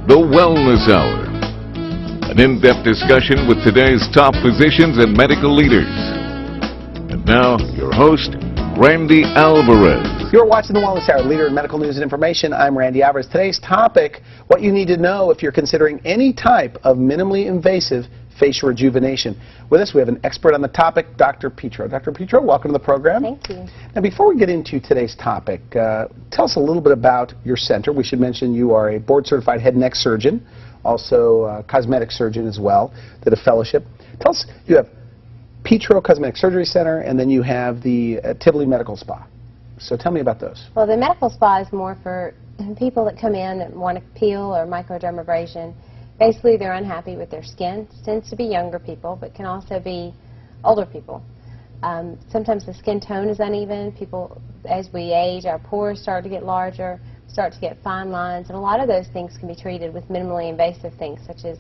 The Wellness Hour. An in-depth discussion with today's top physicians and medical leaders. And now, your host, Randy Alvarez. You're watching The Wellness Hour, leader in medical news and information. I'm Randy Alvarez. Today's topic, what you need to know if you're considering any type of minimally invasive facial rejuvenation. With us, we have an expert on the topic, Dr. Petro. Dr. Petro, welcome to the program. Thank you. Now, before we get into today's topic, tell us a little bit about your center. We should mention you are a board-certified head and neck surgeon, also a cosmetic surgeon as well, did a fellowship. Tell us, you have Petro Cosmetic Surgery Center, and then you have the Tivoli Medical Spa. So tell me about those. Well, the medical spa is more for people that come in that want to peel or microdermabrasion. Basically, they're unhappy with their skin. It tends to be younger people, but can also be older people. Sometimes the skin tone is uneven. People, as we age, our pores start to get larger, start to get fine lines, and a lot of those things can be treated with minimally invasive things, such as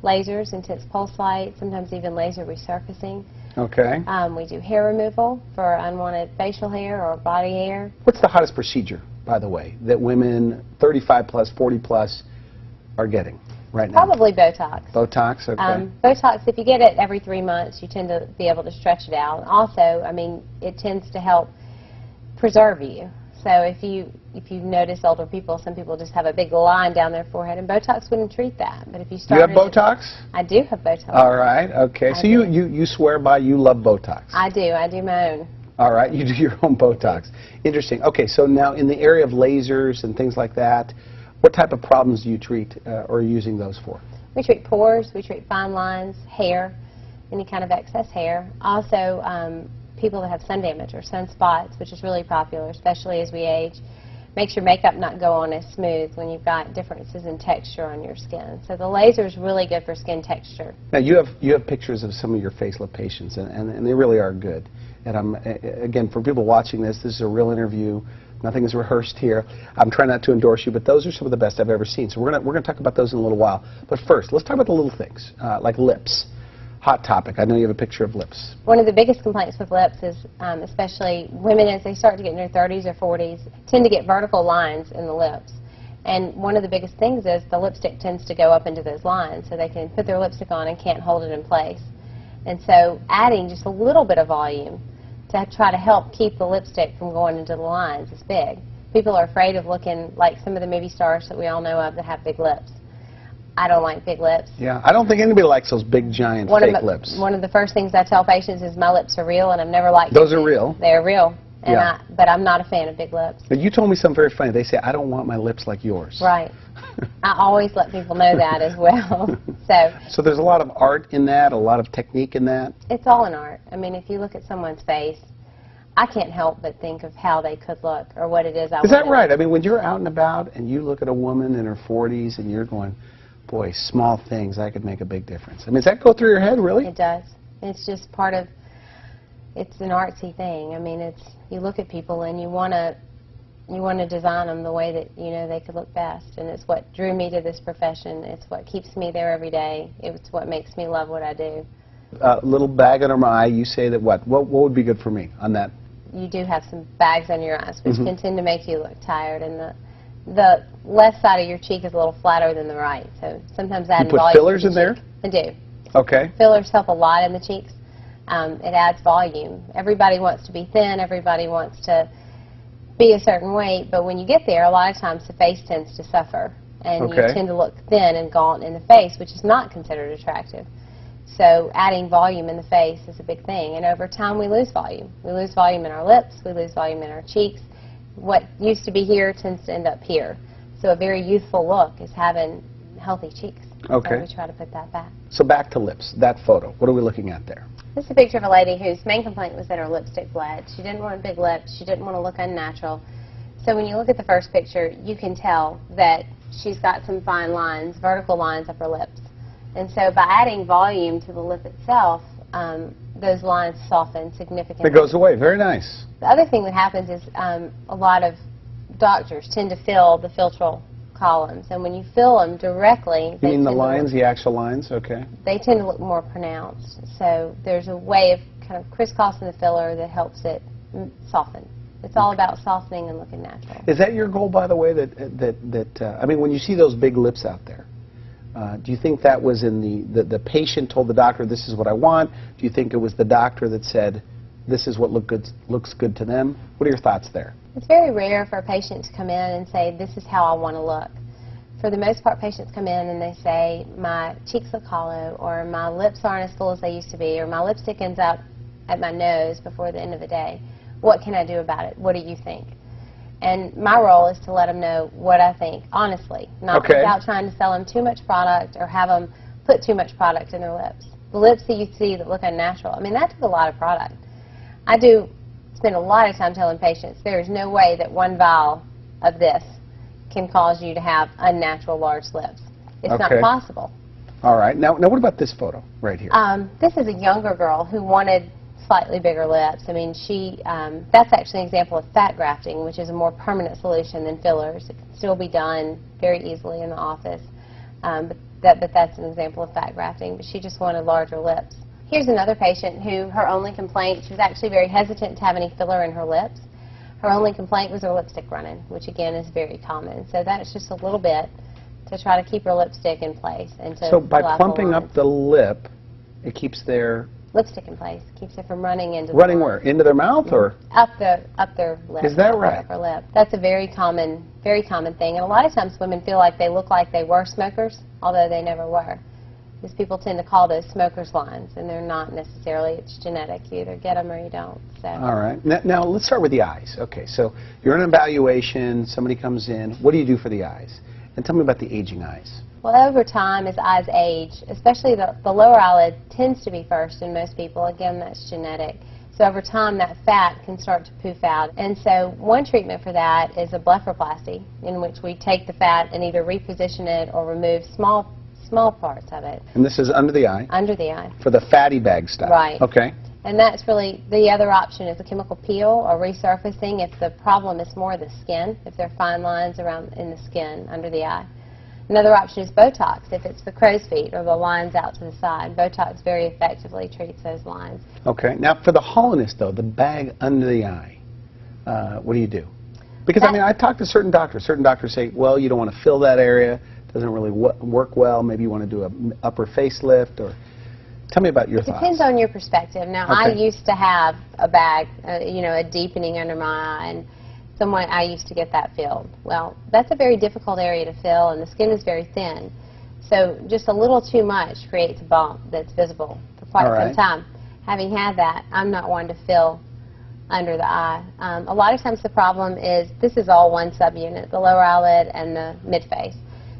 lasers, intense pulse light, sometimes even laser resurfacing. Okay. We do hair removal for unwanted facial hair or body hair. What's the hottest procedure, by the way, that women 35 plus, 40 plus are getting right now? Probably Botox. Botox, okay. Botox, if you get it every 3 months, you tend to be able to stretch it out. Also, I mean, it tends to help preserve you. So if you notice older people, some people just have a big line down their forehead, and Botox wouldn't treat that. But if you start, you have Botox? I do have Botox. All right, okay. So you swear by you love Botox? I do my own. All right, you do your own Botox. Interesting. Okay, so now in the area of lasers and things like that, what type of problems do you treat or are you using those for? We treat pores, we treat fine lines, hair, any kind of excess hair. Also, people that have sun damage or sunspots, which is really popular, especially as we age. Makes your makeup not go on as smooth when you've got differences in texture on your skin. So the laser is really good for skin texture. Now you have pictures of some of your facelift patients, and they really are good. And again, for people watching this is a real interview. Nothing is rehearsed here. I'm trying not to endorse you, but those are some of the best I've ever seen. So we're gonna talk about those in a little while. But first, let's talk about the little things like lips. Hot topic. I know you have a picture of lips. One of the biggest complaints with lips is, especially women as they start to get in their 30s or 40s, tend to get vertical lines in the lips. And one of the biggest things is the lipstick tends to go up into those lines, so they can put their lipstick on and can't hold it in place. And so adding just a little bit of volume to try to help keep the lipstick from going into the lines is big. People are afraid of looking like some of the movie stars that we all know of that have big lips. I don't like big lips. Yeah, I don't think anybody likes those big, giant, fake lips. One of the first things I tell patients is my lips are real, and I've never liked those are real? They're real, and yeah. But I'm not a fan of big lips. But you told me something very funny. They say, I don't want my lips like yours. Right. I always let people know that as well. So there's a lot of art in that, a lot of technique in that? It's all an art. I mean, if you look at someone's face, I can't help but think of how they could look or what it is I want. Is that right? I mean, when you're out and about and you look at a woman in her 40s and you're going, boy, small things, I could make a big difference. I mean, does that go through your head, really? It does. It's just part of, it's an artsy thing. I mean, it's, you look at people and you want to design them the way that, you know, they could look best. And it's what drew me to this profession. It's what keeps me there every day. It's what makes me love what I do. Little bag under my eye, you say that what? What would be good for me on that? You do have some bags under your eyes, which can tend to make you look tired. And the left side of your cheek is a little flatter than the right, so sometimes adding volume. You put fillers in there? I do. Okay. Fillers help a lot in the cheeks. It adds volume. Everybody wants to be thin. Everybody wants to be a certain weight, but when you get there, a lot of times the face tends to suffer, and you tend to look thin and gaunt in the face, which is not considered attractive. So adding volume in the face is a big thing, and over time we lose volume. We lose volume in our lips. We lose volume in our cheeks. What used to be here tends to end up here. So a very youthful look is having healthy cheeks. Okay. So we try to put that back. So back to lips, that photo. What are we looking at there? This is a picture of a lady whose main complaint was that her lipstick bled. She didn't want big lips. She didn't want to look unnatural. So when you look at the first picture, you can tell that she's got some fine lines, vertical lines up her lips. And so by adding volume to the lip itself, those lines soften significantly. It goes away. Very nice. The other thing that happens is a lot of doctors tend to fill the filtral columns, and when you fill them directly... You mean the lines, the actual lines? Okay. They tend to look more pronounced. So there's a way of kind of crisscrossing the filler that helps it soften. It's all about softening and looking natural. Is that your goal, by the way, I mean, when you see those big lips out there, Do you think that was in the patient told the doctor, this is what I want? Do you think it was the doctor that said, this is what looks good to them? What are your thoughts there? It's very rare for a patient to come in and say, this is how I want to look. For the most part, patients come in and they say, my cheeks look hollow, or my lips aren't as full as they used to be, or my lipstick ends up at my nose before the end of the day. What can I do about it? What do you think? And my role is to let them know what I think, honestly, not without trying to sell them too much product or have them put too much product in their lips. The lips that you see that look unnatural, I mean, that took a lot of product. I do spend a lot of time telling patients there is no way that one vial of this can cause you to have unnatural large lips. It's not possible. All right. Now what about this photo right here? This is a younger girl who wanted slightly bigger lips. I mean, that's actually an example of fat grafting, which is a more permanent solution than fillers. It can still be done very easily in the office, but that's an example of fat grafting. But she just wanted larger lips. Here's another patient who her only complaint, she was actually very hesitant to have any filler in her lips. Her only complaint was her lipstick running, which again is very common. So that's just a little bit to try to keep her lipstick in place. And to so by plumping up the lip, it keeps their lipstick in place, keeps it from running into running where? Into their mouth or up their lip? Is that right? Upper lip. That's a very common thing. And a lot of times women feel like they look like they were smokers, although they never were. Because people tend to call those smokers' lines, and they're not necessarily. It's genetic. You either get them or you don't. So. All right. Now let's start with the eyes. Okay, so you're in an evaluation. Somebody comes in. What do you do for the eyes? And tell me about the aging eyes. Well, over time, as eyes age, especially the lower eyelid tends to be first in most people. Again, that's genetic. So over time, that fat can start to poof out. And so one treatment for that is a blepharoplasty, in which we take the fat and either reposition it or remove small parts of it. And this is under the eye? Under the eye. For the fatty bag stuff? Right. Okay. And that's really, the other option is a chemical peel or resurfacing if the problem is more the skin, if there are fine lines around in the skin under the eye. Another option is Botox if it's the crow's feet or the lines out to the side. Botox very effectively treats those lines. Okay. Now for the hollowness though, the bag under the eye, what do you do? Because I mean, I talked to certain doctors. Certain doctors say, well, you don't want to fill that area. Doesn't really work well. Maybe you want to do an upper facelift, or tell me about your thoughts. Depends on your perspective. Now, I used to have a bag, you know, a deepening under my eye, and I used to get that filled. Well, that's a very difficult area to fill, and the skin is very thin. So just a little too much creates a bump that's visible for quite some time. Having had that, I'm not one to fill under the eye. A lot of times the problem is this is all one subunit, the lower eyelid and the mid-face.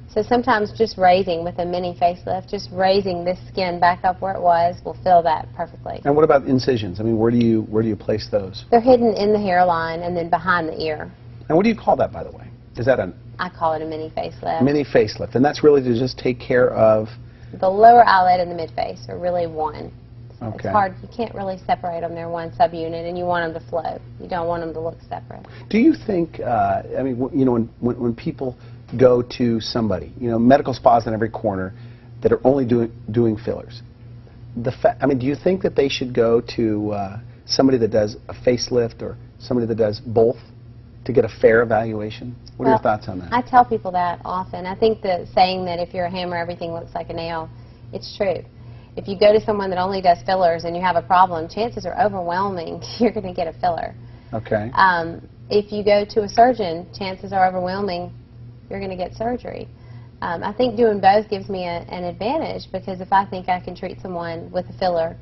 So sometimes just raising with a mini facelift, just raising this skin back up where it was will fill that perfectly. And what about incisions? I mean, where do you place those? They're hidden in the hairline and then behind the ear. And what do you call that, by the way? Is that I call it a mini facelift. Mini facelift, and that's really to just take care of the lower eyelid and the mid-face are really one. So okay. It's hard. You can't really separate them. They're one subunit, and you want them to flow. You don't want them to look separate. Do you think? I mean, you know, when people go to somebody, you know, medical spas in every corner that are only doing fillers. I mean, do you think that they should go to somebody that does a facelift or somebody that does both to get a fair evaluation? What are your thoughts on that? I tell people that often. I think the saying that if you're a hammer, everything looks like a nail, it's true. If you go to someone that only does fillers and you have a problem, chances are overwhelming you're going to get a filler. Okay. If you go to a surgeon, chances are overwhelming you're going to get surgery. I think doing both gives me an advantage, because if I think I can treat someone with a filler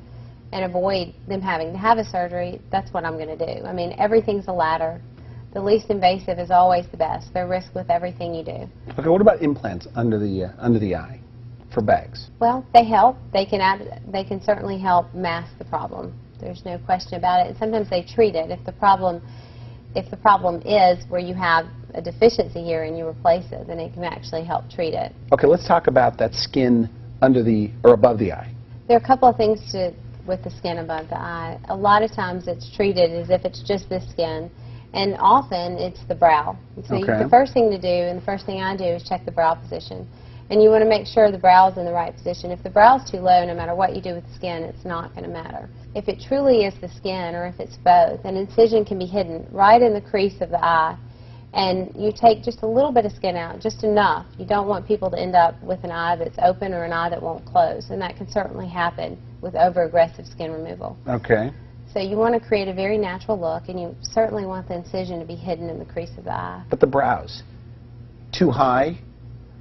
and avoid them having to have a surgery, that's what I'm going to do. I mean, everything's a ladder. The least invasive is always the best. There's risk with everything you do. Okay, what about implants under the eye for bags? Well, they help. They can certainly help mask the problem. There's no question about it. And sometimes they treat it. If the problem is where you have a deficiency here and you replace it, then it can actually help treat it. Okay, let's talk about that skin under or above the eye. There are a couple of things with the skin above the eye. A lot of times it's treated as if it's just this skin, and often it's the brow. So the first thing to do, and the first thing I do, is check the brow position. And you want to make sure the brow is in the right position. If the brow is too low, no matter what you do with the skin, it's not going to matter. If it truly is the skin, or if it's both, an incision can be hidden right in the crease of the eye, And you take just a little bit of skin out, just enough. You don't want people to end up with an eye that's open or an eye that won't close, and that can certainly happen with over-aggressive skin removal. Okay. So you want to create a very natural look, and you certainly want the incision to be hidden in the crease of the eye. But the brows, too high,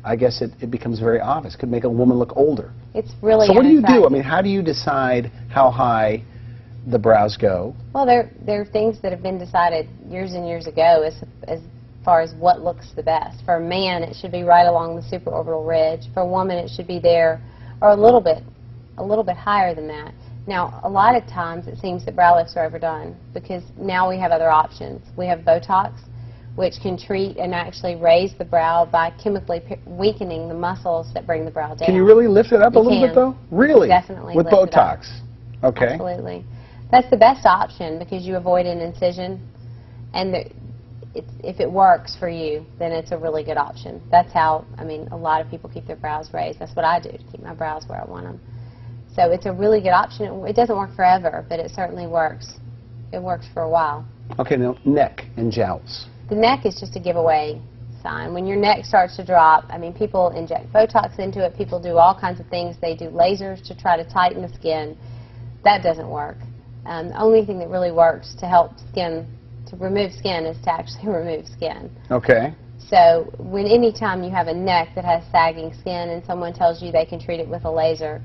I guess it becomes very obvious. Could make a woman look older. It's really So what do you do? unattractive. I mean, how do you decide how high the brows go? Well, there are things that have been decided years and years ago as far as what looks the best. For a man, it should be right along the supraorbital ridge. For a woman, it should be there or a little bit higher than that. Now, a lot of times it seems that brow lifts are overdone because now we have other options. We have Botox, which can treat and actually raise the brow by chemically weakening the muscles that bring the brow down. Can you really lift it up a little bit, though? Really? Definitely. With lift it up. Botox? Okay. Absolutely. That's the best option because you avoid an incision, and if it works for you, then it's a really good option. That's how, I mean, a lot of people keep their brows raised. That's what I do, to keep my brows where I want them. So it's a really good option. It doesn't work forever, but it certainly works. It works for a while. Okay, now neck and jowls. The neck is just a giveaway sign. When your neck starts to drop, I mean, people inject Botox into it. People do all kinds of things. They do lasers to try to tighten the skin. That doesn't work. The only thing that really works to help skin, to remove skin, is to actually remove skin. Okay. So any time you have a neck that has sagging skin and someone tells you they can treat it with a laser,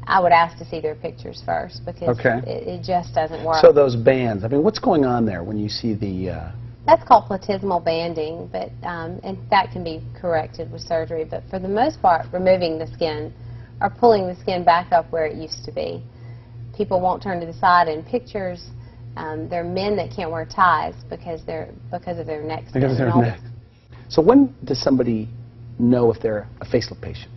I would ask to see their pictures first because it just doesn't work. So those bands, I mean, what's going on there when you see the... That's called platysmal banding, but and that can be corrected with surgery. But for the most part, removing the skin or pulling the skin back up where it used to be. People won't turn to the side in pictures. There are men that can't wear ties because of their neck skin. Because of their neck. So when does somebody know if they're a facelift patient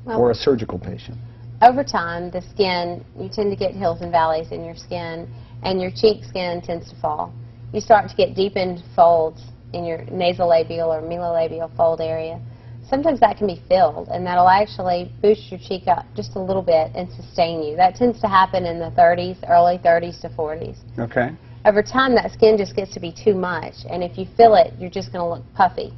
or a surgical patient? Over time, the skin, you tend to get hills and valleys in your skin, and your cheek skin tends to fall. You start to get deepened folds in your nasolabial or melolabial fold area. Sometimes that can be filled, and that'll actually boost your cheek up just a little bit and sustain you. That tends to happen in the 30s, early 30s to 40s. Okay. Over time, that skin just gets to be too much, and if you fill it, you're just going to look puffy.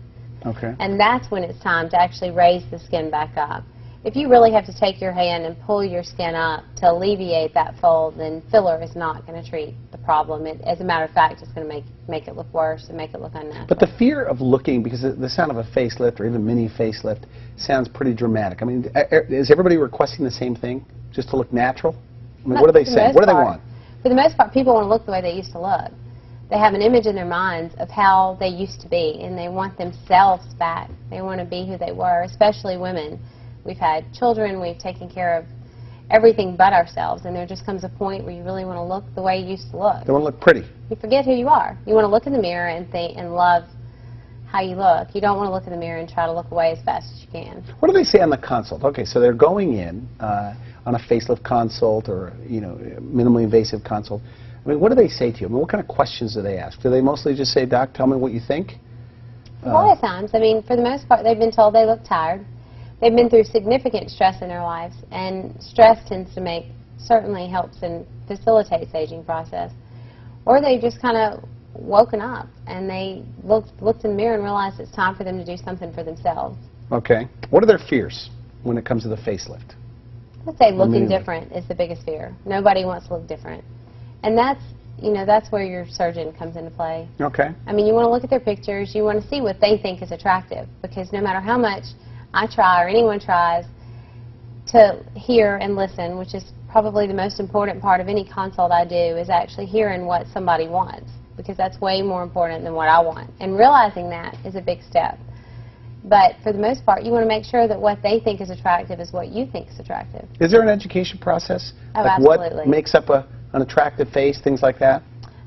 Okay. And that's when it's time to actually raise the skin back up. If you really have to take your hand and pull your skin up to alleviate that fold, then filler is not going to treat the problem. As a matter of fact, it's going to make it look worse and make it look unnatural. But the fear of looking, because the sound of a facelift or even mini facelift sounds pretty dramatic. I mean, is everybody requesting the same thing, just to look natural? I mean, what do they say? What do they want? For the most part, people want to look the way they used to look. They have an image in their minds of how they used to be, and they want themselves back. They want to be who they were, especially women. We've had children, we've taken care of everything but ourselves, and there just comes a point where you really want to look the way you used to look. They want to look pretty. You forget who you are. You want to look in the mirror and think and love how you look. You don't want to look in the mirror and try to look away as fast as you can. What do they say on the consult? Okay, so they're going in on a facelift consult or, you know, minimally invasive consult. I mean, what do they say to you? I mean, what kind of questions do they ask? Do they mostly just say, "Doc, tell me what you think"? A lot of times. I mean, for the most part, they've been told they look tired. They've been through significant stress in their lives, and stress tends to certainly helps and facilitates the aging process. Or they've just kind of woken up and they looked in the mirror and realized it's time for them to do something for themselves. Okay. What are their fears when it comes to the facelift? I'd say looking different is the biggest fear. Nobody wants to look different. And that's where your surgeon comes into play. Okay. I mean, you want to look at their pictures, you want to see what they think is attractive, because no matter how much I try or anyone tries to hear and listen, which is probably the most important part of any consult I do, is actually hearing what somebody wants, because that's way more important than what I want. And realizing that is a big step. But for the most part, you want to make sure that what they think is attractive is what you think is attractive. Is there an education process? Oh, like absolutely. What makes up an attractive face, things like that?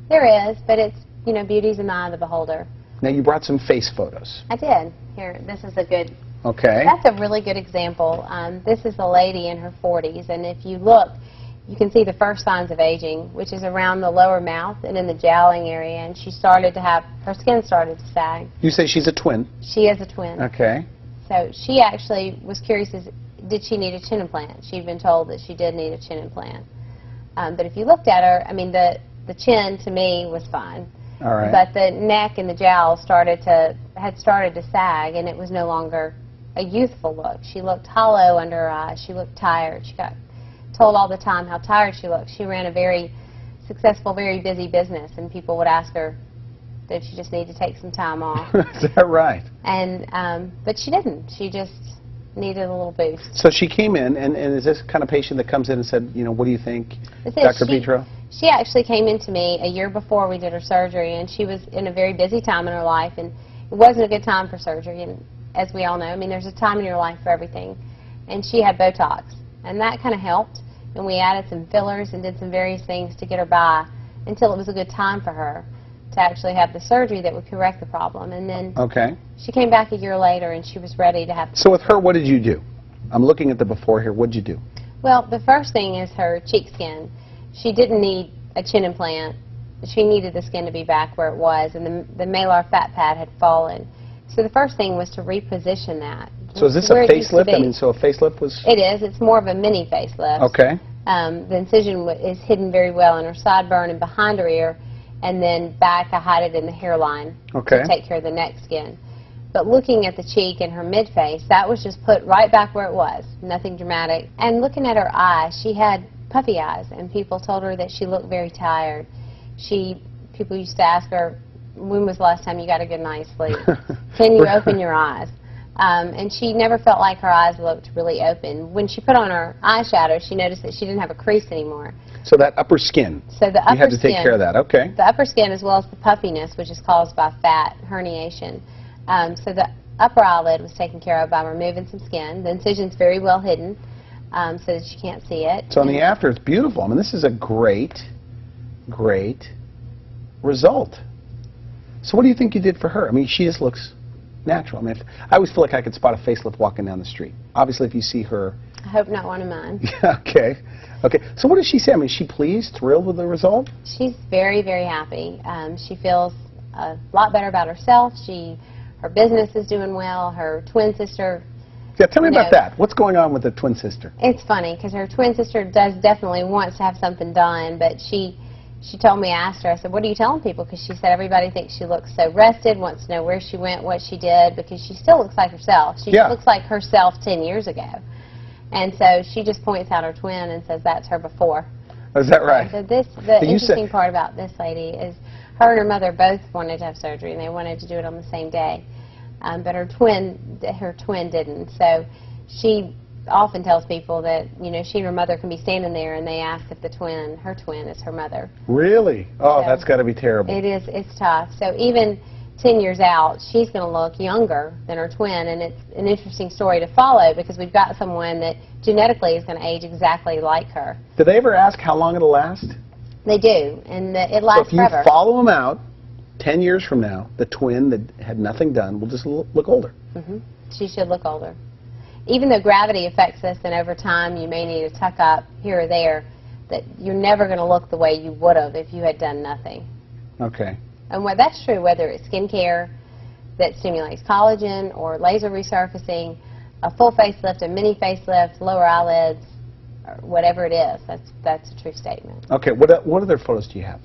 There is, but it's, beauty's in the eye of the beholder. Now, you brought some face photos. I did. Here, this is a good... Okay. That's a really good example. This is a lady in her 40s, and if you look, you can see the first signs of aging, which is around the lower mouth and in the jowling area, and her skin started to sag. You say she's a twin. She is a twin. Okay. So she actually was curious, did she need a chin implant? She'd been told that she did need a chin implant. But if you looked at her, I mean, the chin, to me, was fine. All right. But the neck and the jowls had started to sag, and it was no longer a youthful look. She looked hollow under her eyes. She looked tired. She got told all the time how tired she looked. She ran a very successful, very busy business, and people would ask her, did she just need to take some time off? Is that right? And but she didn't. She just needed a little boost. So she came in, and is this the kind of patient that comes in and said, you know, what do you think, Dr. Petro? She actually came in to me a year before we did her surgery, and she was in a very busy time in her life, and it wasn't a good time for surgery. And as we all know, I mean, there's a time in your life for everything. And she had Botox, and that kind of helped. And we added some fillers and did some various things to get her by until it was a good time for her to actually have the surgery that would correct the problem. And then she came back a year later, and she was ready to have. So with her, what did you do? I'm looking at the before here. What did you do? Well, the first thing is her cheek skin. She didn't need a chin implant. She needed the skin to be back where it was, and the malar fat pad had fallen. So the first thing was to reposition that. So is this a facelift? I mean, so a facelift was... It is. It's more of a mini facelift. Okay. The incision is hidden very well in her sideburn and behind her ear, and then back I hide it in the hairline to take care of the neck skin. But looking at the cheek and her mid-face, that was just put right back where it was, nothing dramatic. And looking at her eyes, she had puffy eyes, and people told her that she looked very tired. People used to ask her, when was the last time you got a good night's sleep? Can you open your eyes? And she never felt like her eyes looked really open. When she put on her eyeshadow, she noticed that she didn't have a crease anymore. So that upper skin, so the upper you had to take care of that, okay. The upper skin as well as the puffiness, which is caused by fat herniation. So the upper eyelid was taken care of by removing some skin. The incision's very well hidden so that you can't see it. So on the after, it's beautiful. I mean, this is a great, great result. So what do you think you did for her? I mean, she just looks natural. I mean, I always feel like I could spot a facelift walking down the street. Obviously, if you see her... I hope not one of mine. Okay. Okay. So what does she say? I mean, is she pleased, thrilled with the result? She's very, very happy. She feels a lot better about herself. Her business is doing well. Her twin sister... Yeah, tell me about that. What's going on with the twin sister? It's funny, because her twin sister definitely wants to have something done, but she told me, I asked her, I said, what are you telling people? Because she said everybody thinks she looks so rested, wants to know where she went, what she did, because she still looks like herself. She looks like herself 10 years ago. And so she just points out her twin and says that's her before. Is that right? So the interesting part about this lady is her and her mother both wanted to have surgery, and they wanted to do it on the same day. But her twin didn't. So she often tells people that, you know, she and her mother can be standing there and they ask if her twin is her mother. Really? Oh, so that's got to be terrible. It is. It's tough. So even 10 years out, she's going to look younger than her twin, and it's an interesting story to follow because we've got someone that genetically is going to age exactly like her. Do they ever ask how long it'll last? They do, and it lasts forever. So if you follow them out, 10 years from now, the twin that had nothing done will just look older. Mm-hmm. She should look older. Even though gravity affects us and over time you may need a tuck up here or there, that you're never going to look the way you would have if you had done nothing. Okay. And that's true whether it's skincare that stimulates collagen or laser resurfacing, a full facelift, a mini facelift, lower eyelids, or whatever it is. That's a true statement. Okay. What other photos do you have?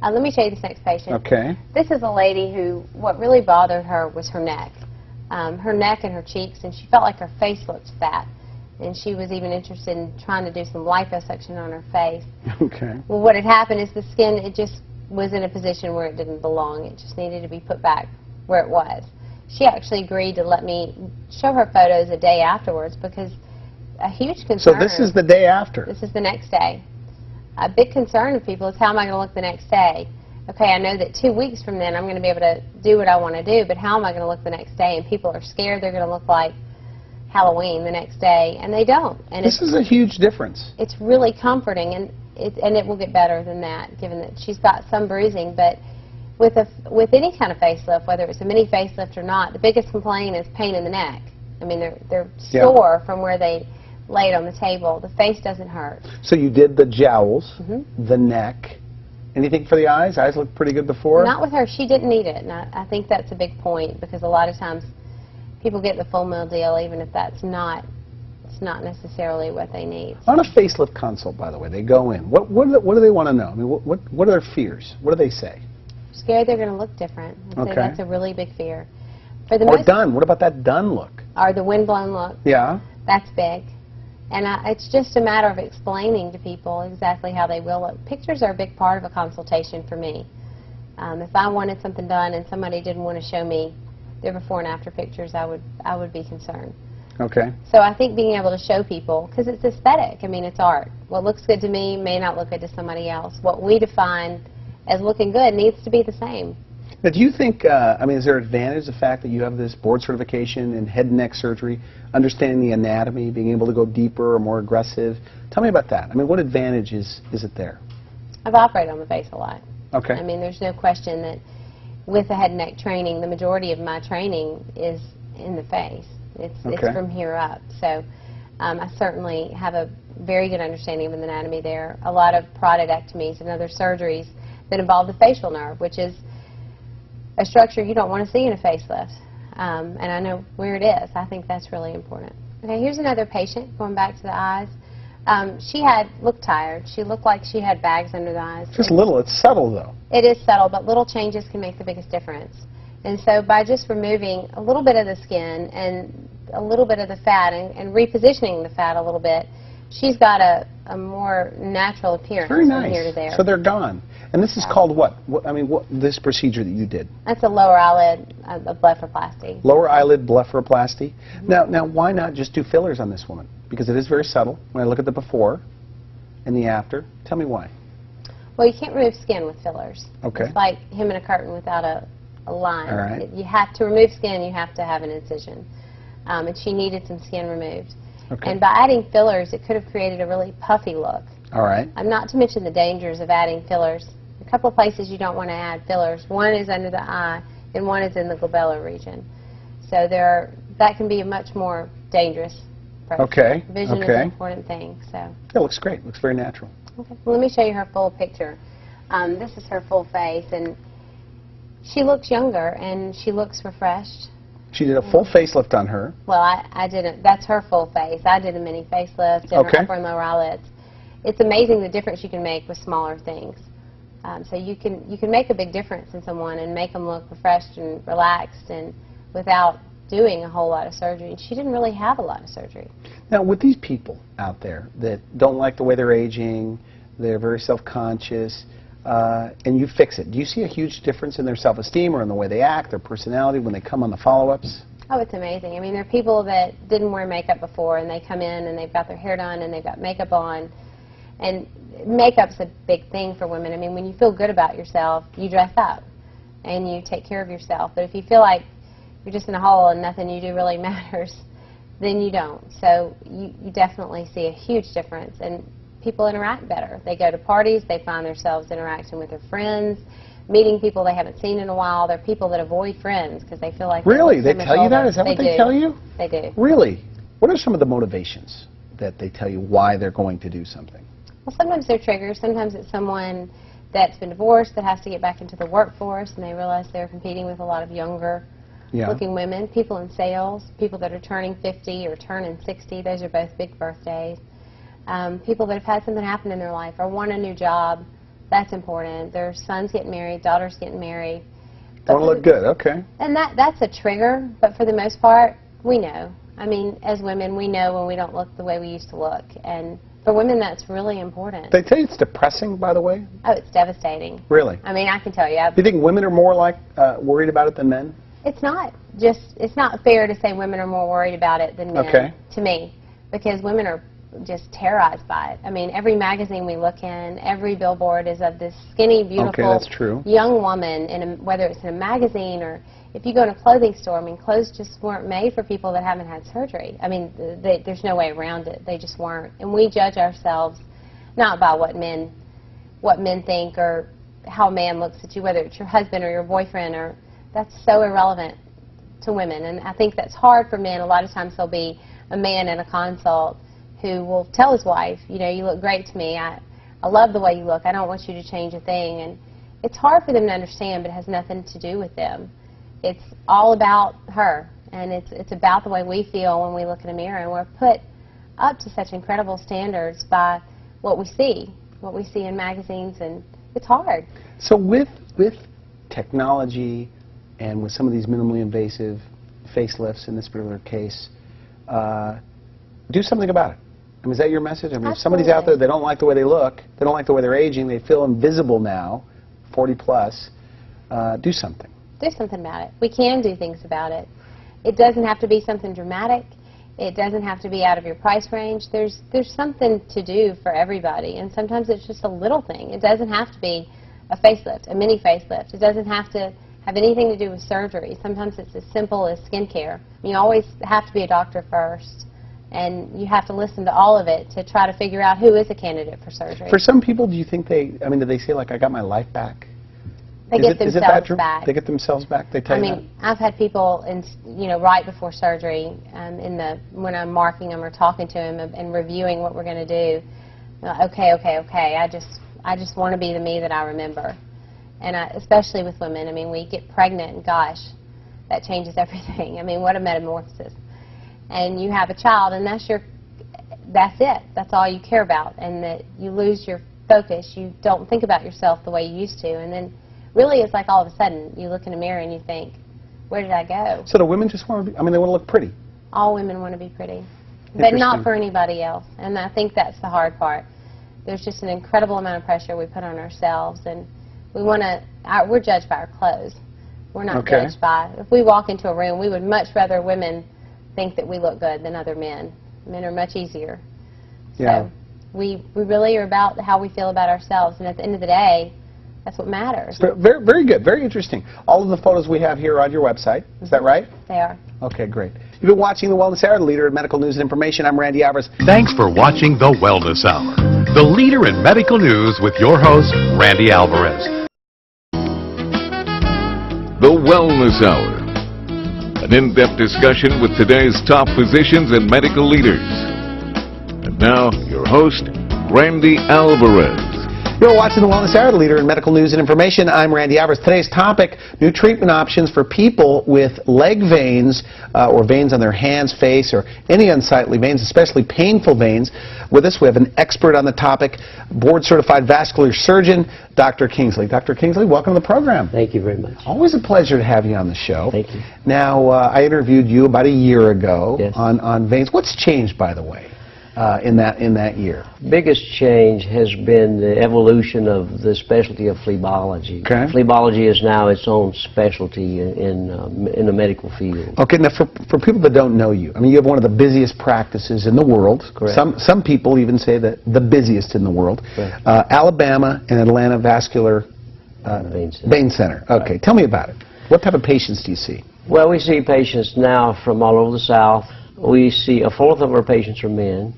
Let me show you this next patient. Okay. This is a lady who, what really bothered her was her neck. Her neck and her cheeks, and she felt like her face looked fat. And she was even interested in trying to do some liposuction on her face. Okay. Well, what had happened is the skin, it just was in a position where it didn't belong. It just needed to be put back where it was. She actually agreed to let me show her photos a day afterwards because a huge concern... So this is the day after? This is the next day. A big concern of people is how am I going to look the next day? Okay, I know that 2 weeks from then I'm going to be able to do what I want to do, but how am I going to look the next day? And people are scared they're going to look like Halloween the next day, and they don't. And this is a huge difference. It's really comforting, and it will get better than that, given that she's got some bruising. But with any kind of facelift, whether it's a mini facelift or not, the biggest complaint is pain in the neck. I mean, they're sore from where they laid on the table. The face doesn't hurt. So you did the jowls, the neck. Anything for the eyes? Eyes looked pretty good before? Not with her. She didn't need it, and I think that's a big point because a lot of times people get the full meal deal even if it's not necessarily what they need. On a facelift consult, by the way, they go in. What do they want to know? I mean, what are their fears? What do they say? scared they're going to look different. And so that's a really big fear. For the or done. What about that done look? Or the windblown look. Yeah. That's big. And it's just a matter of explaining to people exactly how they will look. Pictures are a big part of a consultation for me. If I wanted something done and somebody didn't want to show me their before and after pictures, I would be concerned. Okay. So I think being able to show people, because it's aesthetic, I mean, it's art. What looks good to me may not look good to somebody else. What we define as looking good needs to be the same. Now, do you think, I mean, is there advantage the fact that you have this board certification in head and neck surgery, understanding the anatomy, being able to go deeper or more aggressive? Tell me about that. I mean, what advantage is it there? I've operated on the face a lot. Okay. I mean, there's no question that with the head and neck training, the majority of my training is in the face. It's from here up. So I certainly have a very good understanding of the anatomy there. A lot of parotidectomies and other surgeries that involve the facial nerve, which is a structure you don't want to see in a facelift. And I know where it is. I think that's really important. Okay, here's another patient, going back to the eyes. She looked tired. She looked like she had bags under the eyes. Just little. It's subtle, though. It is subtle, but little changes can make the biggest difference. And so by just removing a little bit of the skin and a little bit of the fat and repositioning the fat a little bit, she's got a more natural appearance Very nice. from here to there. So they're gone. And this is called what? I mean, this procedure that you did? That's a lower eyelid blepharoplasty. Lower eyelid blepharoplasty. Now, why not just do fillers on this woman? Because it is very subtle. When I look at the before and the after, tell me why. Well, you can't remove skin with fillers. Okay. It's like hemming a curtain without a line. All right. You have to remove skin, you have to have an incision. And she needed some skin removed. Okay. And by adding fillers, it could have created a really puffy look. All right. Not to mention the dangers of adding fillers. A couple of places you don't want to add fillers. One is under the eye, and one is in the glabellar region. So that can be a much more dangerous approach. Okay. Vision is an important thing. So. It looks great. It looks very natural. Okay. Well, let me show you her full picture. This is her full face, and she looks younger, and she looks refreshed. She did a full facelift on her. Well, I didn't. That's her full face. I did a mini facelift in her upper and lower eyelids. It's amazing the difference you can make with smaller things. So you can make a big difference in someone and make them look refreshed and relaxed and without doing a whole lot of surgery. And she didn't really have a lot of surgery. Now, with these people out there that don't like the way they're aging, they're very self-conscious, and you fix it, do you see a huge difference in their self-esteem or in the way they act, their personality when they come on the follow-ups? Oh, it's amazing. I mean, there are people that didn't wear makeup before, and they come in and they've got their hair done and they've got makeup on. And makeup's a big thing for women. I mean, when you feel good about yourself, you dress up and you take care of yourself. But if you feel like you're just in a hole and nothing you do really matters, then you don't. So you definitely see a huge difference. And people interact better. They go to parties, they find themselves interacting with their friends, meeting people they haven't seen in a while. There are people that avoid friends because they feel like really? They tell you that? Is that what they tell you? They do. Really? What are some of the motivations that they tell you why they're going to do something? Well, sometimes they're triggers. Sometimes it's someone that's been divorced that has to get back into the workforce, and they realize they're competing with a lot of younger-looking women. People in sales, people that are turning 50 or turning 60. Those are both big birthdays. People that have had something happen in their life or want a new job. That's important. Their sons getting married, daughters getting married. Want to look good, okay. And that's a trigger, but for the most part, we know. I mean, as women, we know when we don't look the way we used to look. And for women, that's really important. They tell you it's depressing, by the way? Oh, it's devastating. Really? I mean, I can tell you. Do you think women are more worried about it than men? It's not fair to say women are more worried about it than men, to me, because women are just terrorized by it. I mean, every magazine we look in, every billboard is of this skinny, beautiful young woman, whether it's in a magazine or if you go in a clothing store. I mean, clothes just weren't made for people that haven't had surgery. I mean, there's no way around it. They just weren't. And we judge ourselves not by what men think or how a man looks at you, whether it's your husband or your boyfriend, or that's so irrelevant to women. And I think that's hard for men. A lot of times there'll be a man in a consult who will tell his wife, you know, you look great to me. I love the way you look. I don't want you to change a thing. And it's hard for them to understand, but it has nothing to do with them. It's all about her, and it's about the way we feel when we look in a mirror. And we're put up to such incredible standards by what we see in magazines, and it's hard. So with technology and with some of these minimally invasive facelifts in this particular case, do something about it. I mean, is that your message? I mean, if somebody's out there, they don't like the way they look, they don't like the way they're aging, they feel invisible now, 40 plus, do something. Do something about it. We can do things about it. It doesn't have to be something dramatic. It doesn't have to be out of your price range. There's something to do for everybody, and sometimes it's just a little thing. It doesn't have to be a facelift, a mini facelift. It doesn't have to have anything to do with surgery. Sometimes it's as simple as skincare. You always have to be a doctor first, and you have to listen to all of it to try to figure out who is a candidate for surgery. For some people, do you think do they say, like, I got my life back? They get themselves back. They get themselves back? They tell you that? I've had people, right before surgery, when I'm marking them or talking to them and reviewing what we're going to do, okay, I just want to be the me that I remember. And especially with women, we get pregnant, and gosh, that changes everything. What a metamorphosis. And you have a child, and that's it. That's all you care about, and that you lose your focus. You don't think about yourself the way you used to, and then really it's like all of a sudden you look in a mirror and you think, where did I go? So do women just want to be, they want to look pretty? All women want to be pretty, but not for anybody else, and I think that's the hard part. There's just an incredible amount of pressure we put on ourselves, and we're judged by our clothes. We're not judged by, if we walk into a room, we would much rather women think that we look good than other men. Men are much easier. Yeah. So we really are about how we feel about ourselves, and at the end of the day, that's what matters. Very, very good. Very interesting. All of the photos we have here are on your website. Is that right? They are. Okay, great. You've been watching The Wellness Hour, the leader in medical news and information. I'm Randy Alvarez. Thanks for watching The Wellness Hour, the leader in medical news with your host, Randy Alvarez. The Wellness Hour. An in-depth discussion with today's top physicians and medical leaders. And now, your host, Randy Alvarez. You're watching The Wellness Hour, the leader in medical news and information. I'm Randy Alvarez. Today's topic, new treatment options for people with leg veins or veins on their hands, face, or any unsightly veins, especially painful veins. With us, we have an expert on the topic, board-certified vascular surgeon, Dr. Kingsley. Dr. Kingsley, welcome to the program. Thank you very much. Always a pleasure to have you on the show. Thank you. Now, I interviewed you about a year ago Yes. on veins. What's changed, by the way, in that year? Biggest change has been the evolution of the specialty of phlebology. Okay. Phlebology is now its own specialty in the medical field. Okay, now for people that don't know you, you have one of the busiest practices in the world. Correct. Some people even say that the busiest in the world. Correct. Alabama and Atlanta Vascular Vein Center. Okay, Right. tell me about it. What type of patients do you see? Well, we see patients now from all over the South. We see a fourth of our patients are men.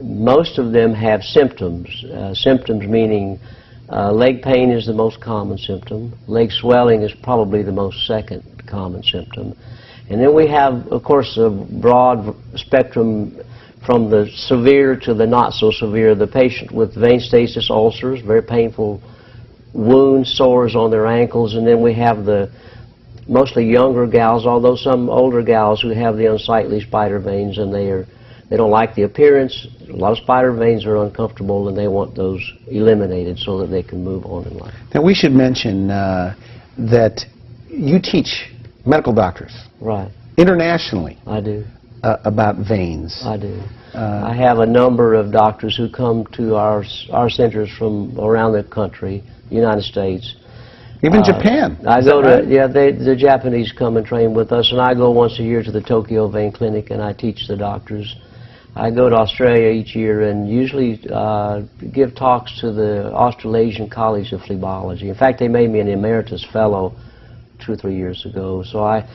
Most of them have symptoms. Symptoms meaning leg pain is the most common symptom. Leg swelling is probably the most second common symptom. And then we have, of course, a broad spectrum from the severe to the not so severe. The patient with vein stasis ulcers, very painful wounds, sores on their ankles, and then we have the mostly younger gals, although some older gals who have the unsightly spider veins, and they don't like the appearance. A lot of spider veins are uncomfortable, and they want those eliminated so that they can move on in life. Now, we should mention that you teach medical doctors. Right. Internationally. I do. About veins. I do. I have a number of doctors who come to our centers from around the country, United States. Even Japan. I go to, the Japanese come and train with us, and I go once a year to the Tokyo Vein Clinic, and I teach the doctors. I go to Australia each year and usually give talks to the Australasian College of Phlebology. In fact, they made me an emeritus fellow 2 or 3 years ago, so I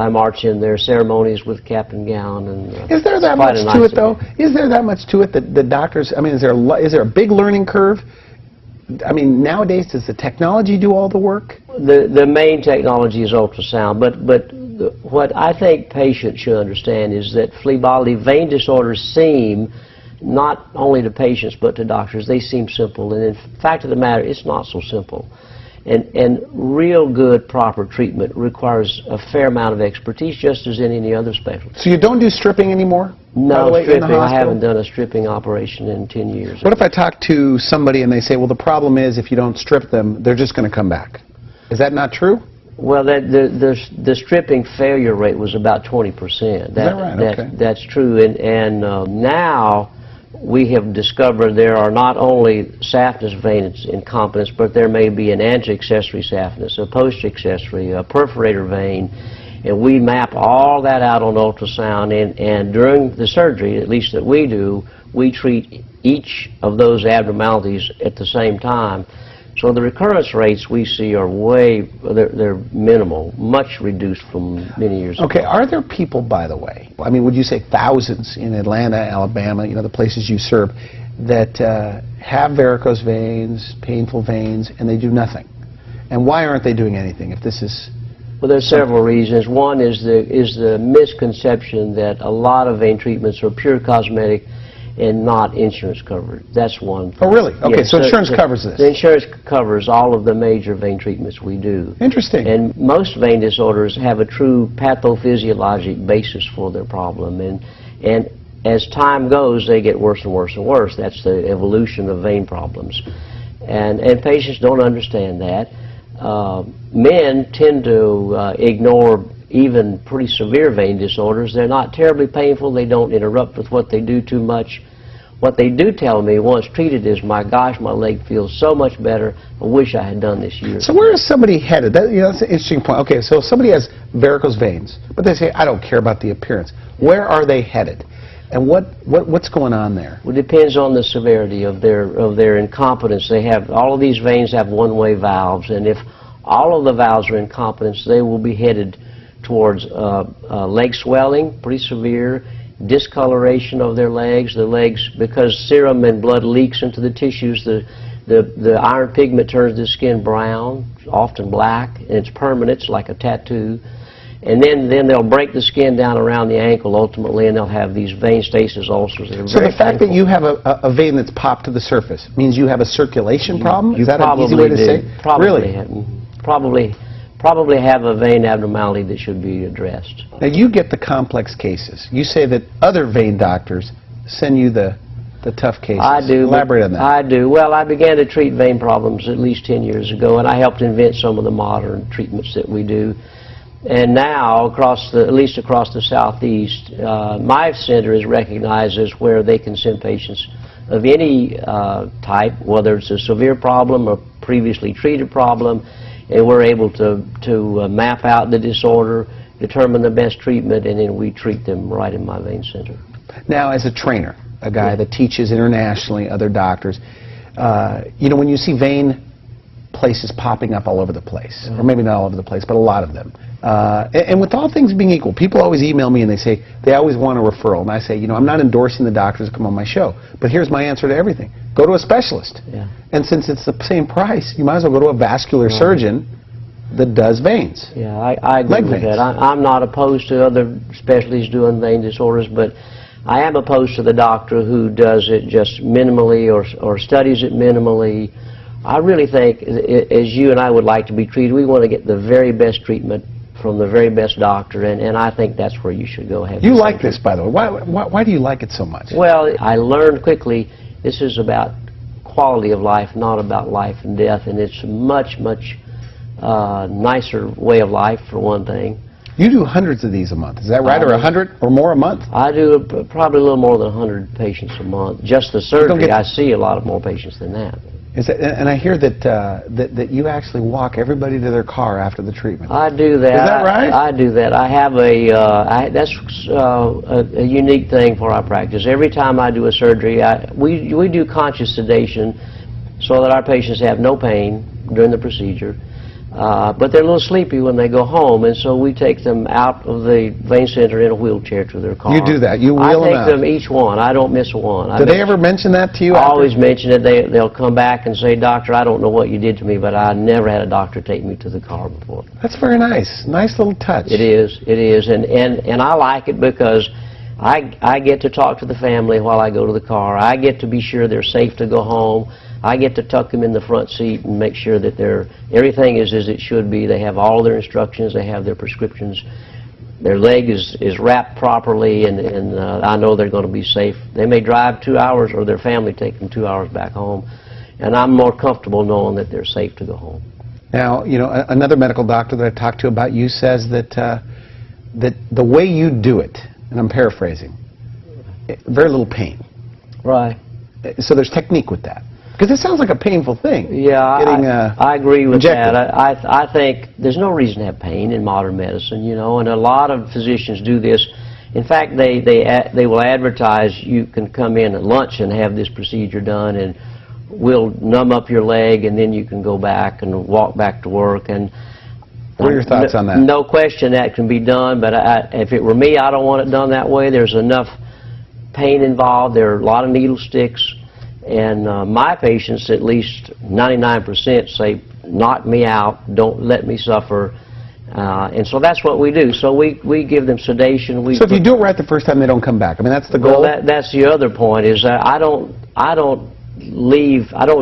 march in their ceremonies with cap and gown. And is there that much to it, though? Is there that much to it that the doctors? Is there a big learning curve? Nowadays, does the technology do all the work? The main technology is ultrasound, but what I think patients should understand is that phlebology vein disorders seem, not only to patients but to doctors, they seem simple, and in fact of the matter, it's not so simple. And real good, proper treatment requires a fair amount of expertise, just as in any other specialty. So you don't do stripping anymore? No, stripping. I haven't done a stripping operation in 10 years. What if I talk to somebody and they say, well, the problem is if you don't strip them, they're just going to come back? Is that not true? Well, the stripping failure rate was about 20%. Is that right? Okay. That's true, and now we have discovered there are not only saphenous vein incompetence, but there may be an anti-accessory saphenous, a post-accessory, a perforator vein, and we map all that out on ultrasound, and during the surgery, at least that we do, we treat each of those abnormalities at the same time. So the recurrence rates we see are they're minimal, much reduced from many years ago. Okay, are there people, by the way, I mean, would you say thousands in Atlanta, Alabama, you know, the places you serve, that have varicose veins, painful veins, and they do nothing? And why aren't they doing anything if this is... Well, there's several reasons. One is the misconception that a lot of vein treatments are pure cosmetic and not insurance covered. That's one thing. Oh, really? Okay, Yeah, so insurance covers this. The insurance covers all of the major vein treatments we do. Interesting. And most vein disorders have a true pathophysiologic basis for their problem. And as time goes, they get worse and worse and worse. That's the evolution of vein problems. And patients don't understand that. Men tend to ignore even pretty severe vein disorders. They're not terribly painful. They don't interrupt with what they do too much. What they do tell me once treated is, my gosh, my leg feels so much better. I wish I had done this years ago. So where is somebody headed? That, you know, that's an interesting point. Okay, so if somebody has varicose veins, but they say, I don't care about the appearance. Where are they headed? And what's going on there? Well, it depends on the severity of their incompetence. They have, all of these veins have one-way valves, and if all of the valves are incompetence, they will be headed towards leg swelling, pretty severe, discoloration of their legs. The legs, because serum and blood leaks into the tissues, the iron pigment turns the skin brown, often black, and it's permanent. It's like a tattoo. And then they'll break the skin down around the ankle ultimately, and they'll have these vein stasis ulcers that are so very the fact painful. that you have a vein that's popped to the surface means you have a circulation problem? You Is that an easy way to say? Probably Really? probably have a vein abnormality that should be addressed. Now you get the complex cases. You say that other vein doctors send you the tough cases. I do. Elaborate on that. I do. Well, I began to treat vein problems at least 10 years ago, and I helped invent some of the modern treatments that we do. And now, at least across the Southeast, my center is recognized as where they can send patients of any type, whether it's a severe problem or previously treated problem, and we're able to map out the disorder, determine the best treatment, and then we treat them right in my vein center. Now, as a trainer, a guy that teaches internationally, other doctors, you know, when you see vein places popping up all over the place, or maybe not all over the place, but a lot of them, and with all things being equal, people always email me and they say they always want a referral, and I say, you know, I'm not endorsing the doctors to come on my show, but here's my answer to everything: go to a specialist. Yeah. And since it's the same price, you might as well go to a vascular surgeon that does veins. Yeah, I agree with that. I'm not opposed to other specialties doing vein disorders, but I am opposed to the doctor who does it just minimally or studies it minimally. I really think, as you and I would like to be treated, we want to get the very best treatment from the very best doctor, and I think that's where you should go ahead. You like this, by the way. Why do you like it so much? Well, I learned quickly this is about quality of life, not about life and death, and it's a much, much nicer way of life, for one thing. You do hundreds of these a month, is that right? Or 100 or more a month? I do probably a little more than 100 patients a month. Just the surgery, I see a lot of more patients than that. And I hear that you actually walk everybody to their car after the treatment. I do that. Is that right? I do that. I have that's a unique thing for our practice. Every time I do a surgery, we do conscious sedation so that our patients have no pain during the procedure. But they're a little sleepy when they go home, and so we take them out of the vein center in a wheelchair to their car. You do that? You wheel them out? I take them each one. I don't miss one. Do they ever mention that to you? I always mention it. They'll come back and say, "Doctor, I don't know what you did to me, but I never had a doctor take me to the car before." That's very nice. Nice little touch. It is. It is. And I like it because I get to talk to the family while I go to the car. I get to be sure they're safe to go home. I get to tuck them in the front seat and make sure that everything is as it should be. They have all their instructions. They have their prescriptions. Their leg is wrapped properly, and I know they're going to be safe. They may drive 2 hours, or their family take them 2 hours back home, and I'm more comfortable knowing that they're safe to go home. Now, you know, another medical doctor that I talked to about you says that that the way you do it, and I'm paraphrasing, very little pain. Right. So there's technique with that. Because it sounds like a painful thing. Yeah, I agree with injected. that. I think there's no reason to have pain in modern medicine, you know, and a lot of physicians do this. In fact, they will advertise you can come in at lunch and have this procedure done, and we'll numb up your leg, and then you can go back and walk back to work. And what are your thoughts on that? No question that can be done, but if it were me, I don't want it done that way. There's enough pain involved. There are a lot of needle sticks. And my patients, at least 99%, say, knock me out, don't let me suffer. And so that's what we do. So we give them sedation. So if you do it right the first time, they don't come back. I mean, that's the goal? Well, that's the other point, is that I don't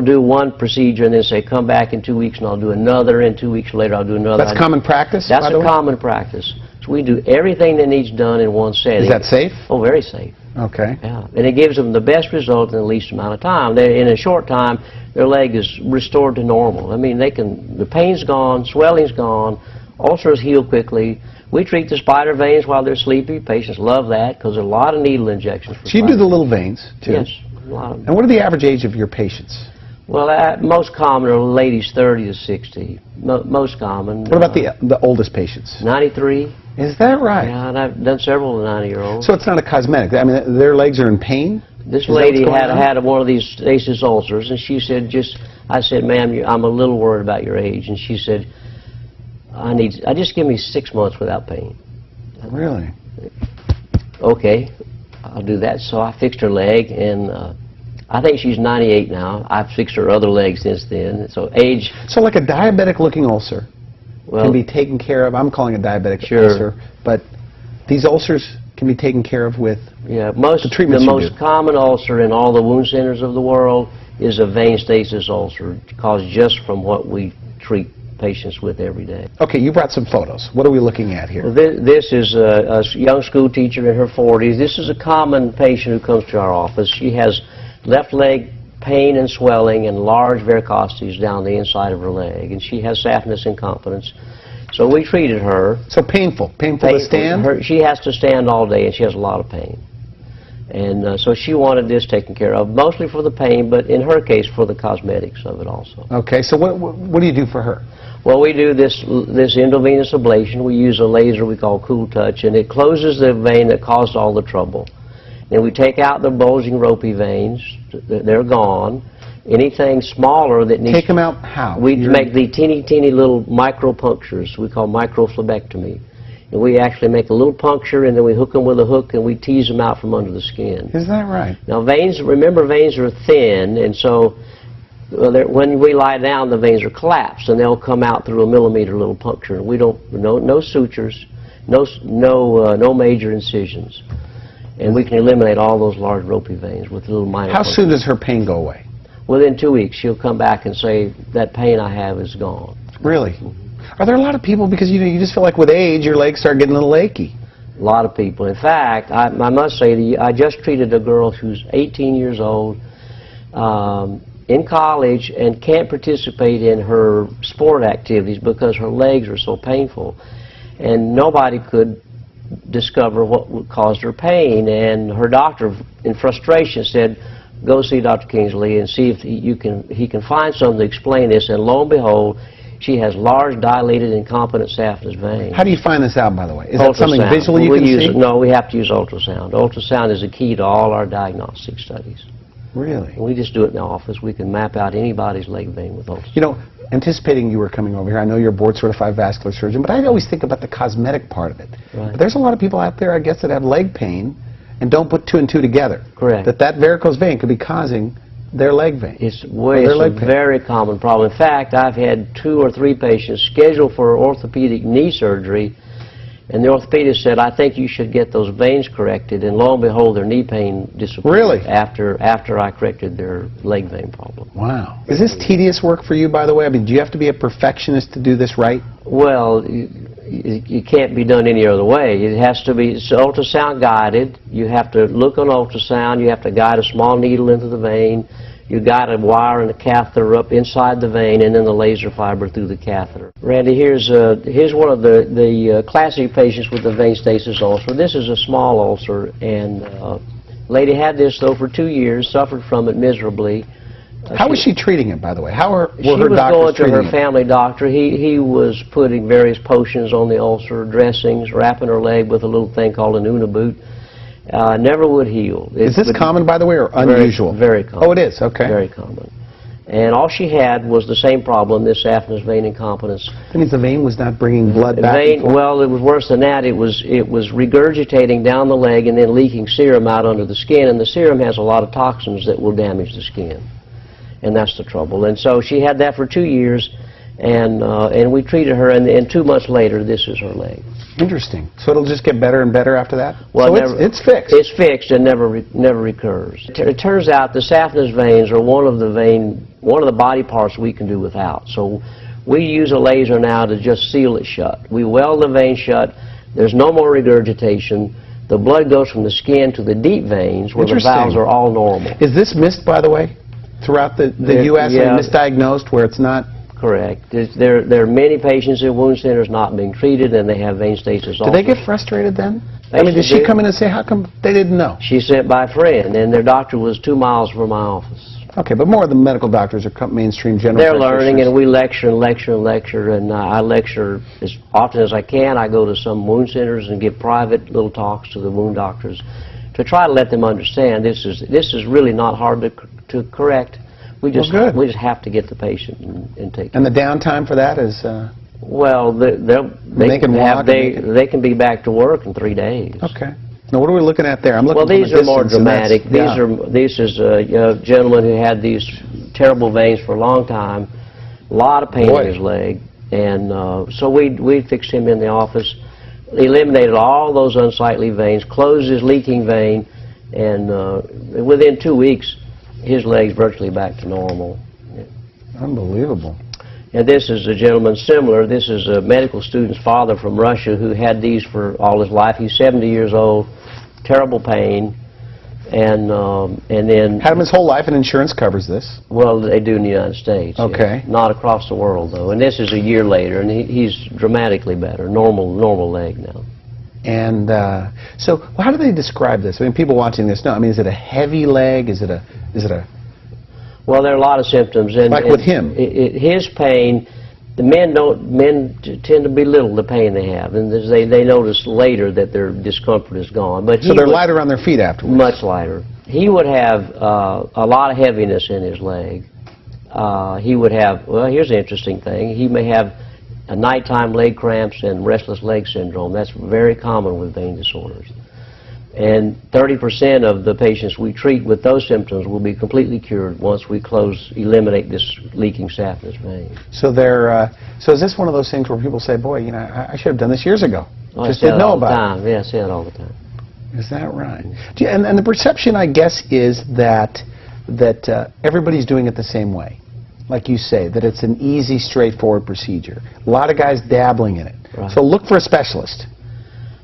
do one procedure and then say, come back in 2 weeks and I'll do another, and 2 weeks later I'll do another. That's common practice, That's by the way? common practice. So we do everything that needs done in one setting. Is that safe? Oh, very safe. Okay. Yeah, and it gives them the best result in the least amount of time. In a short time, their leg is restored to normal. I mean, the pain's gone, swelling's gone, ulcers heal quickly. We treat the spider veins while they're sleepy. Patients love that because there are a lot of needle injections. So you do the little veins, too? Yes, a lot of them. And what are the average age of your patients? Well, most common are ladies 30 to 60. Most common. What about the oldest patients? 93. Is that right? Yeah, and I've done several of the 90-year-olds. So it's not a cosmetic. I mean, their legs are in pain? This lady had one of these stasis ulcers, and she said, I said, ma'am, I'm a little worried about your age. And she said, just give me 6 months without pain. Really? Okay, I'll do that. So I fixed her leg, and I think she's 98 now. I've fixed her other leg since then. So age. So like a diabetic-looking ulcer can be taken care of. I'm calling it diabetic ulcer, but these ulcers can be taken care of with the treatments the most common ulcer in all the wound centers of the world is a vein stasis ulcer caused just from what we treat patients with every day. Okay, you brought some photos. What are we looking at here? Well, this is a young school teacher in her 40s. This is a common patient who comes to our office. She has left leg pain and swelling and large varicosities down the inside of her leg, and she has saphenous incontinence. So we treated her. So painful to stand? She has to stand all day, and she has a lot of pain. And so she wanted this taken care of, mostly for the pain, but in her case for the cosmetics of it also. Okay, so what do you do for her? Well, we do this endovenous ablation. We use a laser we call Cool Touch, and it closes the vein that caused all the trouble. Then we take out the bulging ropey veins. They're gone. Anything smaller that needs... Take them out how? We make the teeny little micropunctures we call microphlebectomy. And we actually make a little puncture, and then we hook them with a hook, and we tease them out from under the skin. Is that right? Now remember veins are thin, and so when we lie down, the veins are collapsed, and they'll come out through a millimeter little puncture. And we don't, no sutures, no major incisions. And we can eliminate all those large ropey veins with little minor How punctures. soon does her pain go away? Within 2 weeks, she'll come back and say, that pain I have is gone. Really? Are there a lot of people, because you just feel like with age, your legs start getting a little achy? A lot of people. In fact, I must say, I just treated a girl who's 18 years old, in college, and can't participate in her sport activities because her legs are so painful. And nobody could discover what caused her pain, and her doctor, in frustration, said, go see Dr. Kingsley and see if he can find something to explain this. And lo and behold, she has large, dilated, incompetent saphenous veins. How do you find this out, by the way? Is that something visually you can see? No, we have to use ultrasound. Ultrasound is a key to all our diagnostic studies. Really? And we just do it in the office. We can map out anybody's leg vein with ultrasound. You know, anticipating you were coming over here, I know you're a board-certified vascular surgeon, but I always think about the cosmetic part of it. Right. But there's a lot of people out there, I guess, that have leg pain and don't put two and two together. Correct. That varicose vein could be causing their leg vein. It's a very common problem. In fact, I've had 2 or 3 patients scheduled for orthopedic knee surgery, and the orthopedist said, I think you should get those veins corrected, and lo and behold, their knee pain disappeared. Really? After I corrected their leg vein problem. Wow. Is this tedious work for you, by the way? I mean, do you have to be a perfectionist to do this right? Well, it can't be done any other way. It has to be ultrasound guided. You have to look on ultrasound. You have to guide a small needle into the vein. You got a wire and a catheter up inside the vein, and then the laser fiber through the catheter. Randy, here's one of the classic patients with the vein stasis ulcer. This is a small ulcer, and lady had this though for 2 years, suffered from it miserably. How was she treating it, by the way? How were her doctors treating it? She was going to her family doctor. He was putting various potions on the ulcer, dressings, wrapping her leg with a little thing called an Una boot. Never would heal. Is this common, by the way, or unusual? Very common. Oh, it is? Okay. Very common. And all she had was the same problem, this saphenous vein incompetence. That means the vein was not bringing blood back and forth? Well, it was worse than that. It was regurgitating down the leg and then leaking serum out under the skin, and the serum has a lot of toxins that will damage the skin. And that's the trouble. And so she had that for 2 years, and we treated her, and 2 months later, this is her leg. Interesting. So it'll just get better and better after that? Well, so it's fixed. It's fixed and never recurs. It turns out the saphenous veins are one of the body parts we can do without. So we use a laser now to just seal it shut. We weld the vein shut. There's no more regurgitation. The blood goes from the skin to the deep veins where the valves are all normal. Is this missed, by the way, throughout the U.S. Yeah. and misdiagnosed where it's not? Correct. There are many patients in wound centers not being treated, and they have vein stasis also. Do they get frustrated then? I mean, did she come in and say, how come they didn't know? She sent by a friend, and their doctor was 2 miles from my office. Okay, but more of the medical doctors are mainstream general They're learning, and we lecture and lecture and lecture, and I lecture as often as I can. I go to some wound centers and give private little talks to the wound doctors to try to let them understand this is really not hard to correct. We just have to get the patient and take care. And the downtime for that is? Well, they can be back to work in 3 days. Okay. Now, what are we looking at there? I'm looking. Well, these are more dramatic. This is a gentleman who had these terrible veins for a long time, a lot of pain in his leg, and so we fixed him in the office, eliminated all those unsightly veins, closed his leaking vein, and within 2 weeks, his leg's virtually back to normal. Unbelievable. And this is a gentleman similar. This is a medical student's father from Russia who had these for all his life. He's 70 years old, terrible pain, and then... Had him his whole life, and insurance covers this? Well, they do in the United States. Okay. Yeah. Not across the world, though. And this is a year later, and he's dramatically better. Normal leg now. And so, how do they describe this? I mean, people watching this know. I mean, is it a heavy leg? Is it a? Well, there are a lot of symptoms. And, like with him? His pain, the men tend to belittle the pain they have, and they notice later that their discomfort is gone. But so they're lighter on their feet afterwards? Much lighter. He would have a lot of heaviness in his leg. He would have, well, here's an interesting thing. He may have a nighttime leg cramps and restless leg syndrome. That's very common with vein disorders. And 30% of the patients we treat with those symptoms will be completely cured once we eliminate this leaking saphenous vein. So so is this one of those things where people say, boy, you know, I should have done this years ago. Oh, just didn't know about it. Yeah, I say it all the time. Is that right? And the perception, I guess, is that everybody's doing it the same way. Like you say, that it's an easy, straightforward procedure. A lot of guys dabbling in it. Right. So look for a specialist.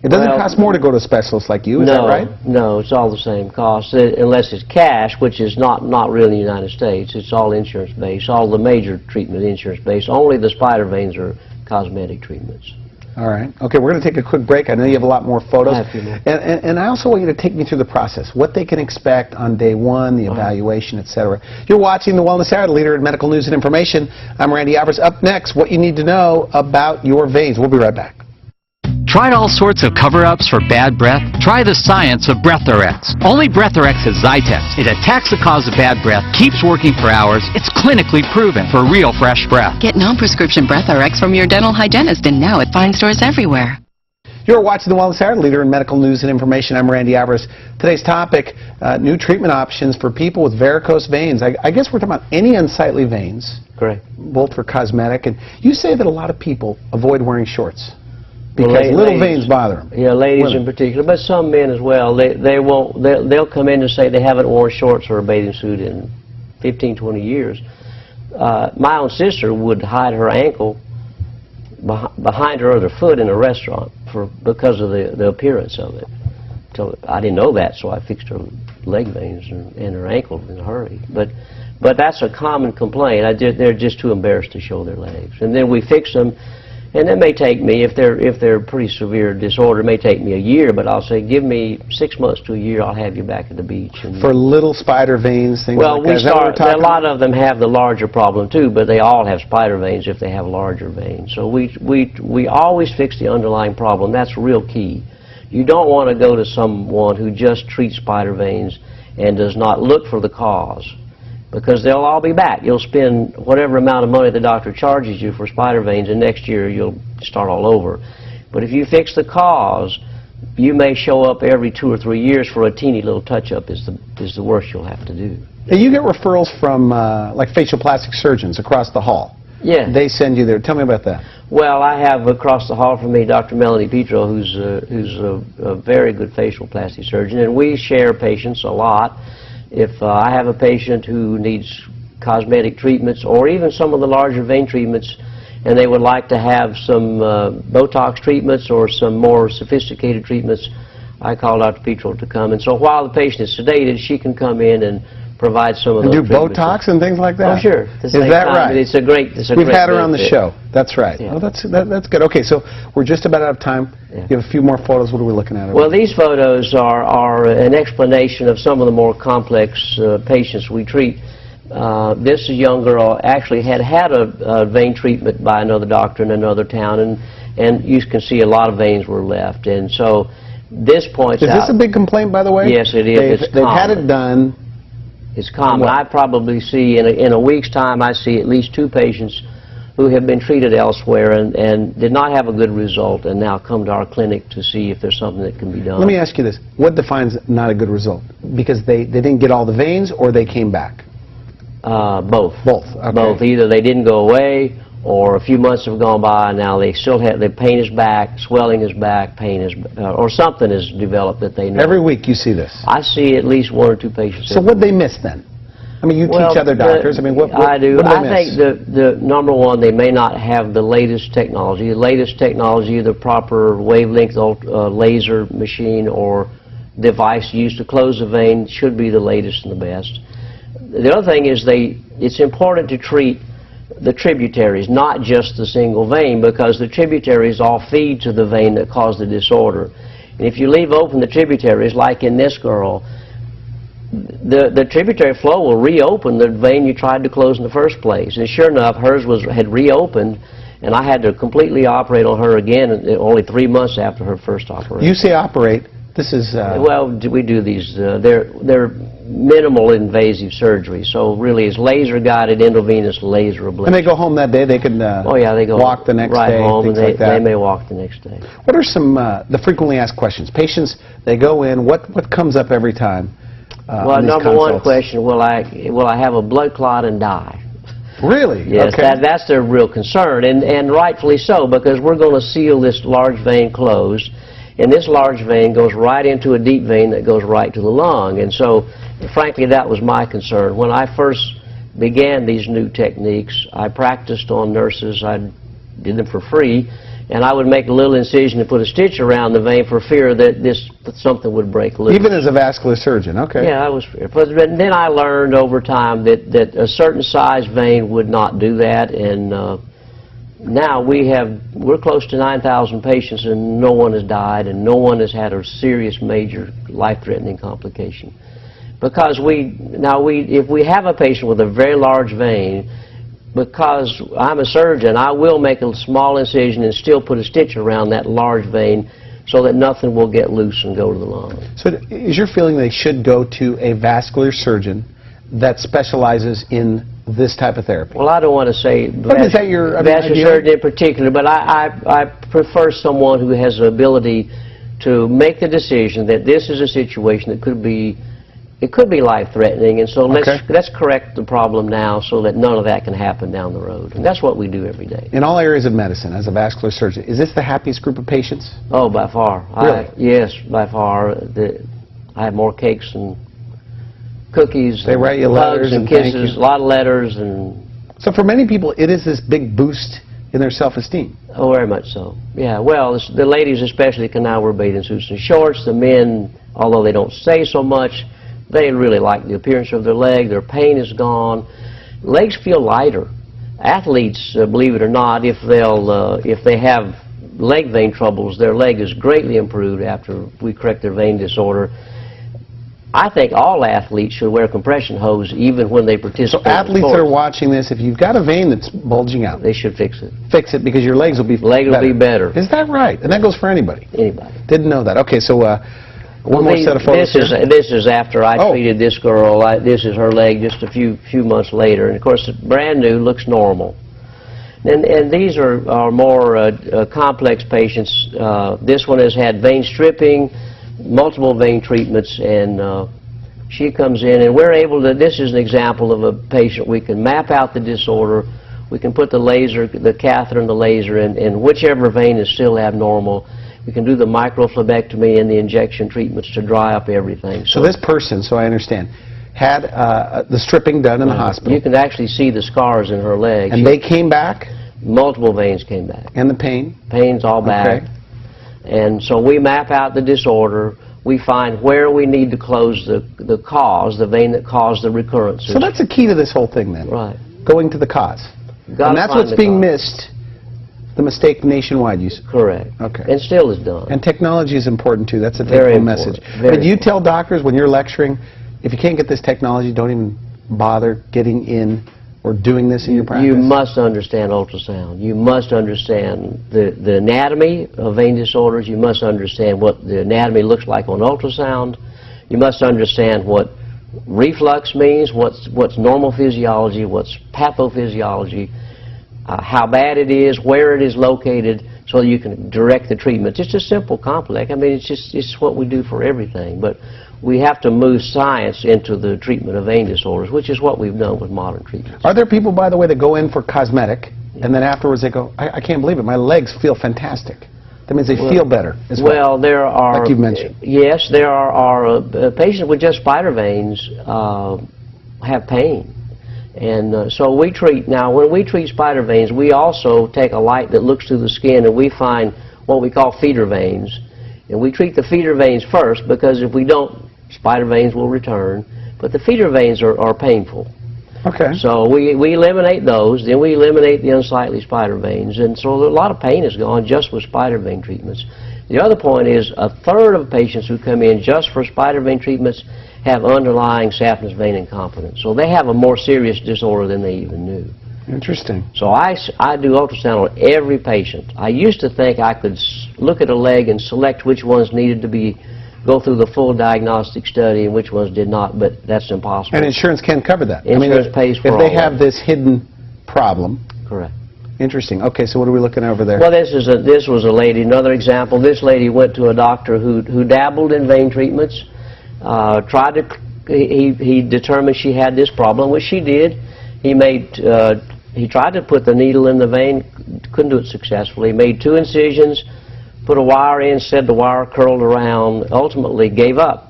It doesn't cost more to go to a specialist like you, is that right? No, it's all the same cost, unless it's cash, which is not really in the United States. It's all insurance-based. All the major treatment insurance-based. Only the spider veins are cosmetic treatments. All right. Okay, we're going to take a quick break. I know you have a lot more photos. I have a few more. And I also want you to take me through the process, what they can expect on day one, the evaluation, etc. You're watching The Wellness Hour, the leader in medical news and information. I'm Randy Alvarez. Up next, what you need to know about your veins. We'll be right back. Tried all sorts of cover-ups for bad breath? Try the science of Breathorex. Only Breathorex is Zytex. It attacks the cause of bad breath, keeps working for hours. It's clinically proven for real fresh breath. Get non-prescription Breathorex from your dental hygienist and now at fine stores everywhere. You're watching The Wellness Hour, leader in medical news and information. I'm Randy Alvarez. Today's topic, new treatment options for people with varicose veins. I guess we're talking about any unsightly veins. Correct. Both for cosmetic. And you say that a lot of people avoid wearing shorts because little veins bother them. Yeah, ladies in particular, but some men as well. They'll come in and say they haven't worn shorts or a bathing suit in 15, 20 years. My own sister would hide her ankle behind her other foot in a restaurant because of the appearance of it. So I didn't know that, so I fixed her leg veins and her ankle in a hurry. But But that's a common complaint. They're just too embarrassed to show their legs. And then we fix them, and it may take me, if they're pretty severe disorder, it may take me a year, but I'll say, give me 6 months to a year, I'll have you back at the beach. And for little spider veins, things like that? Well, a lot of them have the larger problem too, but they all have spider veins if they have larger veins. So we always fix the underlying problem. That's real key. You don't want to go to someone who just treats spider veins and does not look for the cause, because they'll all be back. You'll spend whatever amount of money the doctor charges you for spider veins, and next year you'll start all over. But if you fix the cause, you may show up every 2 or 3 years for a teeny little touch-up is the worst you'll have to do. Now, you get referrals from like facial plastic surgeons across the hall. Yeah. They send you there. Tell me about that. Well, I have across the hall from me Dr. Petro, who's a very good facial plastic surgeon, and we share patients a lot. If I have a patient who needs cosmetic treatments or even some of the larger vein treatments, and they would like to have some Botox treatments or some more sophisticated treatments, I call Dr. Petro to come. And so while the patient is sedated, she can come in and provide some of those treatments. Do Botox and things like that? Oh, sure. Is that right? It's a great We've had her on the show. That's right. Yeah. Oh, that's good. Okay, so we're just about out of time. Yeah. You have a few more photos. What are we looking at? Well, these photos are an explanation of some of the more complex patients we treat. This young girl actually had a vein treatment by another doctor in another town, and you can see a lot of veins were left. And so this points out... Is this a big complaint, by the way? Yes, it is. They've had it done. It's common. I probably see, in a week's time, I see at least 2 patients who have been treated elsewhere and did not have a good result and now come to our clinic to see if there's something that can be done. Let me ask you this. What defines not a good result? Because they didn't get all the veins or they came back? Both. Both. Okay. Both. Either they didn't go away or a few months have gone by and now they still have, the pain is back, swelling is back, pain is, or something has developed that they know. Every week you see this? I see at least 1 or 2 patients. So what they miss then? I mean, you teach other doctors. I mean, what I do. What do they I miss? think the number one, they may not have the latest technology. The latest technology, the proper wavelength laser machine or device used to close the vein should be the latest and the best. The other thing is it's important to treat the tributaries, not just the single vein, because the tributaries all feed to the vein that caused the disorder. And if you leave open the tributaries, like in this girl, the tributary flow will reopen the vein you tried to close in the first place. And sure enough, hers had reopened, and I had to completely operate on her again only 3 months after her first operation. You say operate. This is... Well, we do these. They're minimal invasive surgery, so really it's laser-guided endovenous laser ablation. And they go home that day? They can oh, yeah, they go walk the next right day, home, things and like that? They may walk the next day. What are some the frequently asked questions? Patients, they go in, what comes up every time? Well, number one question, will I have a blood clot and die? Really? Yes, okay. that's their real concern, and rightfully so, because we're going to seal this large vein closed, and this large vein goes right into a deep vein that goes right to the lung. And so, frankly, that was my concern. When I first began these new techniques, I practiced on nurses. I did them for free, and I would make a little incision and put a stitch around the vein for fear that something would break loose. Even as a vascular surgeon, okay. Yeah, I was. But then I learned over time that a certain size vein would not do that, and now we're close to 9,000 patients, and no one has died, and no one has had a serious, major, life-threatening complication. Because if we have a patient with a very large vein, because I'm a surgeon, I will make a small incision and still put a stitch around that large vein so that nothing will get loose and go to the lung. So is your feeling they should go to a vascular surgeon that specializes in this type of therapy? Well, I don't want to say vascular surgeon in particular, but I prefer someone who has the ability to make the decision that this is a situation that could be life-threatening, and so let's correct the problem now so that none of that can happen down the road. And that's what we do every day. In all areas of medicine, as a vascular surgeon, is this the happiest group of patients? Oh, by far. Really? Yes, by far. I have more cakes and cookies. They write you letters and kisses, a lot of letters. And so for many people, it is this big boost in their self-esteem. Oh, very much so. Yeah, well, the ladies especially can now wear bathing suits and shorts. The men, although they don't say so much, They really like the appearance of their leg. Their pain is gone. Legs feel lighter. Athletes, believe it or not, if they have leg vein troubles, their leg is greatly improved after we correct their vein disorder. I think all athletes should wear compression hose even when they participate. So athletes that are watching this, if you've got a vein that's bulging out, they should fix it. Fix it because your legs will be better. Is that right? And that goes for anybody? Anybody. Didn't know that. Okay, so one more set of photos here. This is after I treated this girl. This is her leg just a few months later. And of course, it's brand new, looks normal. And these are more complex patients. This one has had vein stripping, multiple vein treatments, and she comes in, and we're able to, this is an example of a patient, we can map out the disorder, we can put the laser, the catheter and the laser in whichever vein is still abnormal. We can do the microphlebectomy and the injection treatments to dry up everything. So this person, so I understand, had the stripping done in the hospital. You can actually see the scars in her legs. And they came back? Multiple veins came back. And the pain? Pain's all back. Okay. And so we map out the disorder. We find where we need to close the cause, the vein that caused the recurrences. So that's the key to this whole thing then? Right. Going to the cause. And that's what's being missed, the mistake nationwide, you said? Correct. Okay. And still is done. And technology is important too. That's a take-home message. But you tell doctors when you're lecturing, if you can't get this technology, don't even bother getting in or doing this in your practice? You must understand ultrasound. You must understand the anatomy of vein disorders. You must understand what the anatomy looks like on ultrasound. You must understand what reflux means, what's normal physiology, what's pathophysiology, how bad it is, where it is located, so you can direct the treatment. It's just simple, complex. I mean, it's what we do for everything. But we have to move science into the treatment of vein disorders, which is what we've done with modern treatments. Are there people, by the way, that go in for cosmetic, and then afterwards they go, I can't believe it, my legs feel fantastic? That means they feel better as well. Well, there are, like you've mentioned. Yes, there are patients with just spider veins have pain. And so we treat, now when we treat spider veins, we also take a light that looks through the skin and we find what we call feeder veins. And we treat the feeder veins first, because if we don't, spider veins will return. But the feeder veins are painful. Okay. So we eliminate those, then we eliminate the unsightly spider veins. And so a lot of pain is gone just with spider vein treatments. The other point is, a third of patients who come in just for spider vein treatments have underlying saphenous vein incompetence. So they have a more serious disorder than they even knew. Interesting. So I do ultrasound on every patient. I used to think I could look at a leg and select which ones needed to go through the full diagnostic study and which ones did not, but that's impossible. And insurance can't cover that. Insurance pays for all. If they have this hidden problem. Correct. Interesting. Okay, so what are we looking over there? Well, this was a lady, another example. This lady went to a doctor who dabbled in vein treatments, he determined she had this problem, which she did. He tried to put the needle in the vein, couldn't do it successfully. Made 2 incisions, put a wire in, said the wire curled around, ultimately gave up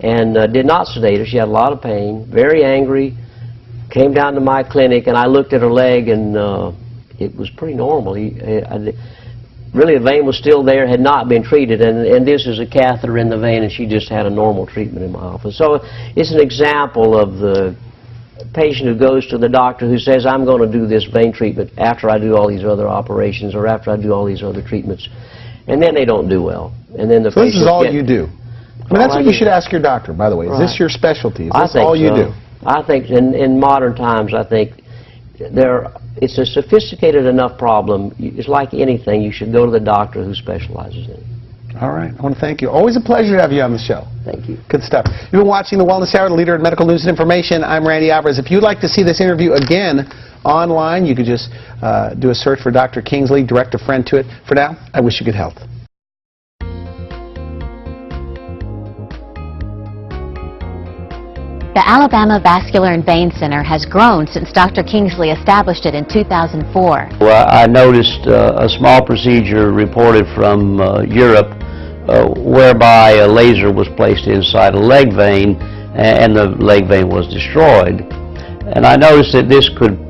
and did not sedate her. She had a lot of pain, very angry, came down to my clinic, and I looked at her leg, and it was pretty normal. Really, the vein was still there, had not been treated, and this is a catheter in the vein, and she just had a normal treatment in my office. So it's an example of the patient who goes to the doctor who says, I'm going to do this vein treatment after I do all these other operations or after I do all these other treatments, and then they don't do well. And then so this is all you do? I mean, that's what you should ask your doctor, by the way. Is this your specialty? Is this all you do? I think in modern times, I think it's a sophisticated enough problem. It's like anything. You should go to the doctor who specializes in it. All right. I want to thank you. Always a pleasure to have you on the show. Thank you. Good stuff. You've been watching The Wellness Hour, the leader in medical news and information. I'm Randy Alvarez. If you'd like to see this interview again online, you could just do a search for Dr. Kingsley, direct a friend to it. For now, I wish you good health. The Alabama Vascular Vein Center has grown since Dr. Kingsley established it in 2004. Well, I noticed a small procedure reported from Europe whereby a laser was placed inside a leg vein and the leg vein was destroyed. And I noticed that this could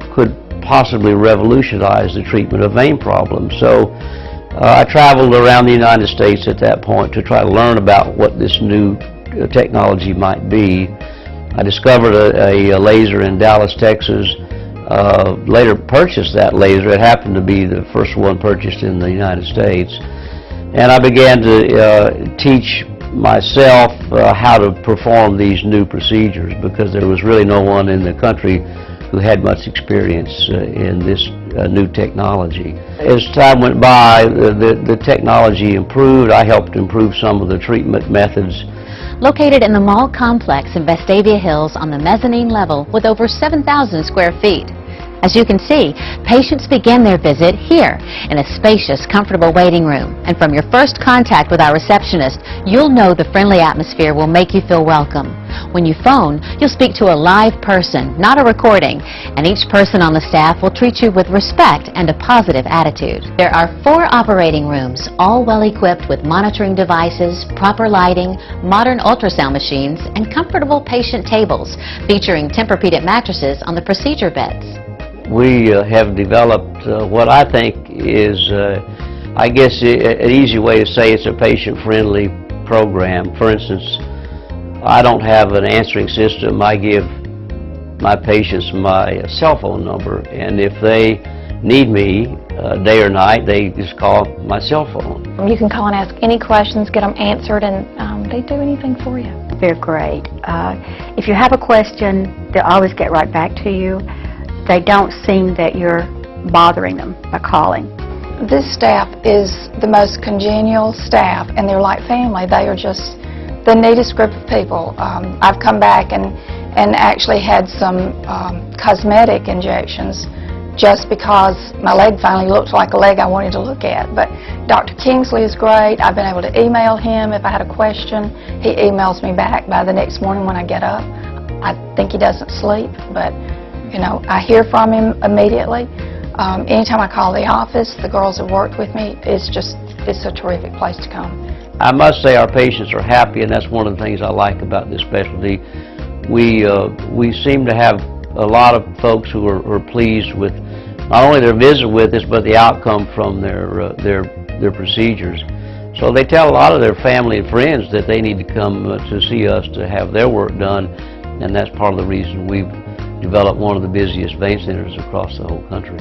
possibly revolutionize the treatment of vein problems. So I traveled around the United States at that point to try to learn about what this new technology might be. I discovered a laser in Dallas, Texas. Later purchased that laser. It happened to be the first one purchased in the United States. And I began to teach myself how to perform these new procedures, because there was really no one in the country who had much experience in this new technology. As time went by, the technology improved. I helped improve some of the treatment methods. Located in the mall complex in Vestavia Hills on the mezzanine level with over 7,000 square feet. As you can see, patients begin their visit here in a spacious, comfortable waiting room. And from your first contact with our receptionist, you'll know the friendly atmosphere will make you feel welcome. When you phone, you'll speak to a live person, not a recording, and each person on the staff will treat you with respect and a positive attitude. There are 4 operating rooms, all well equipped with monitoring devices, proper lighting, modern ultrasound machines, and comfortable patient tables featuring Tempur-Pedic mattresses on the procedure beds. We have developed what I think is, I guess, an easy way to say it's a patient-friendly program. For instance, I don't have an answering system. I give my patients my cell phone number, and if they need me day or night, they just call my cell phone. You can call and ask any questions, get them answered, and they do anything for you. They're great. If you have a question, they'll always get right back to you. They don't seem that you're bothering them by calling. This staff is the most congenial staff, and they're like family. They are just the neatest group of people. I've come back and actually had some cosmetic injections just because my leg finally looked like a leg I wanted to look at. But Dr. Kingsley is great. I've been able to email him if I had a question. He emails me back by the next morning when I get up. I think he doesn't sleep, but you know, I hear from him immediately. Anytime I call the office, the girls have worked with me. It's a terrific place to come. I must say our patients are happy, and that's one of the things I like about this specialty. We seem to have a lot of folks who are pleased with not only their visit with us, but the outcome from their procedures. So they tell a lot of their family and friends that they need to come to see us to have their work done, and that's part of the reason we've developed one of the busiest vein centers across the whole country.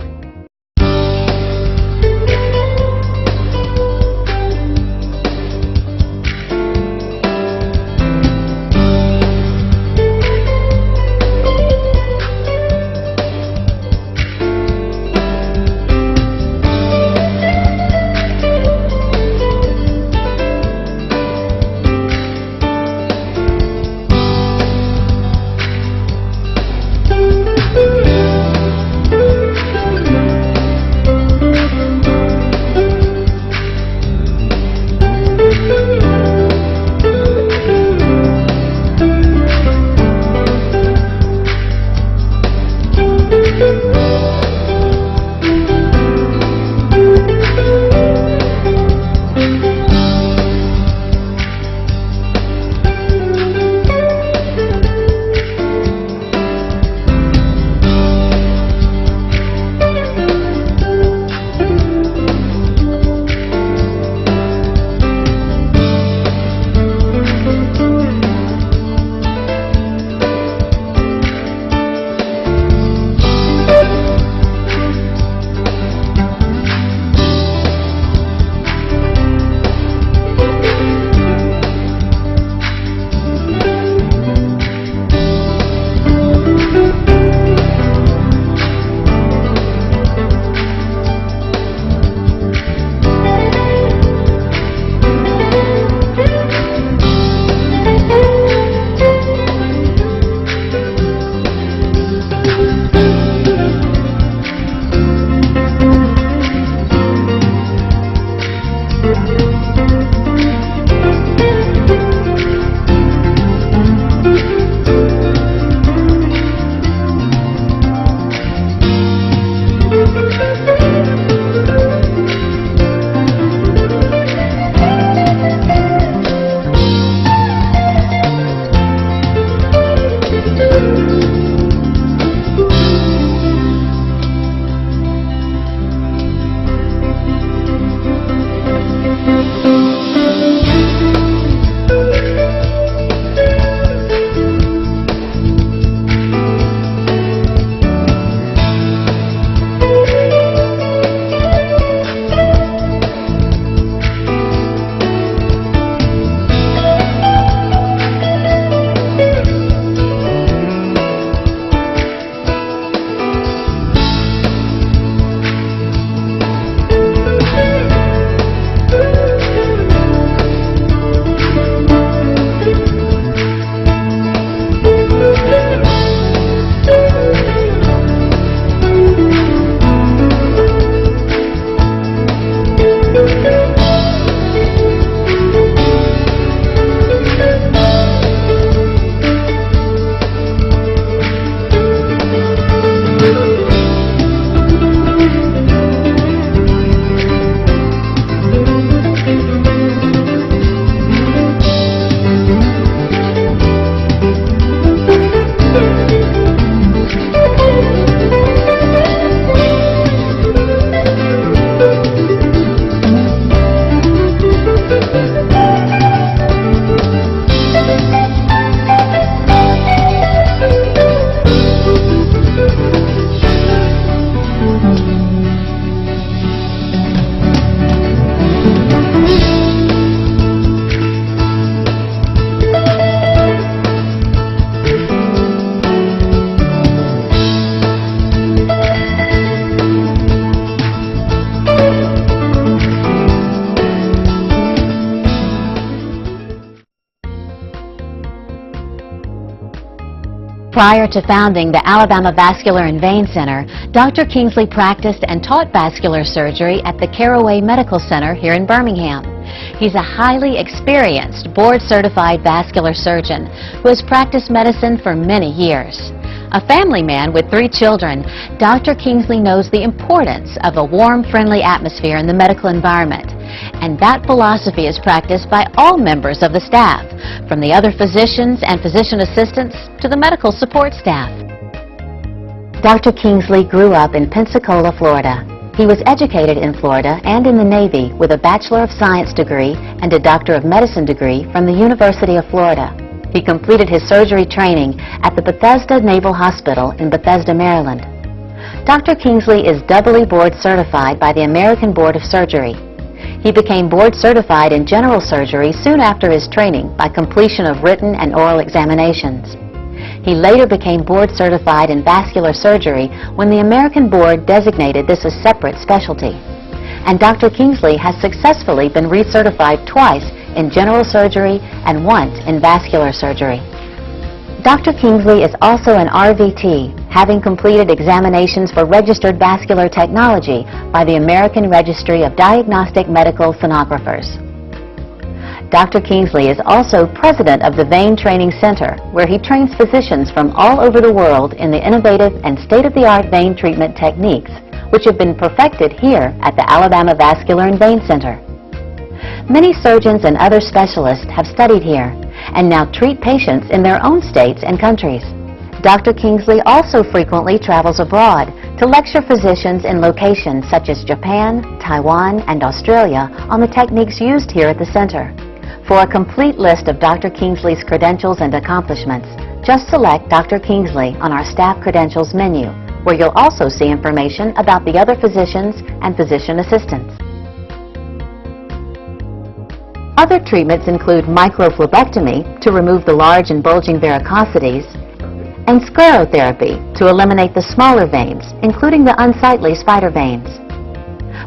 Prior to founding the Alabama Vascular and Vein Center, Dr. Kingsley practiced and taught vascular surgery at the Caraway Medical Center here in Birmingham. He's a highly experienced, board-certified vascular surgeon who has practiced medicine for many years. A family man with 3 children, Dr. Kingsley knows the importance of a warm, friendly atmosphere in the medical environment. And that philosophy is practiced by all members of the staff, from the other physicians and physician assistants to the medical support staff. Dr. Kingsley grew up in Pensacola, Florida. He was educated in Florida and in the Navy with a Bachelor of Science degree and a Doctor of Medicine degree from the University of Florida. He completed his surgery training at the Bethesda Naval Hospital in Bethesda, Maryland. Dr. Kingsley is doubly board certified by the American Board of Surgery. He became board certified in general surgery soon after his training by completion of written and oral examinations. He later became board certified in vascular surgery when the American board designated this a separate specialty. And Dr. Kingsley has successfully been recertified twice in general surgery and once in vascular surgery. Dr. Kingsley is also an RVT, having completed examinations for registered vascular technology by the American Registry of Diagnostic Medical Sonographers. Dr. Kingsley is also president of the Vein Training Center, where he trains physicians from all over the world in the innovative and state-of-the-art vein treatment techniques, which have been perfected here at the Alabama Vascular and Vein Center. Many surgeons and other specialists have studied here and now treat patients in their own states and countries. Dr. Kingsley also frequently travels abroad to lecture physicians in locations such as Japan, Taiwan, and Australia on the techniques used here at the center. For a complete list of Dr. Kingsley's credentials and accomplishments, just select Dr. Kingsley on our staff credentials menu, where you'll also see information about the other physicians and physician assistants. Other treatments include microphlebectomy to remove the large and bulging varicosities, and sclerotherapy to eliminate the smaller veins, including the unsightly spider veins.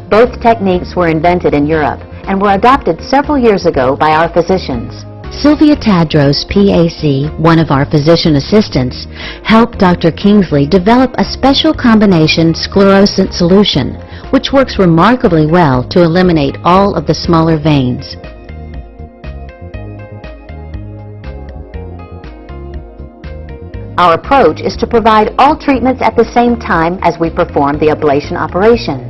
Both techniques were invented in Europe and were adopted several years ago by our physicians. Sylvia Tadros, PAC, one of our physician assistants, helped Dr. Kingsley develop a special combination sclerosant solution, which works remarkably well to eliminate all of the smaller veins. Our approach is to provide all treatments at the same time as we perform the ablation operation.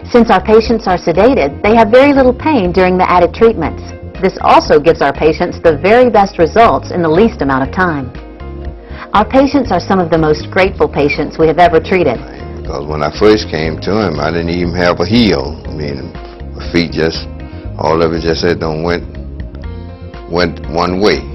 Since our patients are sedated, they have very little pain during the added treatments. This also gives our patients the very best results in the least amount of time. Our patients are some of the most grateful patients we have ever treated. Because when I first came to him, I didn't even have a heel. I mean, my feet just, all of it just said went one way.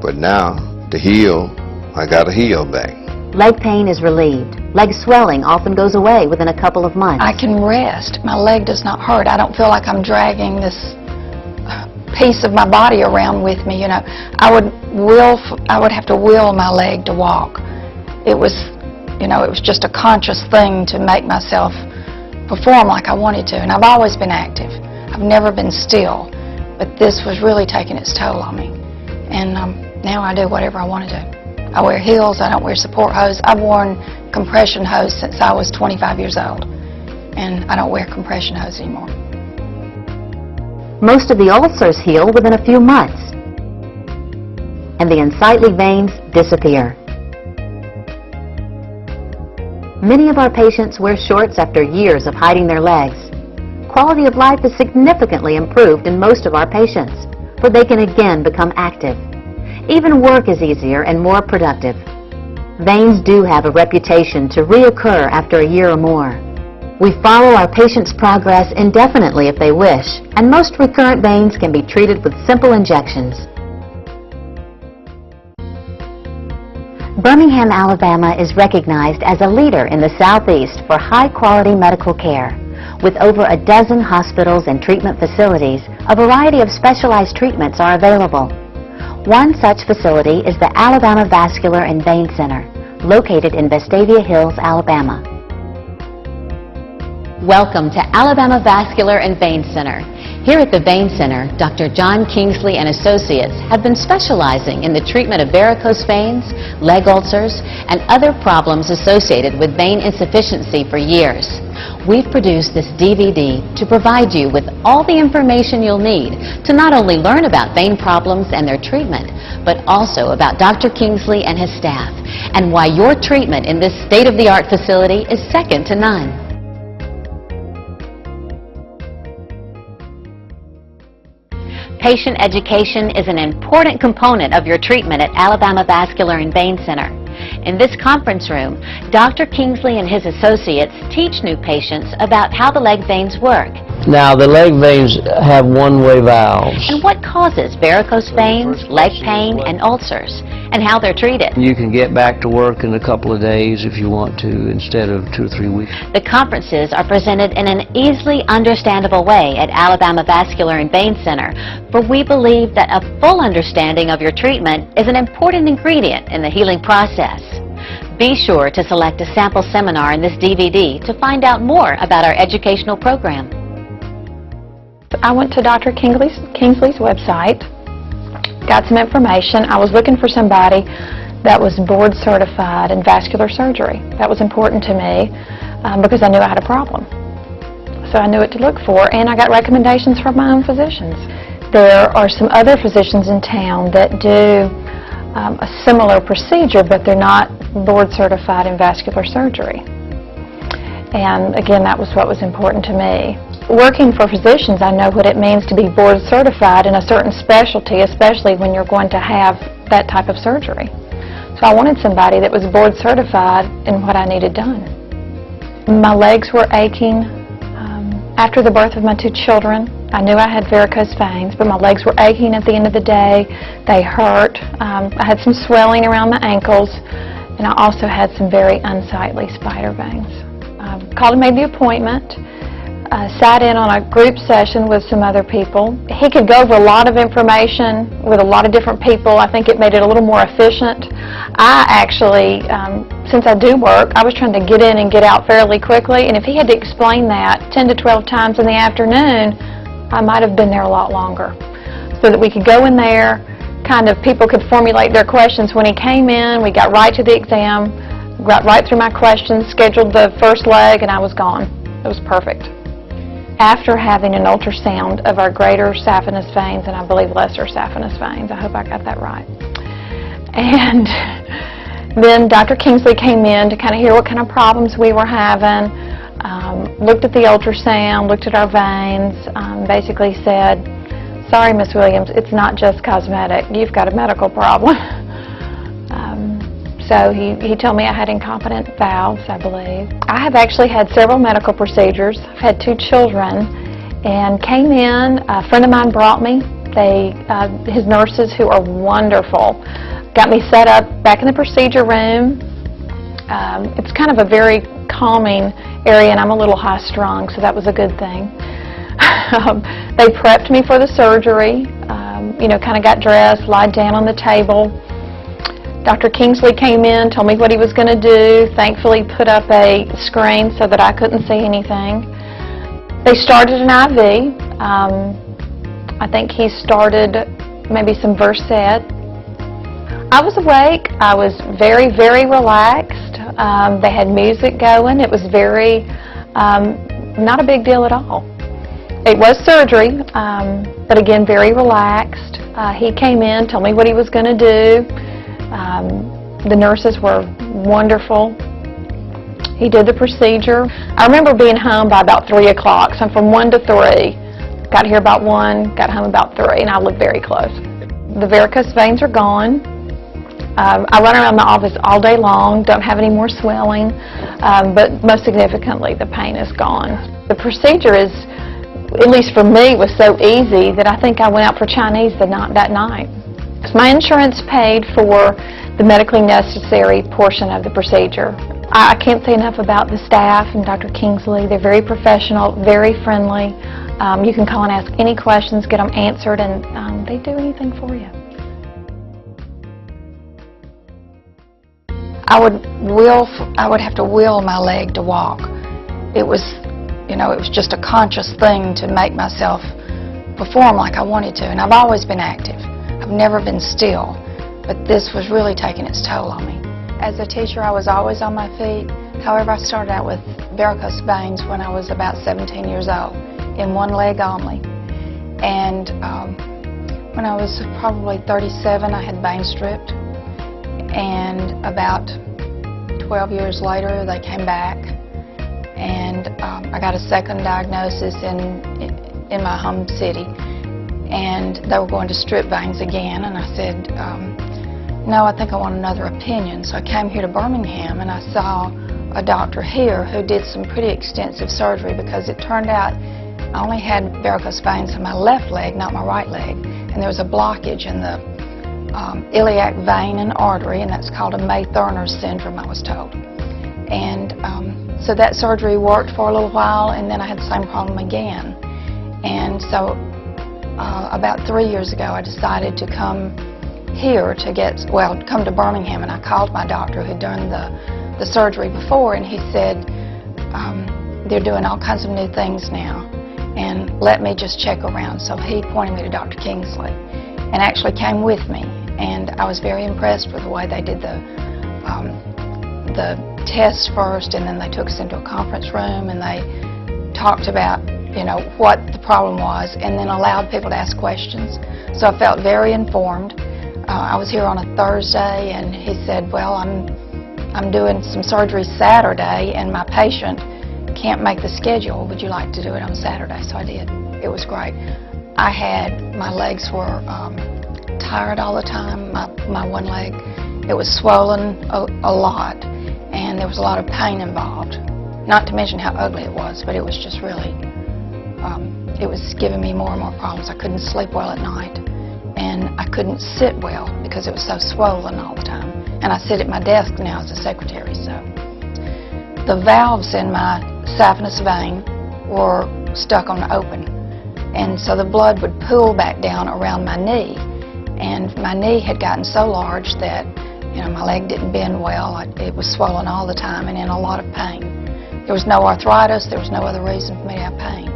But now, the heel, I got a heel back. Leg pain is relieved. Leg swelling often goes away within a couple of months. I can rest. My leg does not hurt. I don't feel like I'm dragging this piece of my body around with me. You know, I would have to will my leg to walk. It was, you know, it was just a conscious thing to make myself perform like I wanted to. And I've always been active. I've never been still. But this was really taking its toll on me. And now I do whatever I want to do. I wear heels, I don't wear support hose. I've worn compression hose since I was 25 years old, and I don't wear compression hose anymore. Most of the ulcers heal within a few months, and the unsightly veins disappear. Many of our patients wear shorts after years of hiding their legs. Quality of life is significantly improved in most of our patients, for they can again become active. Even work is easier and more productive. Veins do have a reputation to reoccur after a year or more. We follow our patients' progress indefinitely if they wish, and most recurrent veins can be treated with simple injections. Birmingham, Alabama is recognized as a leader in the Southeast for high-quality medical care. With over a dozen hospitals and treatment facilities, a variety of specialized treatments are available. One such facility is the Alabama Vascular and Vein Center, located in Vestavia Hills, Alabama. Welcome to Alabama Vascular and Vein Center. Here at the Vein Center, Dr. John Kingsley and Associates have been specializing in the treatment of varicose veins, leg ulcers, and other problems associated with vein insufficiency for years. We've produced this DVD to provide you with all the information you'll need to not only learn about vein problems and their treatment, but also about Dr. Kingsley and his staff, and why your treatment in this state-of-the-art facility is second to none. Patient education is an important component of your treatment at Alabama Vascular and Vein Center. In this conference room, Dr. Kingsley and his associates teach new patients about how the leg veins work. Now, the leg veins have one-way valves. And what causes varicose veins, leg pain, and ulcers, and how they're treated. You can get back to work in a couple of days if you want to, instead of 2 or 3 weeks. The conferences are presented in an easily understandable way at Alabama Vascular and Vein Center, for we believe that a full understanding of your treatment is an important ingredient in the healing process. Be sure to select a sample seminar in this DVD to find out more about our educational program. I went to Dr. Kingsley's website, got some information. I was looking for somebody that was board certified in vascular surgery. That was important to me because I knew I had a problem. So I knew what to look for, and I got recommendations from my own physicians. There are some other physicians in town that do a similar procedure, but they're not board certified in vascular surgery. And again, that was what was important to me. Working for physicians, I know what it means to be board certified in a certain specialty, especially when you're going to have that type of surgery. So I wanted somebody that was board certified in what I needed done. My legs were aching after the birth of my 2 children. I knew I had varicose veins, but my legs were aching at the end of the day. They hurt. I had some swelling around my ankles, and I also had some very unsightly spider veins. Called and made the appointment. Sat in on a group session with some other people. He could go over a lot of information with a lot of different people. I think it made it a little more efficient. I actually, since I do work, I was trying to get in and get out fairly quickly, and if he had to explain that 10 to 12 times in the afternoon, I might have been there a lot longer. So that we could go in there, kind of people could formulate their questions. When he came in, we got right to the exam, got right through my questions, scheduled the first leg, and I was gone. It was perfect. After having an ultrasound of our greater saphenous veins and I believe lesser saphenous veins, I hope I got that right. And then Dr. Kingsley came in to kind of hear what kind of problems we were having, looked at the ultrasound, looked at our veins, basically said, "Sorry, Miss Williams, it's not just cosmetic. You've got a medical problem." So he told me I had incompetent valves, I believe. I have actually had several medical procedures. I've had 2 children, and came in, a friend of mine brought me. His nurses, who are wonderful, got me set up back in the procedure room. It's kind of a very calming area, and I'm a little high-strung, so that was a good thing. They prepped me for the surgery, kind of got dressed, lied down on the table. Dr. Kingsley came in, told me what he was going to do, thankfully put up a screen so that I couldn't see anything. They started an IV. I think he started maybe some Versed. I was awake. I was very, very relaxed. They had music going. It was very, not a big deal at all. It was surgery, but again, very relaxed. He came in, told me what he was going to do. The nurses were wonderful. He did the procedure. I remember being home by about 3 o'clock, so from 1 to 3. Got here about 1, got home about 3, and I lived very close. The varicose veins are gone. I run around the office all day long, don't have any more swelling, but most significantly, the pain is gone. The procedure is, at least for me, was so easy that I think I went out for Chinese that night. My insurance paid for the medically necessary portion of the procedure. I can't say enough about the staff and Dr. Kingsley. They're very professional, very friendly. You can call and ask any questions, get them answered, and they do anything for you. I would have to will my leg to walk. It was just a conscious thing to make myself perform like I wanted to, and I've always been active. I've never been still, but this was really taking its toll on me. As a teacher, I was always on my feet. However, I started out with varicose veins when I was about 17 years old, in one leg only. And when I was probably 37, I had veins stripped. And about 12 years later, they came back. And I got a second diagnosis in my home city. And they were going to strip veins again. And I said, no, I think I want another opinion. So I came here to Birmingham, and I saw a doctor here who did some pretty extensive surgery, because it turned out I only had varicose veins in my left leg, not my right leg, and there was a blockage in the iliac vein and artery, and that's called a May-Thurner syndrome, I was told. And so that surgery worked for a little while, and then I had the same problem again. And so about 3 years ago, I decided to come here to come to Birmingham, and I called my doctor who'd done the surgery before, and he said, they're doing all kinds of new things now, and let me just check around. So he pointed me to Dr. Kingsley, and actually came with me, and I was very impressed with the way they did the tests first, and then they took us into a conference room, and they talked about, you know, what the problem was, and then allowed people to ask questions. So I felt very informed. I was here on a Thursday, and he said, well, I'm doing some surgery Saturday, and my patient can't make the schedule. Would you like to do it on Saturday? So I did. It was great. My legs were tired all the time, my one leg. It was swollen a lot, and there was a lot of pain involved. Not to mention how ugly it was, but it was just really, it was giving me more and more problems. I couldn't sleep well at night, and I couldn't sit well because it was so swollen all the time. And I sit at my desk now as a secretary, so. The valves in my saphenous vein were stuck on open, and so the blood would pool back down around my knee, and my knee had gotten so large that, you know, my leg didn't bend well. It was swollen all the time and in a lot of pain. There was no arthritis. There was no other reason for me to have pain.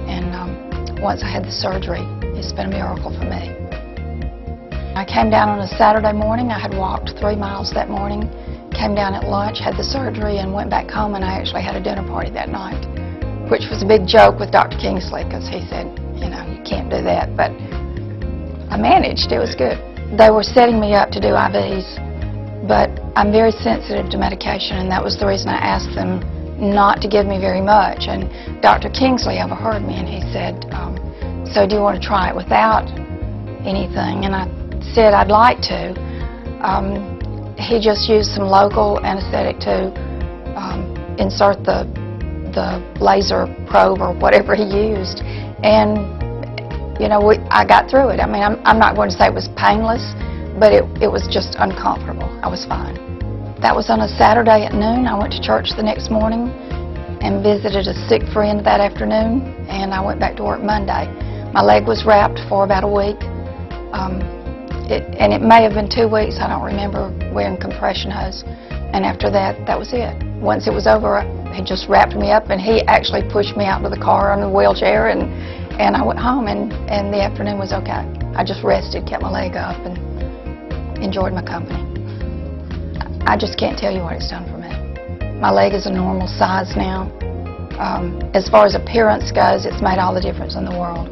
And once I had the surgery, it's been a miracle for me. I came down on a Saturday morning. I had walked 3 miles that morning, came down at lunch, had the surgery, and went back home, and I actually had a dinner party that night, which was a big joke with Dr. Kingsley, because he said, you know, you can't do that, but I managed. It was good. They were setting me up to do IVs, but I'm very sensitive to medication, and that was the reason I asked them not to give me very much. And Dr. Kingsley overheard me, and he said, so do you want to try it without anything? And I said I'd like to. He just used some local anesthetic to insert the laser probe or whatever he used, and you know, I got through it. I mean, I'm not going to say it was painless, but it was just uncomfortable. I was fine. That was on a Saturday at noon. I went to church the next morning and visited a sick friend that afternoon, and I went back to work Monday. My leg was wrapped for about a week, and it may have been 2 weeks. I don't remember, wearing compression hose. And after that, that was it. Once it was over, he just wrapped me up, and he actually pushed me out to the car on the wheelchair, and I went home, and the afternoon was okay. I just rested, kept my leg up, and enjoyed my company. I just can't tell you what it's done for me. My leg is a normal size now. As far as appearance goes, it's made all the difference in the world.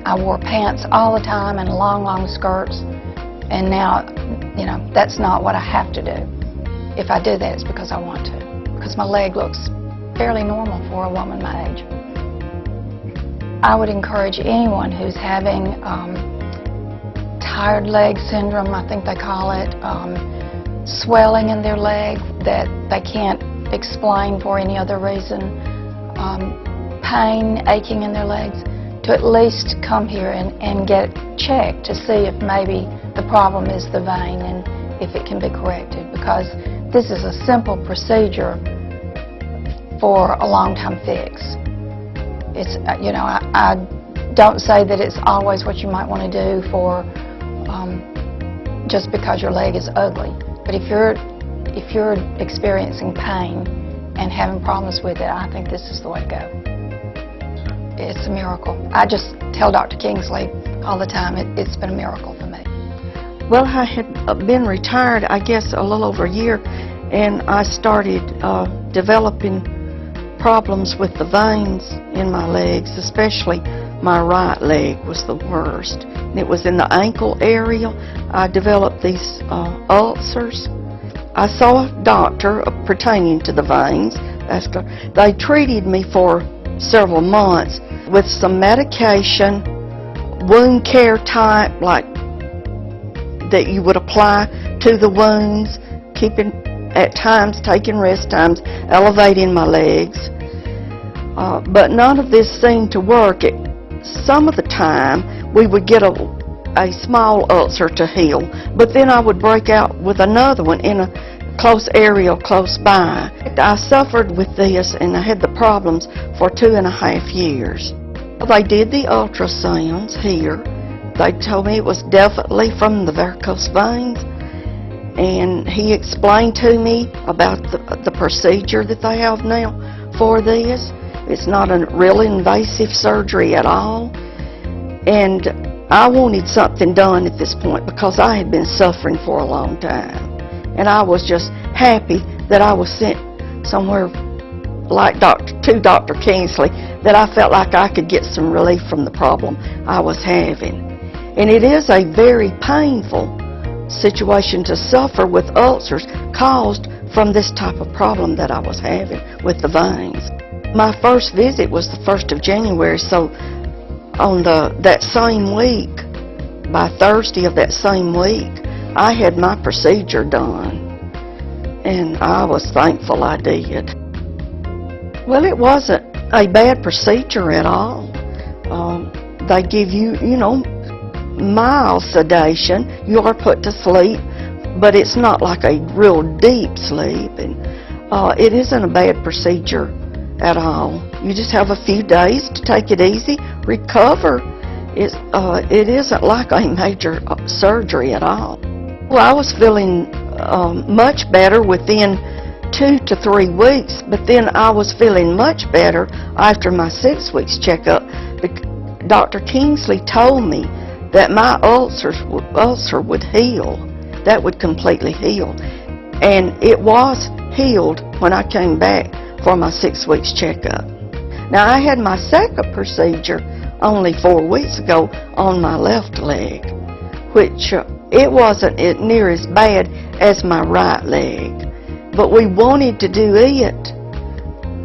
I wore pants all the time and long, long skirts, and now, you know, that's not what I have to do. If I do that, it's because I want to, because my leg looks fairly normal for a woman my age. I would encourage anyone who's having tired leg syndrome, I think they call it, swelling in their leg that they can't explain for any other reason, pain, aching in their legs, to at least come here and get checked to see if maybe the problem is the vein and if it can be corrected, because this is a simple procedure for a long-time fix. It's, you know, I don't say that it's always what you might want to do for just because your leg is ugly, but if you're experiencing pain and having problems with it, I think this is the way to go. it's a miracle. I just tell Dr. Kingsley all the time, it's been a miracle for me. Well, I had been retired, I guess, a little over a year, and I started developing problems with the veins in my legs, especially my right leg was the worst. And it was in the ankle area. I developed these ulcers. I saw a doctor pertaining to the veins. They treated me for several months with some medication, wound care type, like that you would apply to the wounds, keeping at times taking rest times, elevating my legs. But none of this seemed to work. Some of the time we would get a small ulcer to heal, but then I would break out with another one in a close area close by. I suffered with this and I had the problems for 2.5 years. They did the ultrasounds here. They told me it was definitely from the varicose veins, and he explained to me about the procedure that they have now for this. It's not a real invasive surgery at all, and I wanted something done at this point because I had been suffering for a long time, and I was just happy that I was sent somewhere like to Dr. Kingsley, that I felt like I could get some relief from the problem I was having. And it is a very painful situation to suffer with ulcers caused from this type of problem that I was having with the veins. My first visit was the 1st of January, so on that same week, by Thursday of that same week, I had my procedure done, and I was thankful I did. Well, it wasn't a bad procedure at all. They give you, mild sedation. You are put to sleep, but it's not like a real deep sleep, and it isn't a bad procedure at all. You just have a few days to take it easy, recover. It isn't like a major surgery at all. Well, I was feeling much better within 2 to 3 weeks, but then I was feeling much better after my 6 weeks checkup. Dr. Kingsley told me that my ulcer would heal. That would completely heal. And it was healed when I came back for my 6 weeks checkup. Now, I had my second procedure only 4 weeks ago on my left leg, which it wasn't near as bad as my right leg. But we wanted to do it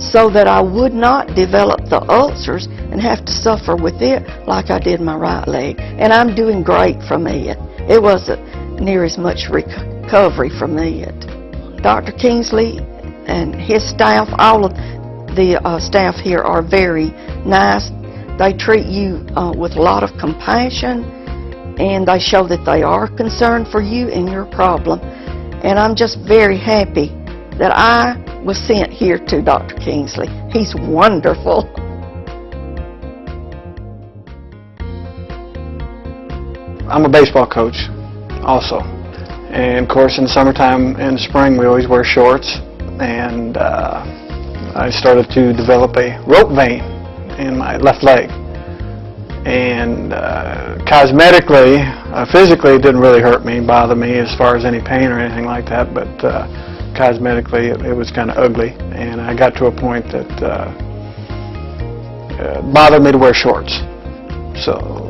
so that I would not develop the ulcers and have to suffer with it like I did my right leg. And I'm doing great from it. It wasn't near as much recovery from it. Dr. Kingsley and his staff, all of the staff here are very nice. They treat you with a lot of compassion, and they show that they are concerned for you and your problem. And I'm just very happy that I was sent here to Dr. Kingsley. He's wonderful. I'm a baseball coach also, and of course in the summertime and the spring we always wear shorts, and I started to develop a rope vein in my left leg, and cosmetically, physically it didn't really hurt me, bother me as far as any pain or anything like that, but cosmetically it was kind of ugly, and I got to a point that bothered me to wear shorts. So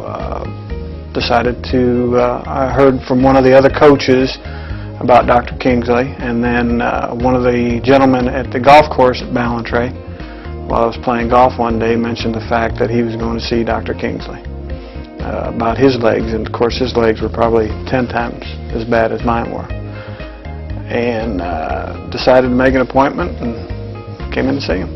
decided to, I heard from one of the other coaches about Dr. Kingsley, and then one of the gentlemen at the golf course at Ballantrae, while I was playing golf one day, mentioned the fact that he was going to see Dr. Kingsley about his legs, and of course his legs were probably 10 times as bad as mine were. And decided to make an appointment and came in to see him.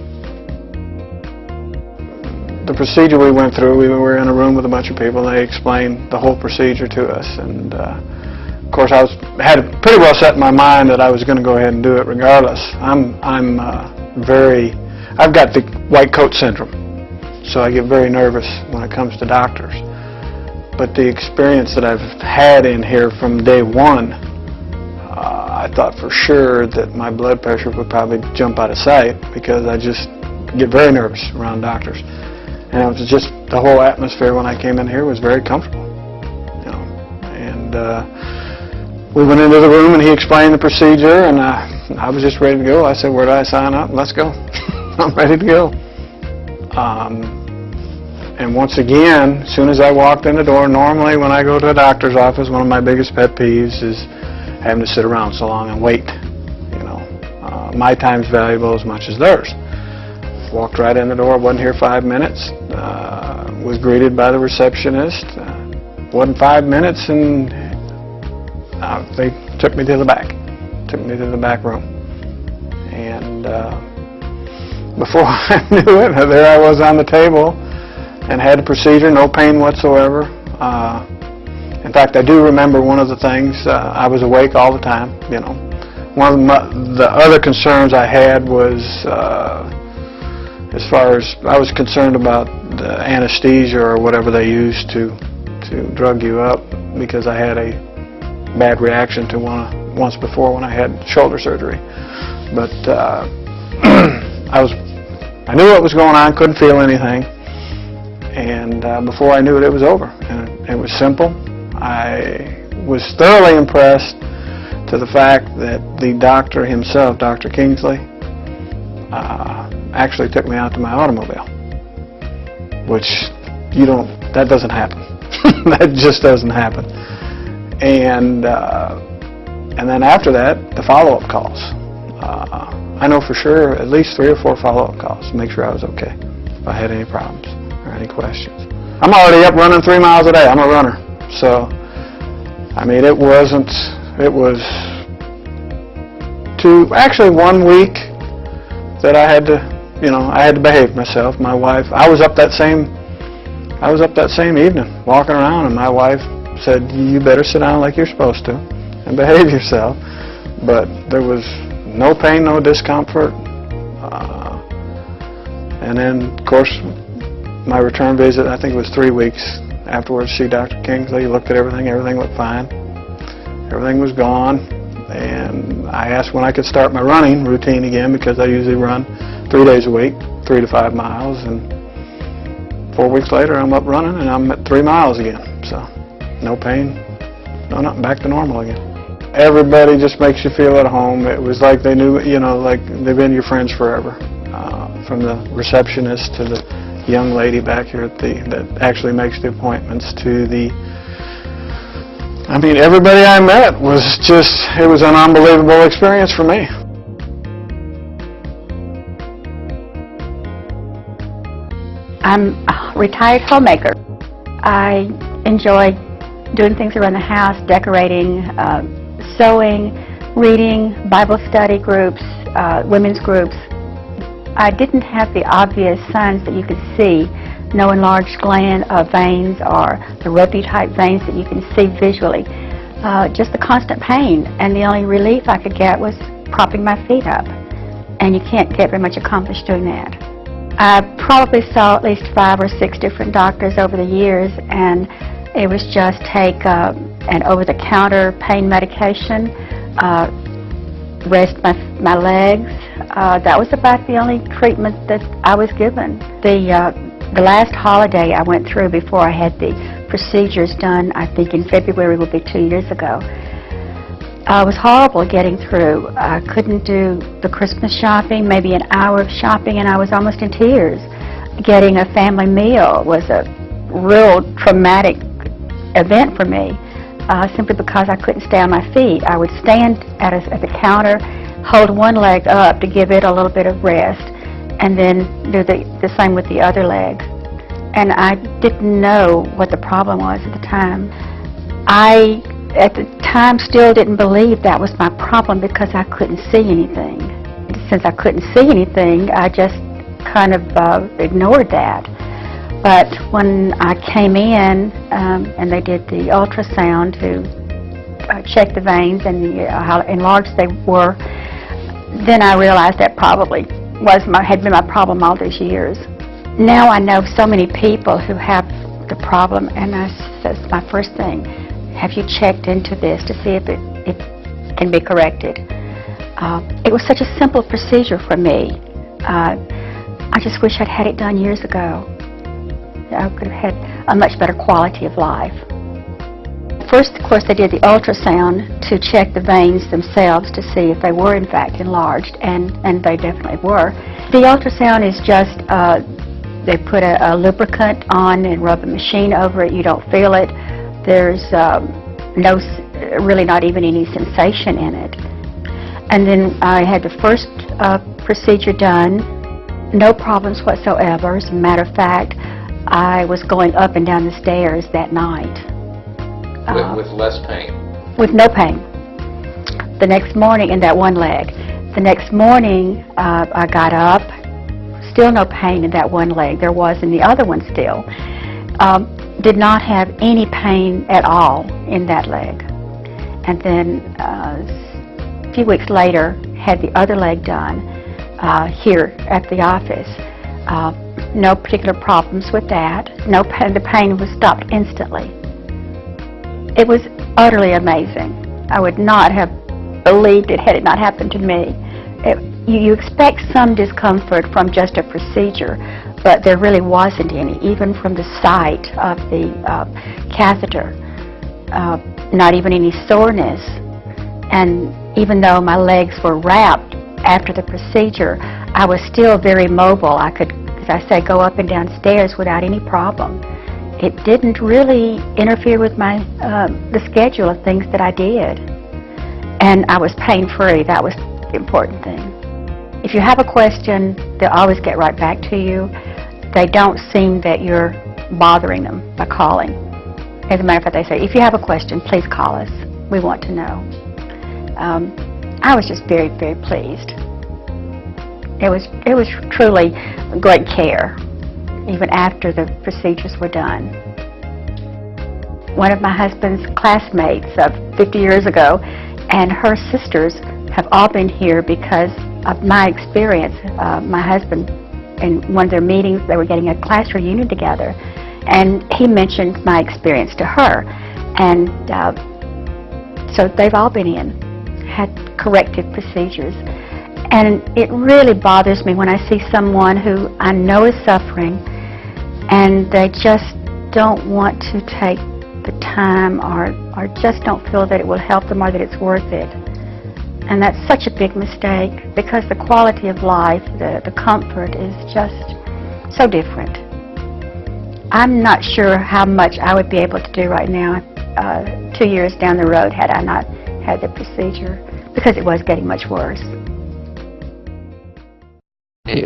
The procedure we went through, we were in a room with a bunch of people, and they explained the whole procedure to us. And of course, I had it pretty well set in my mind that I was going to go ahead and do it regardless. I've got the white coat syndrome, so I get very nervous when it comes to doctors. But the experience that I've had in here from day one, I thought for sure that my blood pressure would probably jump out of sight, because I just get very nervous around doctors. And it was just the whole atmosphere when I came in here was very comfortable, you know. And we went into the room and he explained the procedure, and I was just ready to go. I said, "Where do I sign up? Let's go." I'm ready to go. And once again, as soon as I walked in the door, normally when I go to a doctor's office, one of my biggest pet peeves is having to sit around so long and wait. You know, my time's valuable as much as theirs. Walked right in the door, wasn't here 5 minutes, was greeted by the receptionist. Wasn't 5 minutes, and they took me to the back. Took me to the back room. And before I knew it, there I was on the table and had the procedure, no pain whatsoever. In fact, I do remember one of the things, I was awake all the time, you know. One of the other concerns I had was, as far as I was concerned about the anesthesia or whatever they used to drug you up, because I had a bad reaction to once before when I had shoulder surgery. But I knew what was going on, couldn't feel anything. And before I knew it, it was over. And it was simple. I was thoroughly impressed to the fact that the doctor himself, Dr. Kingsley, actually took me out to my automobile, which that doesn't happen. That just doesn't happen. And then after that, the follow-up calls. I know for sure at least 3 or 4 follow-up calls to make sure I was okay, if I had any problems or any questions. I'm already up running 3 miles a day. I'm a runner. So, I mean, it was actually 1 week that I had to, you know, I had to behave myself. My wife, I was up that same evening walking around, and my wife said, "You better sit down like you're supposed to and behave yourself." But there was no pain, no discomfort. And then, of course, my return visit, I think it was 3 weeks afterwards, see Dr. Kingsley. He looked at everything. Everything looked fine. Everything was gone. And I asked when I could start my running routine again, because I usually run 3 days a week, 3 to 5 miles. And 4 weeks later, I'm up running, and I'm at 3 miles again. So, no pain, no nothing, back to normal again. Everybody just makes you feel at home. It was like they knew, you know, like they've been your friends forever. From the receptionist to the young lady back here at that actually makes the appointments, to I mean, everybody I met was just, it was an unbelievable experience for me. I'm a retired homemaker. I enjoy doing things around the house, decorating, sewing, reading, Bible study groups, women's groups. I didn't have the obvious signs that you could see, no enlarged gland veins or the ropey type veins that you can see visually. Just the constant pain, and the only relief I could get was propping my feet up. And you can't get very much accomplished doing that. I probably saw at least 5 or 6 different doctors over the years, and it was just take an over-the-counter pain medication, rest my legs. That was about the only treatment that I was given. The last holiday I went through before I had the procedures done, I think in February will be 2 years ago. It was horrible getting through. I couldn't do the Christmas shopping, maybe an hour of shopping, and I was almost in tears. Getting a family meal was a real traumatic event for me, simply because I couldn't stay on my feet. I would stand at the counter, hold one leg up to give it a little bit of rest, and then do the same with the other leg. And I didn't know what the problem was at the time. I, at the time, still didn't believe that was my problem because I couldn't see anything. Since I couldn't see anything, I just kind of ignored that. But when I came in and they did the ultrasound to check the veins and how enlarged they were, then I realized that probably had been my problem all these years. Now I know so many people who have the problem, and that's my first thing. Have you checked into this to see if it can be corrected? It was such a simple procedure for me. I just wish I'd had it done years ago. I could have had a much better quality of life. First, of course, they did the ultrasound to check the veins themselves to see if they were in fact enlarged, and they definitely were. The ultrasound is just, they put a lubricant on and rub a machine over it. You don't feel it. There's really not even any sensation in it. And then I had the first procedure done, no problems whatsoever. As a matter of fact, I was going up and down the stairs that night. With less pain? With no pain. The next morning, in that one leg. The next morning, I got up, still no pain in that one leg. There was in the other one still. Did not have any pain at all in that leg. And then a few weeks later, had the other leg done here at the office. No particular problems with that. No pain. The pain was stopped instantly. It was utterly amazing. I would not have believed it had it not happened to me. You expect some discomfort from just a procedure, but there really wasn't any, even from the site of the catheter. Not even any soreness. And even though my legs were wrapped after the procedure, I was still very mobile. I could, as I say, go up and down stairs without any problem. It didn't really interfere with my the schedule of things that I did. And I was pain-free. That was the important thing. If you have a question, they'll always get right back to you. They don't seem that you're bothering them by calling. As a matter of fact, they say, if you have a question, please call us. We want to know. I was just very, very pleased. It was truly great care, even after the procedures were done. One of my husband's classmates of 50 years ago and her sisters have all been here because of my experience. My husband, in one of their meetings, they were getting a class reunion together, and he mentioned my experience to her. And so they've all been in, had corrective procedures. And it really bothers me when I see someone who I know is suffering and they just don't want to take the time or just don't feel that it will help them or that it's worth it. And that's such a big mistake because the quality of life, the comfort is just so different. I'm not sure how much I would be able to do right now 2 years down the road had I not had the procedure, because it was getting much worse.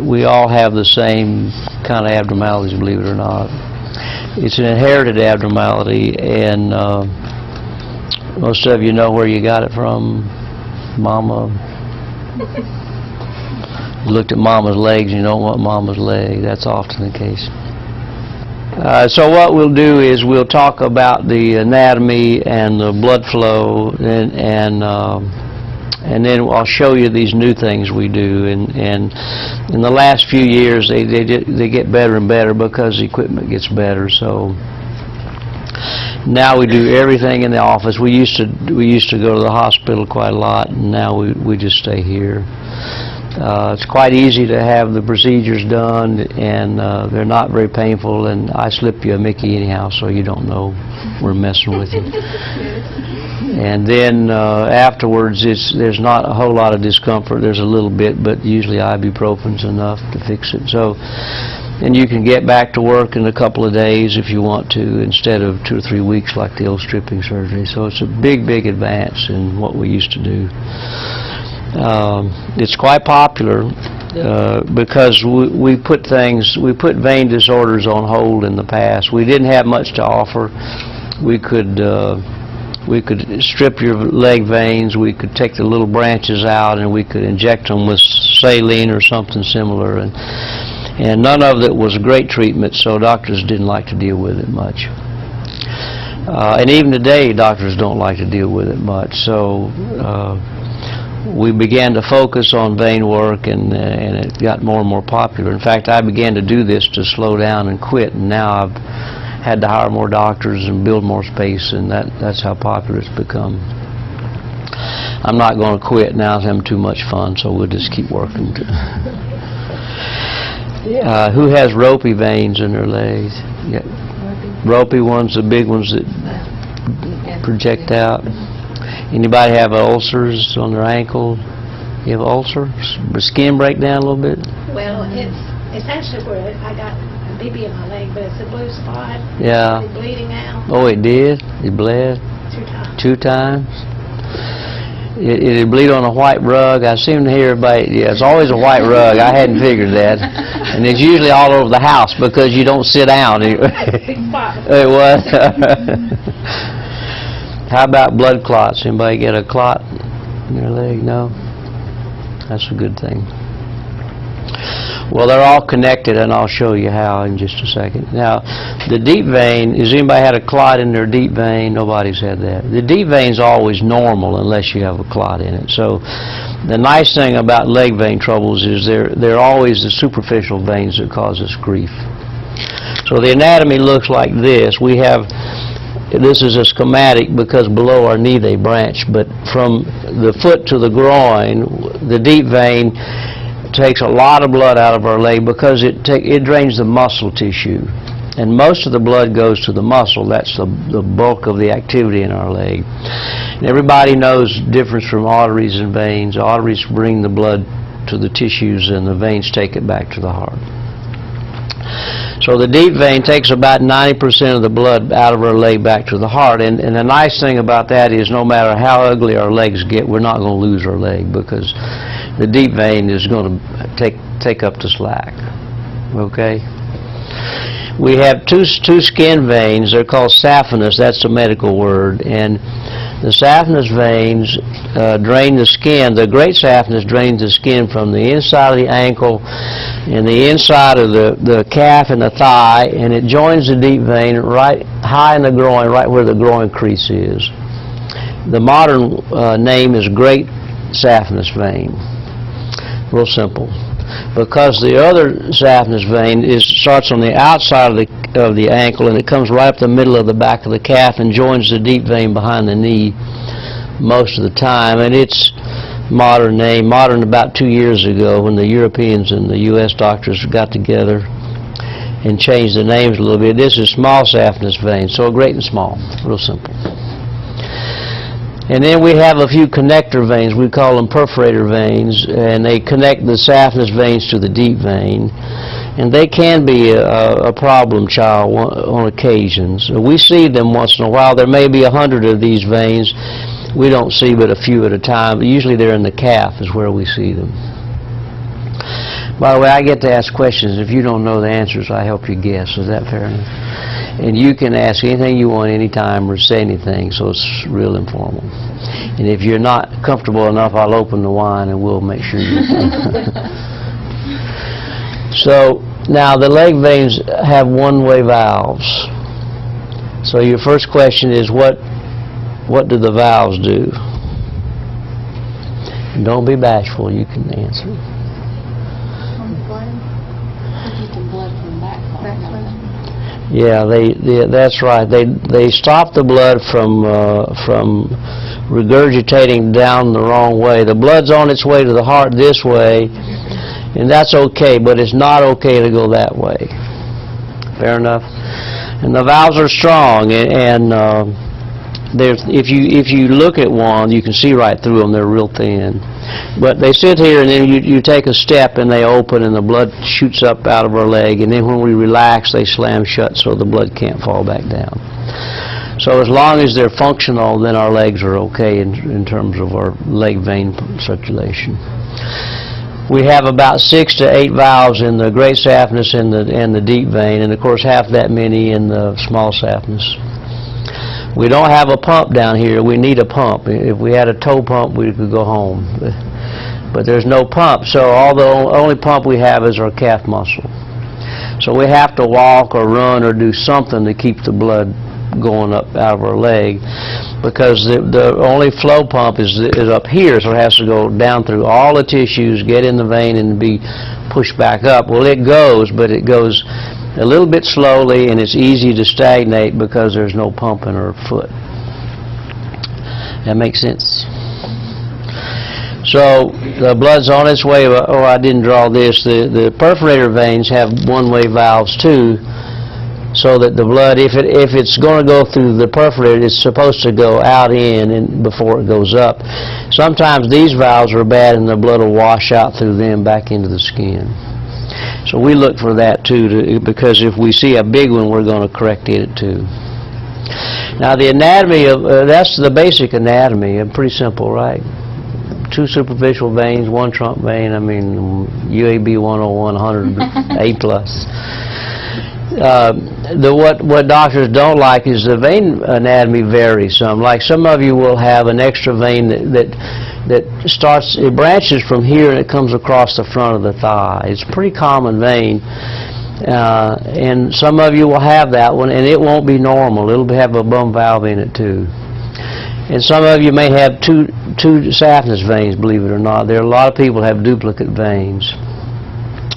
We all have the same kind of abnormalities, believe it or not. It's an inherited abnormality, and most of you know where you got it from. Mama. You looked at Mama's legs, you don't want Mama's leg. That's often the case. So what we'll do is we'll talk about the anatomy and the blood flow, and then I'll show you these new things we do. And in the last few years, they get better and better because the equipment gets better. So now we do everything in the office. We used to go to the hospital quite a lot, and now we just stay here. It's quite easy to have the procedures done, and they're not very painful, and I slip you a Mickey anyhow so you don't know we're messing with you. And then afterwards, there's not a whole lot of discomfort. There's a little bit, but usually ibuprofen's enough to fix it. So, and you can get back to work in a couple of days if you want to, instead of 2 or 3 weeks like the old stripping surgery. So it's a big, big advance in what we used to do. It's quite popular because we put vein disorders on hold in the past. We didn't have much to offer. We could strip your leg veins, we could take the little branches out, and we could inject them with saline or something similar, and none of it was a great treatment, so doctors didn't like to deal with it much. And even today, doctors don't like to deal with it much. So we began to focus on vein work, and it got more and more popular. In fact, I began to do this to slow down and quit, and now I've had to hire more doctors and build more space, and that's how popular it's become. I'm not going to quit now. I'm having too much fun, so we'll just keep working. Who has ropey veins in their legs? Yeah. Ropey ones, the big ones that project out. Anybody have ulcers on their ankle? You have ulcers? Skin break down a little bit? Well, it's actually where I got a BB in my leg, but it's a blue spot. Yeah. It's bleeding out. Oh, it did? It bled? 2 times. 2 times? It bleed on a white rug. I seem to hear everybody, yeah, it's always a white rug. I hadn't figured that. And it's usually all over the house because you don't sit down. Big spot. It was. How about blood clots? Anybody get a clot in their leg? No? That's a good thing. Well, they're all connected, and I'll show you how in just a second. Now, the deep vein, has anybody had a clot in their deep vein? Nobody's had that. The deep vein's always normal unless you have a clot in it. So the nice thing about leg vein troubles is they're always the superficial veins that cause us grief. So the anatomy looks like this. This is a schematic because below our knee they branch, but from the foot to the groin, the deep vein takes a lot of blood out of our leg because it drains the muscle tissue, and most of the blood goes to the muscle. That's the bulk of the activity in our leg. And everybody knows the difference from arteries and veins. Arteries bring the blood to the tissues, and the veins take it back to the heart. So the deep vein takes about 90% of the blood out of our leg back to the heart, and the nice thing about that is no matter how ugly our legs get, we're not going to lose our leg because the deep vein is going to take up the slack. Okay? We have two skin veins. They're called saphenous. That's the medical word. And the saphenous veins drain the skin. The great saphenous drains the skin from the inside of the ankle and the inside of the calf and the thigh, and it joins the deep vein right high in the groin, right where the groin crease is. The modern name is great saphenous vein. Real simple. Because the other saphenous vein starts on the outside of the ankle, and it comes right up the middle of the back of the calf and joins the deep vein behind the knee most of the time. And its modern about 2 years ago, when the Europeans and the U.S. doctors got together and changed the names a little bit. This is small saphenous vein, so great and small, real simple. And then we have a few connector veins. We call them perforator veins, and they connect the saphenous veins to the deep vein. And they can be a problem child on occasions. We see them once in a while. There may be 100 of these veins. We don't see but a few at a time. But usually they're in the calf is where we see them. By the way, I get to ask questions. If you don't know the answers, I help you guess. Is that fair enough? And you can ask anything you want anytime or say anything, so it's real informal. And if you're not comfortable enough, I'll open the wine and we'll make sure you So, now the leg veins have one-way valves. So your first question is, what do the valves do? And don't be bashful, you can answer. Yeah, that's right. They stop the blood from regurgitating down the wrong way. The blood's on its way to the heart this way, and that's okay, but it's not okay to go that way. Fair enough? And the valves are strong, and if you look at one, you can see right through them. They're real thin. But they sit here, and then you take a step, and they open, and the blood shoots up out of our leg. And then when we relax, they slam shut so the blood can't fall back down. So as long as they're functional, then our legs are okay in terms of our leg vein circulation. We have about 6 to 8 valves in the great saphenous and the deep vein, and of course half that many in the small saphenous. We don't have a pump down here. We need a pump. If we had a toe pump, we could go home. But there's no pump, so the only pump we have is our calf muscle. So we have to walk or run or do something to keep the blood going up out of our leg, because the only flow pump is up here, so it has to go down through all the tissues, get in the vein, and be pushed back up. Well, it goes, but it goes a little bit slowly, and it's easy to stagnate because there's no pump in our foot. That makes sense? So the blood's on its way. Oh, I didn't draw this. The perforator veins have one-way valves too. so that the blood, if it's going to go through the perforator, it's supposed to go out in before it goes up. Sometimes these valves are bad and the blood will wash out through them back into the skin. So we look for that too, because if we see a big one, we're going to correct it too. Now the anatomy of that's the basic anatomy. Pretty simple, right? 2 superficial veins, 1 trunk vein. I mean, UAB 101, 100 A plus. What doctors don't like is the vein anatomy varies some. Like some of you will have an extra vein that starts, it branches from here and it comes across the front of the thigh. It's a pretty common vein. And some of you will have that one, and it won't be normal. It'll have a bum valve in it too. And some of you may have two saphenous veins, believe it or not. There are a lot of people who have duplicate veins.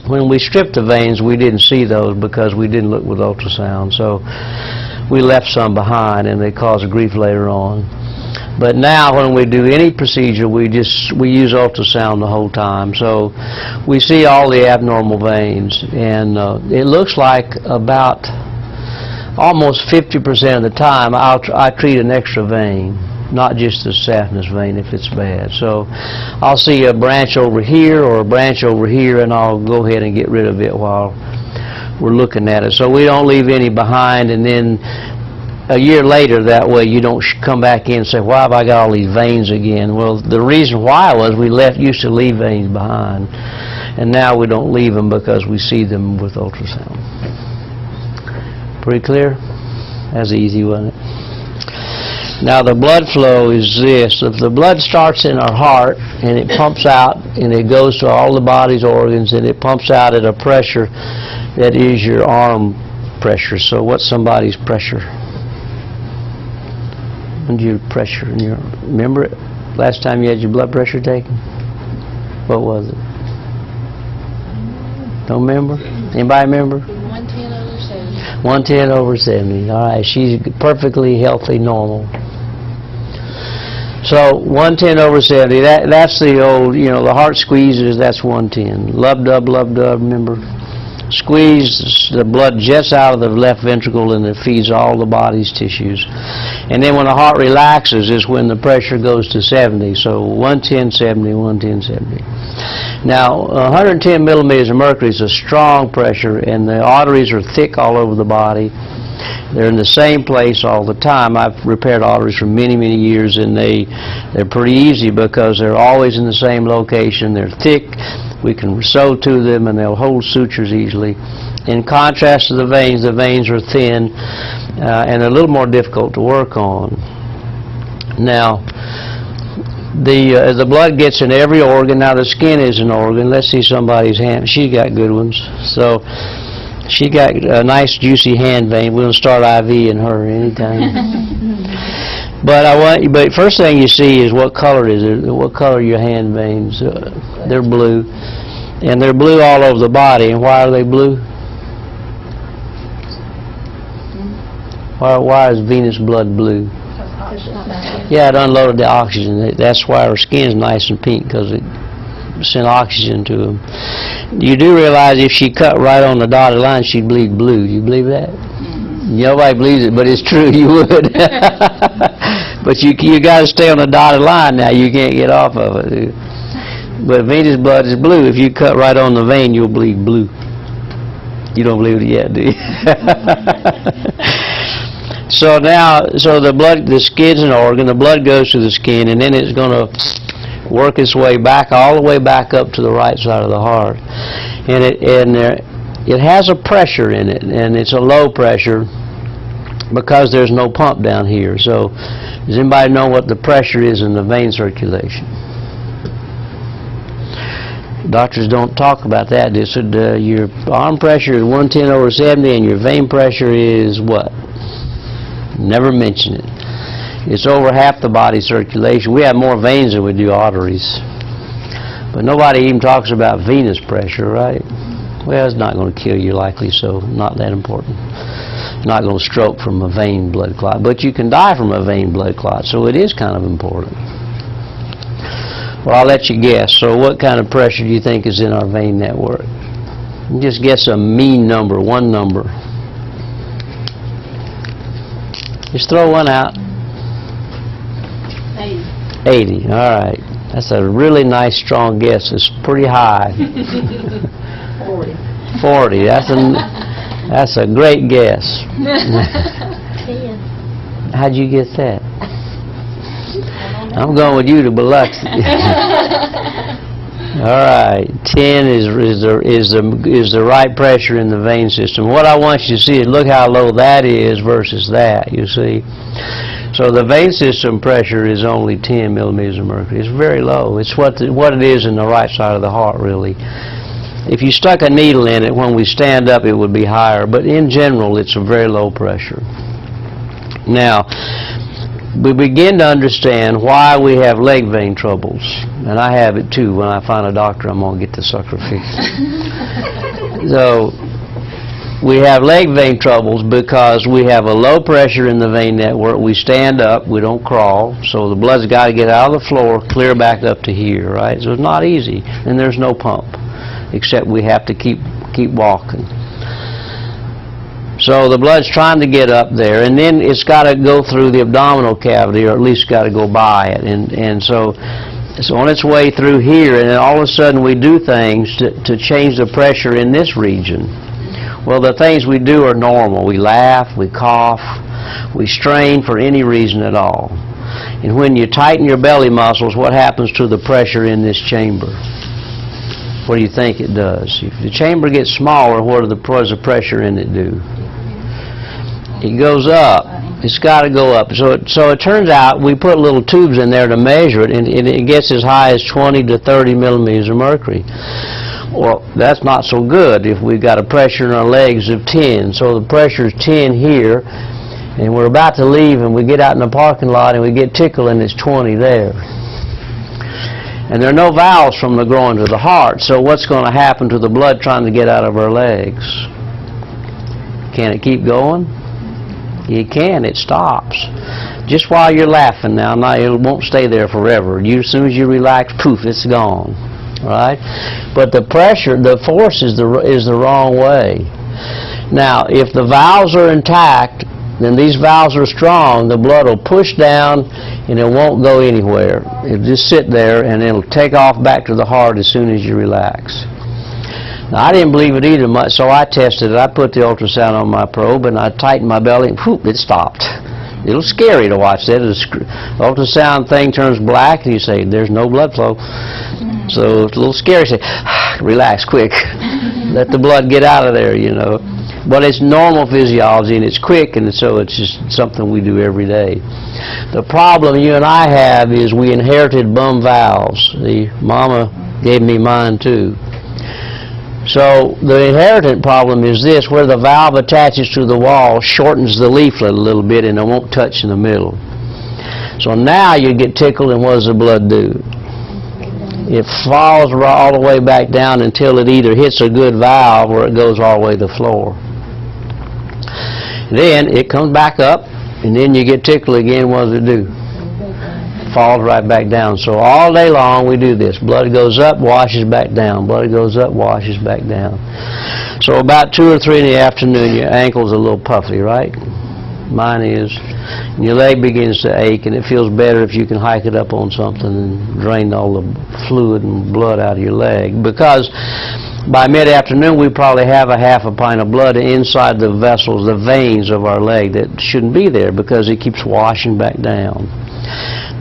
When we stripped the veins, we didn't see those because we didn't look with ultrasound. So we left some behind, and they caused grief later on. But now when we do any procedure, we use ultrasound the whole time. So we see all the abnormal veins, and it looks like about almost 50% of the time I treat an extra vein, not just the saphenous vein if it's bad. So I'll see a branch over here or a branch over here, and I'll go ahead and get rid of it while we're looking at it. So we don't leave any behind, and then a year later, that way you don't come back in and say, why have I got all these veins again? Well, the reason why was we used to leave veins behind, and now we don't leave them because we see them with ultrasound. Pretty clear? That's easy, wasn't it? Now the blood flow is this. If the blood starts in our heart and it pumps out and it goes to all the body's organs and it pumps out at a pressure that is your arm pressure. So what's somebody's pressure? When's your pressure in your, remember it? Last time you had your blood pressure taken? What was it? Don't remember? Anybody remember? 110 over 70. 110 over 70. All right, she's perfectly healthy, normal. So 110 over 70, that's the old, you know, the heart squeezes, that's 110. Lub-dub, remember? Squeeze the blood jets out of the left ventricle and it feeds all the body's tissues. And then when the heart relaxes is when the pressure goes to 70. So 110, 70, 110, 70. Now 110 millimeters of mercury is a strong pressure, and the arteries are thick all over the body. They're in the same place all the time. I've repaired arteries for many, many years, and they're pretty easy because they're always in the same location. They're thick. We can sew to them, and they'll hold sutures easily. In contrast to the veins are thin and a little more difficult to work on. Now, as the blood gets in every organ, now the skin is an organ. Let's see somebody's hand. She got good ones. So she got a nice juicy hand vein. We'll start IV in her anytime. But first thing you see is what color is it? What color are your hand veins? They're blue, and they're blue all over the body. And why are they blue? Why is venous blood blue? Yeah, it unloaded the oxygen. That's why our skin's nice and pink, because it sent oxygen to them. You do realize if she cut right on the dotted line, she'd bleed blue. You believe that? Nobody believes it, but it's true. You would. But you got to stay on the dotted line now. You can't get off of it. But venous blood is blue. If you cut right on the vein, you'll bleed blue. You don't believe it yet, do you? So the skin's an organ. The blood goes to the skin, and then it's going to work its way back, all the way back up to the right side of the heart. And it has a pressure in it, and it's a low pressure because there's no pump down here. So does anybody know what the pressure is in the vein circulation? Doctors don't talk about that. They said your arm pressure is 110 over 70 and your vein pressure is what? Never mention it. It's over half the body circulation. We have more veins than we do arteries. But nobody even talks about venous pressure, right? Well, it's not going to kill you likely, so not that important. Not going to stroke from a vein blood clot. But you can die from a vein blood clot, so it is kind of important. Well, I'll let you guess. So what kind of pressure do you think is in our vein network? You just guess a mean number, one number. Just throw one out. 80. All right. That's a really nice, strong guess. It's pretty high. 40. 40. That's a great guess. 10. How'd you get that? I'm going with you to Biloxi. All right. 10 is the right pressure in the vein system. What I want you to see is look how low that is versus that. You see. So the vein system pressure is only 10 millimeters of mercury. It's very low. It's what it is in the right side of the heart, really. If you stuck a needle in it, when we stand up, it would be higher. But in general, it's a very low pressure. Now, we begin to understand why we have leg vein troubles. And I have it too. When I find a doctor, I'm going to get the sucker fixed. So, we have leg vein troubles because we have a low pressure in the vein network. We stand up, we don't crawl, so the blood's got to get out of the floor, clear back up to here, right? So it's not easy, and there's no pump, except we have to keep walking. So the blood's trying to get up there, and then it's got to go through the abdominal cavity, or at least got to go by it, and so it's on its way through here, and then all of a sudden we do things to change the pressure in this region. Well, the things we do are normal. We laugh, we cough, we strain for any reason at all. And when you tighten your belly muscles, what happens to the pressure in this chamber? What do you think it does? If the chamber gets smaller, what does the pressure in it do? It goes up. It's got to go up. So it turns out we put little tubes in there to measure it, and it gets as high as 20 to 30 millimeters of mercury. Well, that's not so good if we've got a pressure in our legs of 10. So the pressure is 10 here, and we're about to leave, and we get out in the parking lot, and we get tickled, and it's 20 there. And there are no valves from the groin to the heart, so what's going to happen to the blood trying to get out of our legs? Can it keep going? It can. It stops. Just while you're laughing now, it won't stay there forever. As soon as you relax, poof, it's gone. Right? But the pressure, the force is the wrong way. Now, if the valves are intact, then these valves are strong, the blood will push down and it won't go anywhere. It'll just sit there and it'll take off back to the heart as soon as you relax. Now, I didn't believe it either much, so I tested it. I put the ultrasound on my probe and I tightened my belly and whoop, it stopped. A little scary to watch that. The ultrasound thing turns black and you say, there's no blood flow. So it's a little scary. Say, relax, quick. Let the blood get out of there, you know. But it's normal physiology and it's quick, and so it's just something we do every day. The problem you and I have is we inherited bum valves. The mama gave me mine too. So the inherited problem is this: where the valve attaches to the wall shortens the leaflet a little bit and it won't touch in the middle. So now you get tickled, and what does the blood do? It falls all the way back down until it either hits a good valve or it goes all the way to the floor. Then it comes back up, and then you get tickled again. What does it do? It falls right back down. So all day long we do this. Blood goes up, washes back down. Blood goes up, washes back down. So about 2 or 3 in the afternoon, your ankle's a little puffy, right? Mine is. And your leg begins to ache, and it feels better if you can hike it up on something and drain all the fluid and blood out of your leg. Because by mid-afternoon, we probably have a half a pint of blood inside the vessels, the veins of our leg that shouldn't be there because it keeps washing back down.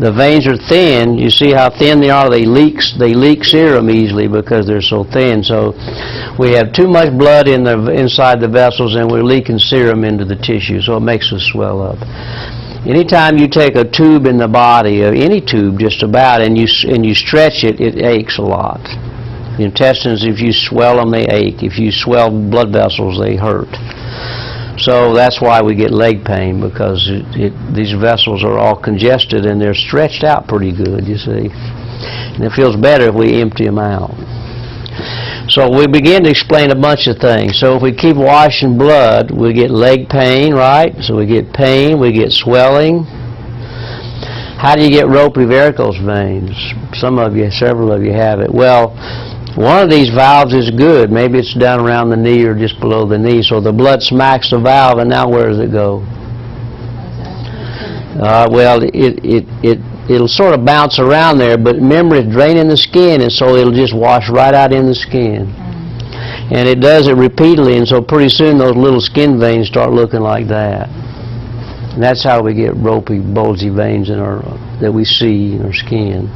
The veins are thin. You see how thin they are? They leak serum easily because they're so thin. So we have too much blood inside the vessels, and we're leaking serum into the tissue, so it makes us swell up. Anytime you take a tube in the body, any tube just about, and you stretch it, it aches a lot. The intestines, if you swell them, they ache. If you swell blood vessels, they hurt. So that's why we get leg pain, because these vessels are all congested and they're stretched out pretty good, you see. And it feels better if we empty them out. So we begin to explain a bunch of things. So if we keep washing blood, we get leg pain, right? So we get pain, we get swelling. How do you get ropey varicose veins? Several of you have it. Well, one of these valves is good. Maybe it's down around the knee or just below the knee. So the blood smacks the valve, and now where does it go? Well, it'll sort of bounce around there, but remember it's draining the skin, and so it'll just wash right out in the skin. And it does it repeatedly, and so pretty soon those little skin veins start looking like that. And that's how we get ropey, bulgy veins that we see in our skin.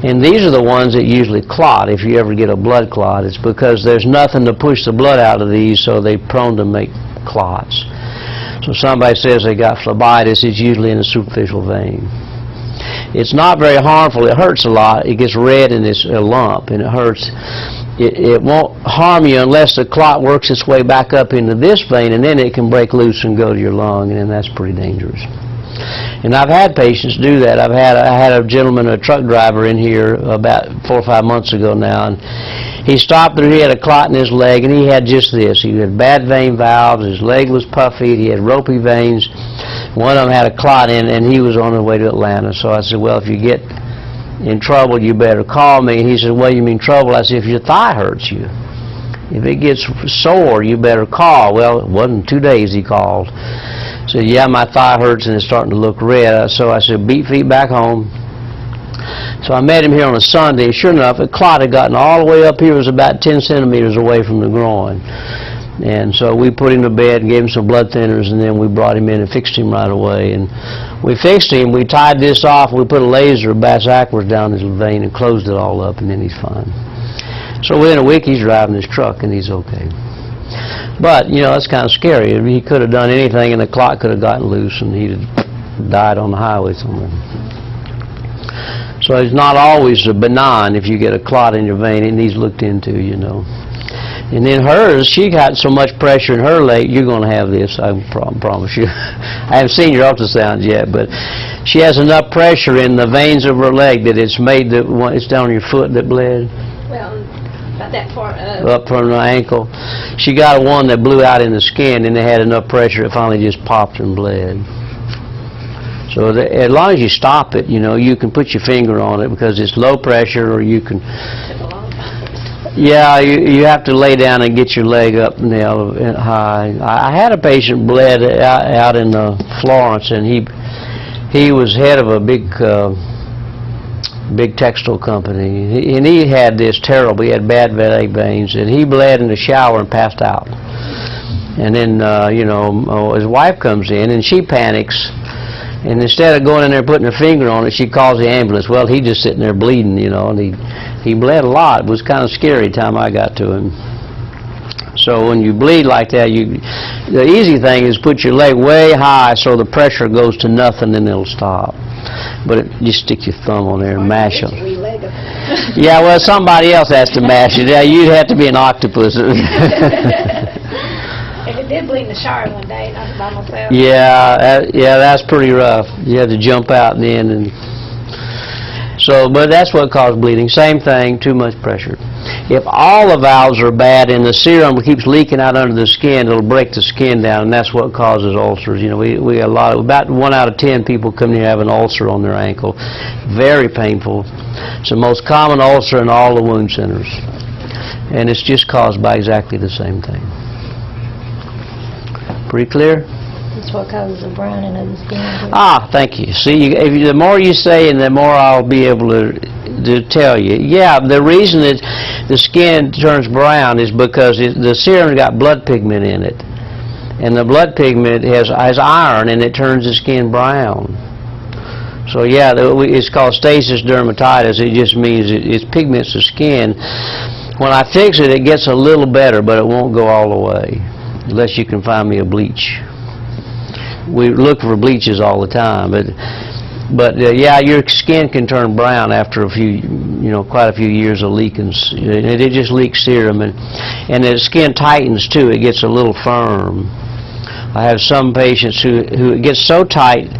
And these are the ones that usually clot. If you ever get a blood clot, it's because there's nothing to push the blood out of these, so they're prone to make clots. So if somebody says they got phlebitis, it's usually in a superficial vein. It's not very harmful. It hurts a lot. It gets red and it's a lump, and it hurts. It won't harm you unless the clot works its way back up into this vein, and then it can break loose and go to your lung, and then that's pretty dangerous. And I've had patients do that. I had a gentleman, a truck driver in here about 4 or 5 months ago now, and he stopped there. He had a clot in his leg, and he had just this. He had bad vein valves. His leg was puffy. He had ropey veins. One of them had a clot in, and he was on his way to Atlanta. So I said, well, if you get in trouble, you better call me. And he said, what do you mean trouble? I said, if your thigh hurts you. If it gets sore, you better call. Well, it wasn't 2 days he called. So yeah, my thigh hurts and it's starting to look red. So I said, beat feet back home. So I met him here on a Sunday. Sure enough, a clot had gotten all the way up here. It was about 10 centimeters away from the groin. And so we put him to bed and gave him some blood thinners, and then we brought him in and fixed him right away. And we fixed him. We tied this off. We put a laser backwards down his vein and closed it all up, and then he's fine. So within a week, he's driving his truck, and he's okay. But, you know, that's kind of scary. He could have done anything, and the clot could have gotten loose, and he'd have died on the highway somewhere. So it's not always benign. If you get a clot in your vein, it needs looked into, you know. And then hers, she got so much pressure in her leg, you're going to have this, I promise you. I haven't seen your ultrasounds yet, but she has enough pressure in the veins of her leg that it's made it's down your foot that bled. Well, about that far up from the ankle. She got one that blew out in the skin, and they had enough pressure it finally just popped and bled. So as long as you stop it, you know, you can put your finger on it because it's low pressure, or you can. Yeah, you have to lay down and get your leg up high. I had a patient bled out in Florence, and he was head of a big textile company, and he had this terrible. He had bad leg veins, and he bled in the shower and passed out. And then you know, his wife comes in, and she panics. And instead of going in there and putting her finger on it, she calls the ambulance. Well, he just sitting there bleeding, you know, and he bled a lot. It was kind of scary time I got to him. So when you bleed like that, the easy thing is put your leg way high so the pressure goes to nothing and it'll stop. But you stick your thumb on there and mash them. Yeah, well, somebody else has to mash it. Yeah, you'd have to be an octopus. If it did bleed in the shower one day, not by myself. Yeah, that's pretty rough. You had to jump out in the end, and so. But that's what caused bleeding. Same thing, too much pressure. If all the valves are bad and the serum keeps leaking out under the skin, it'll break the skin down, and that's what causes ulcers. You know, we about 1 out of 10 people come here have an ulcer on their ankle. Very painful. It's the most common ulcer in all the wound centers, and it's just caused by exactly the same thing. Pretty clear? That's what causes the browning of the skin. Ah, thank you. See, the more you say, and the more I'll be able to tell you. Yeah, the reason that the skin turns brown is because the serum's got blood pigment in it, and the blood pigment has iron, and it turns the skin brown. So yeah, it's called stasis dermatitis. It just means it pigments the skin. When I fix it, it gets a little better, but it won't go all the way. Unless you can find me a bleach. We look for bleaches all the time, but yeah, your skin can turn brown after quite a few years of leaking. It just leaks serum, and the skin tightens too. It gets a little firm. I have some patients who it gets so tight,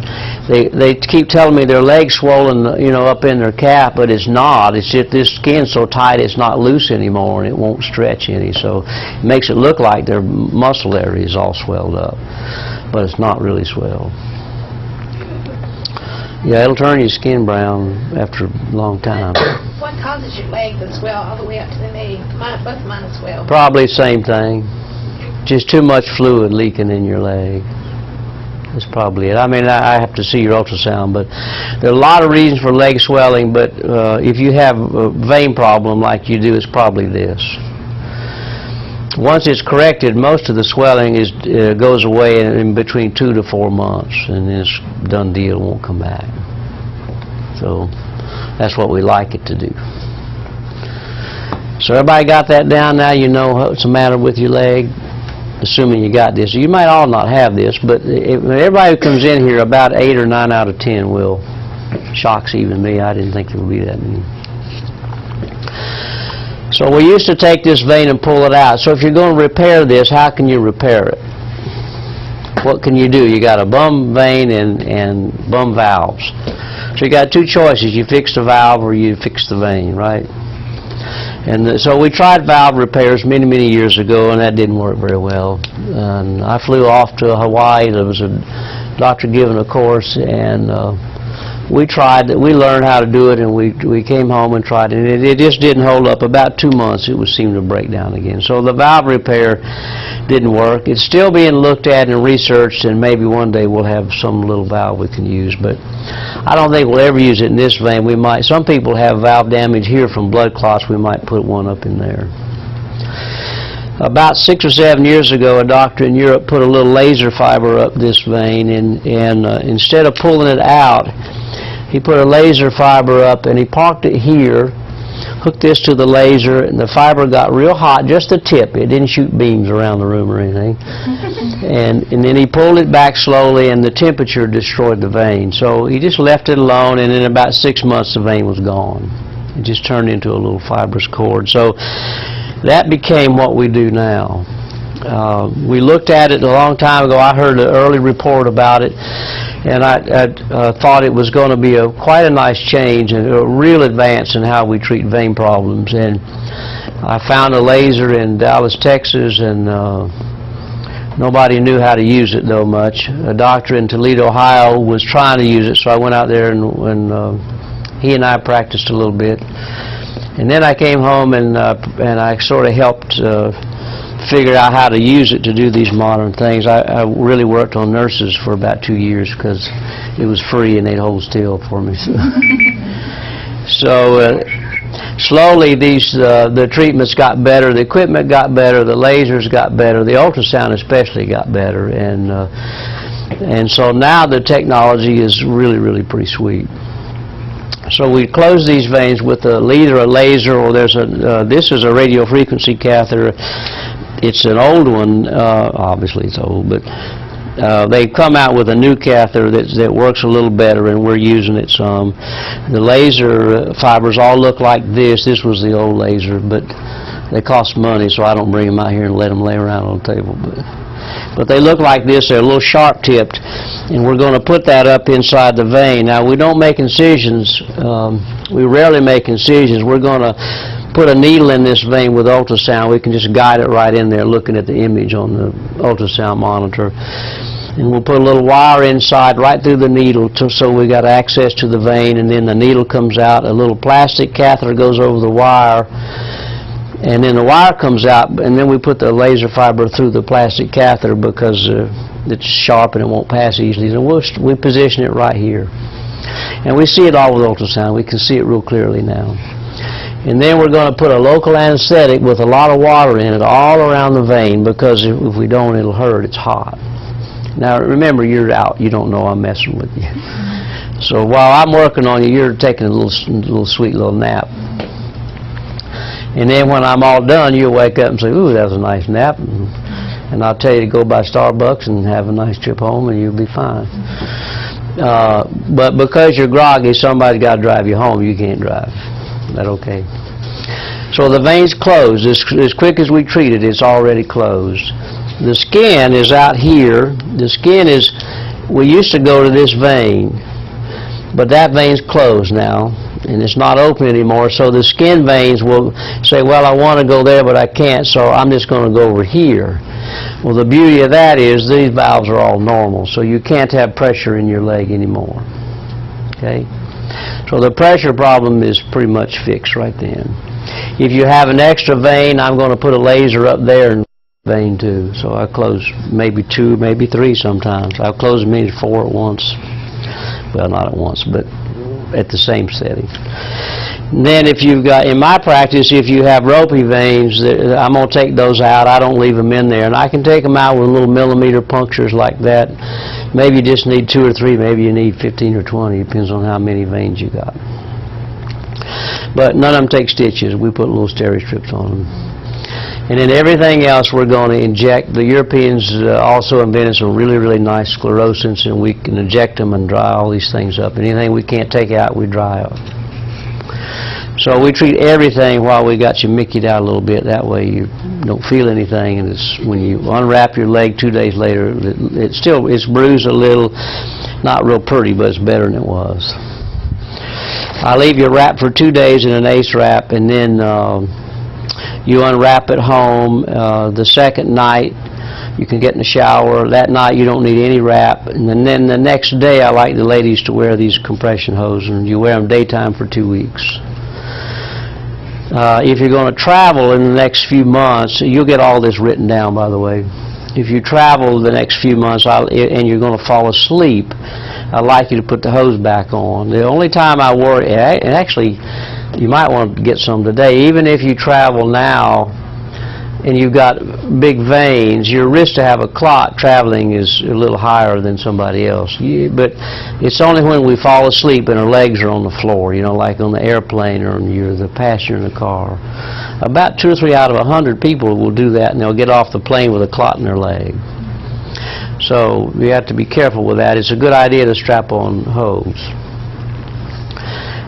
they keep telling me their leg's swollen, you know, up in their calf, but it's not. It's just this skin's so tight it's not loose anymore, and it won't stretch any. So it makes it look like their muscle area is all swelled up, but it's not really swelled. Yeah, it'll turn your skin brown after a long time. What causes your leg to swell all the way up to the knee? Both mine are swelled. Probably the same thing. Just too much fluid leaking in your leg. That's probably it. I mean, I have to see your ultrasound, but there are a lot of reasons for leg swelling, but if you have a vein problem like you do, it's probably this. Once it's corrected, most of the swelling goes away in between 2 to 4 months, and then it's done deal, won't come back. So that's what we like it to do. So everybody got that down now? You know what's the matter with your leg? Assuming you got this. You might all not have this, but everybody who comes in here, about 8 or 9 out of 10 will. Shocks even me. I didn't think there would be that many. So we used to take this vein and pull it out. So if you're going to repair this, how can you repair it? What can you do? You got a bum vein and bum valves. So you got 2 choices. You fix the valve or you fix the vein, right? And so we tried valve repairs many, many years ago, and that didn't work very well. And I flew off to Hawaii. There was a doctor giving a course, and we tried. We learned how to do it, and we came home and tried it. And it just didn't hold up. About 2 months, it would seem to break down again. So the valve repair didn't work. It's still being looked at and researched, and maybe one day we'll have some little valve we can use. But I don't think we'll ever use it in this vein. We might. Some people have valve damage here from blood clots. We might put one up in there. About 6 or 7 years ago, a doctor in Europe put a little laser fiber up this vein, and instead of pulling it out, he put a laser fiber up, and he parked it here, hooked this to the laser, and the fiber got real hot, just the tip. It didn't shoot beams around the room or anything. And then he pulled it back slowly, and the temperature destroyed the vein. So he just left it alone, and in about 6 months, the vein was gone. It just turned into a little fibrous cord. So that became what we do now. We looked at it a long time ago. I heard an early report about it, and I thought it was going to be quite a nice change and a real advance in how we treat vein problems. And I found a laser in Dallas, Texas, and nobody knew how to use it though much. A doctor in Toledo, Ohio was trying to use it, so I went out there and he and I practiced a little bit. And then I came home and I sort of helped figure out how to use it to do these modern things. I really worked on nurses for about 2 years because it was free and they'd hold still for me. So slowly the treatments got better, the equipment got better, the lasers got better, the ultrasound especially got better, and so now the technology is really, really pretty sweet. So we close these veins with either a laser or this is a radiofrequency catheter. It's an old one, obviously it's old, but they've come out with a new catheter that works a little better, and we're using it some. The laser fibers all look like this. This was the old laser, but they cost money, so I don't bring them out here and let them lay around on the table. But they look like this. They're a little sharp tipped, and we're going to put that up inside the vein. Now we don't make incisions. We rarely make incisions. We're going to put a needle in this vein with ultrasound. We can just guide it right in there looking at the image on the ultrasound monitor. And we'll put a little wire inside right through the needle so we got access to the vein, and then the needle comes out. A little plastic catheter goes over the wire, and then the wire comes out, and then we put the laser fiber through the plastic catheter because it's sharp and it won't pass easily. And we position it right here. And we see it all with ultrasound. We can see it real clearly now. And then we're going to put a local anesthetic with a lot of water in it all around the vein, because if we don't, it'll hurt. It's hot. Now remember, you're out. You don't know I'm messing with you. So while I'm working on you, you're taking a little sweet little nap. And then when I'm all done, you'll wake up and say, ooh, that was a nice nap. And I'll tell you to go by Starbucks and have a nice trip home, and you'll be fine. But because you're groggy, somebody's got to drive you home. You can't drive. Is that okay? So the vein's closed. As quick as we treat it, it's already closed. The skin is out here. The skin is, we used to go to this vein, but that vein's closed now, and it's not open anymore. So the skin veins will say, well, I want to go there, but I can't, so I'm just going to go over here. Well, the beauty of that is these valves are all normal, so you can't have pressure in your leg anymore. Okay? So the pressure problem is pretty much fixed right then. If you have an extra vein, I'm going to put a laser up there and vein too. So I close maybe 2, maybe 3 sometimes. I'll close as many as 4 at once. Well, not at once, but at the same setting. Then if you've got, in my practice, if you have ropey veins, I'm going to take those out. I don't leave them in there. And I can take them out with little millimeter punctures like that. Maybe you just need 2 or 3. Maybe you need 15 or 20. Depends on how many veins you got. But none of them take stitches. We put little steri strips on them. And then everything else we're going to inject. The Europeans also invented some really, really nice sclerosants, and we can inject them and dry all these things up. Anything we can't take out, we dry up. So we treat everything while we got you mickied out a little bit. That way you don't feel anything, and it's, when you unwrap your leg 2 days later, it's bruised a little, not real pretty, but it's better than it was. I leave you wrapped for 2 days in an ACE wrap, and then you unwrap at home. The second night you can get in the shower. That night you don't need any wrap, and then the next day I like the ladies to wear these compression hoses, and you wear them daytime for 2 weeks. If you're going to travel in the next few months, you'll get all this written down, by the way. If you travel the next few months and you're going to fall asleep, I'd like you to put the hose back on. The only time I worry, and actually you might want to get some today, even if you travel now and you've got big veins, your risk to have a clot traveling is a little higher than somebody else. But it's only when we fall asleep and our legs are on the floor, you know, like on the airplane or you're the passenger in the car. About 2 or 3 out of 100 people will do that, and they'll get off the plane with a clot in their leg. So you have to be careful with that. It's a good idea to strap on hose.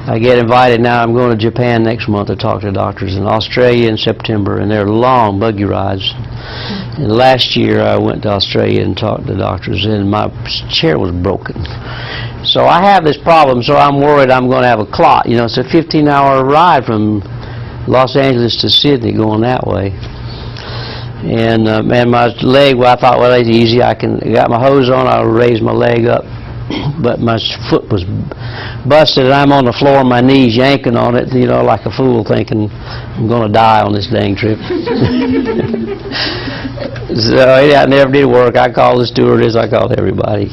I get invited now. I'm going to Japan next month to talk to doctors, in Australia in September, and they're long buggy rides. And last year I went to Australia and talked to doctors, and my chair was broken. So I have this problem, so I'm worried I'm going to have a clot. You know, it's a 15-hour ride from Los Angeles to Sydney going that way. And my leg, well, I thought, well, it's easy. I got my hose on, I'll raise my leg up. But my foot was busted, and I'm on the floor on my knees yanking on it, you know, like a fool, thinking I'm going to die on this dang trip. So it never did work. I called the stewardess, I called everybody.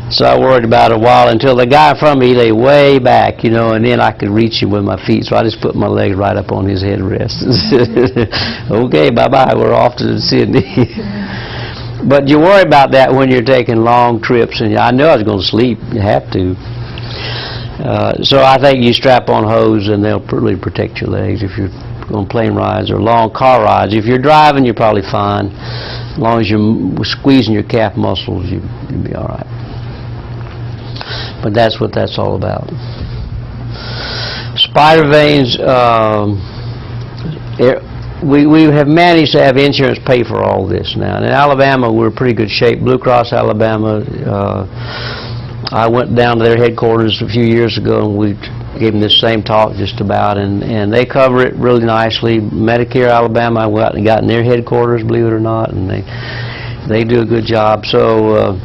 So I worried about it a while until the guy in front of me lay way back, you know, and then I could reach him with my feet. So I just put my legs right up on his headrest and said, okay, bye-bye, we're off to Sydney. But you worry about that when you're taking long trips, and I knew I was going to sleep. You have to. So I think you strap on hose, and they'll really protect your legs if you're on plane rides or long car rides. If you're driving, you're probably fine. As long as you're squeezing your calf muscles, you'll be all right. But that's what that's all about. Spider veins, we have managed to have insurance pay for all this now. And in Alabama, we're in pretty good shape. Blue Cross Alabama, I went down to their headquarters a few years ago, and we gave them this same talk just about, and they cover it really nicely. Medicare Alabama, I went out and got in their headquarters, believe it or not, and they do a good job. So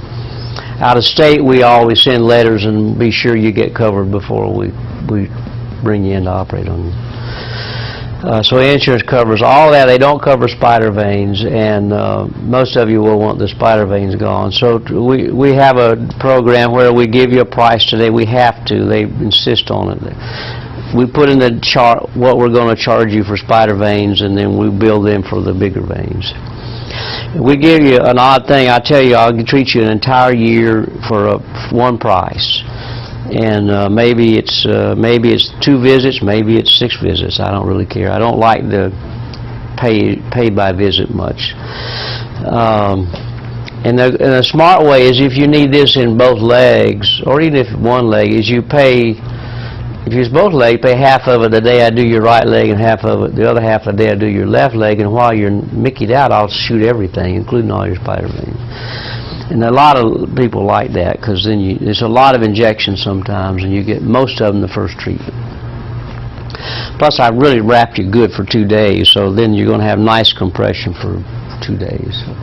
out of state, we always send letters and be sure you get covered before we bring you in to operate on you. So insurance covers all that. They don't cover spider veins, and most of you will want the spider veins gone. So we have a program where we give you a price today. We have to. They insist on it. We put in the chart what we're going to charge you for spider veins, and then we bill them for the bigger veins. We give you an odd thing. I tell you, I'll treat you an entire year for one price. And maybe it's 2 visits, maybe it's 6 visits. I don't really care. I don't like the pay by visit much. And the smart way is, if you need this in both legs, or even if one leg, is you pay. If it's both legs, pay half of it the day I do your right leg, and half of it the other half the day I do your left leg. And while you're mickied out, I'll shoot everything, including all your spider veins. And a lot of people like that, because then there's a lot of injections sometimes, and you get most of them the first treatment. Plus, I really wrapped you good for 2 days, so then you're going to have nice compression for 2 days. So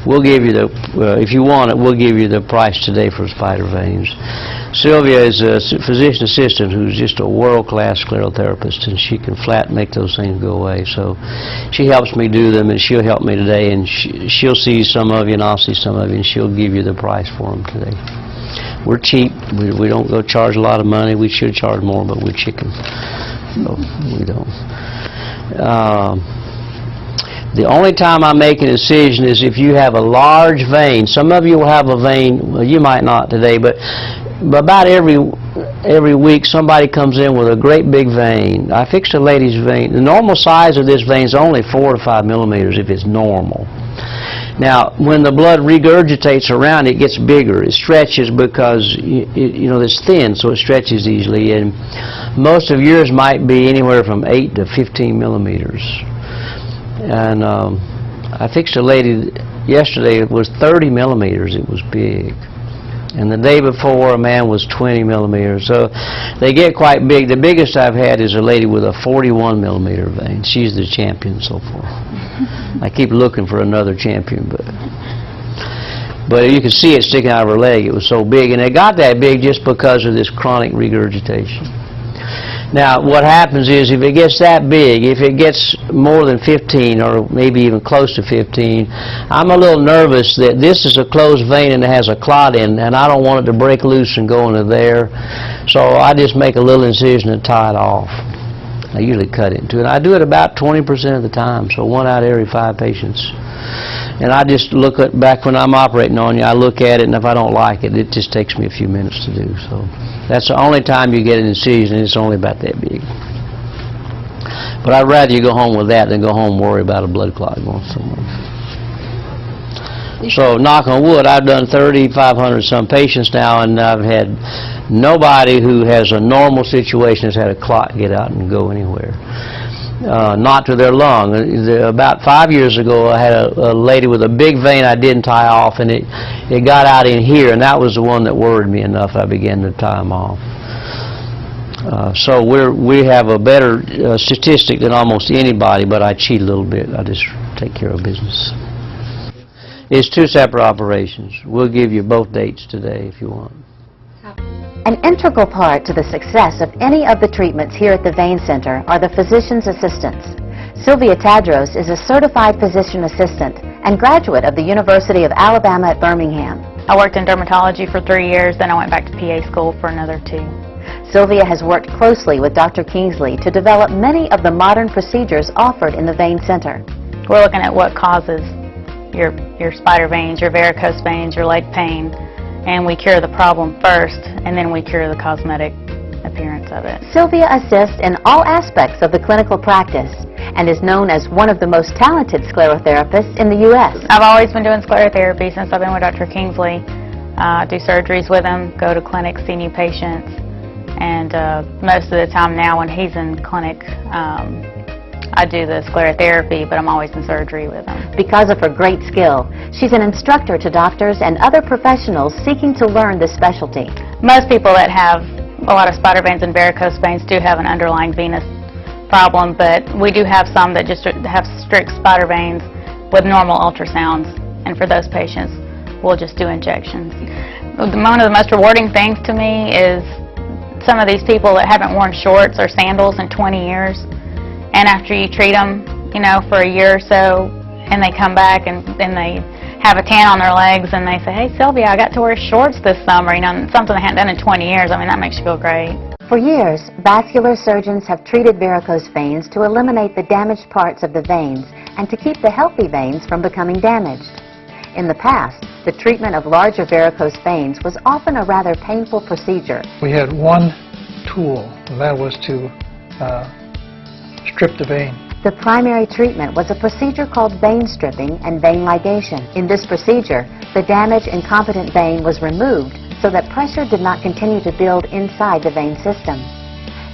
we'll give you the, if you want it, we'll give you the price today for spider veins. Sylvia is a physician assistant who's just a world-class sclerotherapist, and she can flat make those things go away. So she helps me do them, and she'll help me today, and she'll see some of you, and I'll see some of you, and she'll give you the price for them today. We're cheap. We don't go charge a lot of money. We should charge more, but we're chicken. No, we don't. The only time I make a decision is if you have a large vein. Some of you will have a vein, well, you might not today, but about every week somebody comes in with a great big vein. I fixed a lady's vein. The normal size of this vein is only 4 to 5 millimeters if it's normal. Now, when the blood regurgitates around, it gets bigger. It stretches because you know it's thin, so it stretches easily. And most of yours might be anywhere from 8 to 15 millimeters. And I fixed a lady yesterday. It was 30 millimeters. It was big. And the day before, a man was 20 millimeters. So they get quite big. The biggest I've had is a lady with a 41 millimeter vein. She's the champion so far. I keep looking for another champion, but you can see it sticking out of her leg. It was so big, and it got that big just because of this chronic regurgitation. Now, what happens is if it gets that big, if it gets more than 15 or maybe even close to 15, I'm a little nervous that this is a closed vein and it has a clot in, and I don't want it to break loose and go into there. So I just make a little incision and tie it off. I usually cut it into it. I do it about 20% of the time, so 1 out of every 5 patients. And I just look at, back when I'm operating on you, I look at it, and if I don't like it, it just takes me a few minutes to do. So that's the only time you get an incision, and it's only about that big. But I'd rather you go home with that than go home and worry about a blood clot going somewhere. So knock on wood, I've done 3,500 some patients now, and I've had nobody who has a normal situation has had a clot get out and go anywhere. Not to their lung. About 5 years ago, I had a lady with a big vein I didn't tie off, and it got out in here, and that was the one that worried me enough. I began to tie them off. So we have a better statistic than almost anybody, but I cheat a little bit. I just take care of business. It's 2 separate operations. We'll give you both dates today if you want. An integral part to the success of any of the treatments here at the Vein Center are the physician's assistants. Sylvia Tadros is a certified physician assistant and graduate of the University of Alabama at Birmingham. I worked in dermatology for 3 years, then I went back to PA school for another 2. Sylvia has worked closely with Dr. Kingsley to develop many of the modern procedures offered in the Vein Center. We're looking at what causes your spider veins, your varicose veins, your leg pain, and we cure the problem first, and then we cure the cosmetic appearance of it. Sylvia assists in all aspects of the clinical practice and is known as one of the most talented sclerotherapists in the U.S. I've always been doing sclerotherapy since I've been with Dr. Kingsley. Do surgeries with him, go to clinics, see new patients, and most of the time now when he's in clinic, I do the sclerotherapy, but I'm always in surgery with him. Because of her great skill, she's an instructor to doctors and other professionals seeking to learn this specialty. Most people that have a lot of spider veins and varicose veins do have an underlying venous problem, but we do have some that just have strict spider veins with normal ultrasounds, and for those patients, we'll just do injections. One of the most rewarding things to me is some of these people that haven't worn shorts or sandals in 20 years. And after you treat them, you know, for a year or so, and they come back and they have a tan on their legs, and they say, "Hey, Sylvia, I got to wear shorts this summer," you know, something they hadn't done in 20 years. I mean, that makes you feel great. For years, vascular surgeons have treated varicose veins to eliminate the damaged parts of the veins and to keep the healthy veins from becoming damaged. In the past, the treatment of larger varicose veins was often a rather painful procedure. We had one tool, and that was to strip the vein. The primary treatment was a procedure called vein stripping and vein ligation. In this procedure, the damaged and incompetent vein was removed so that pressure did not continue to build inside the vein system.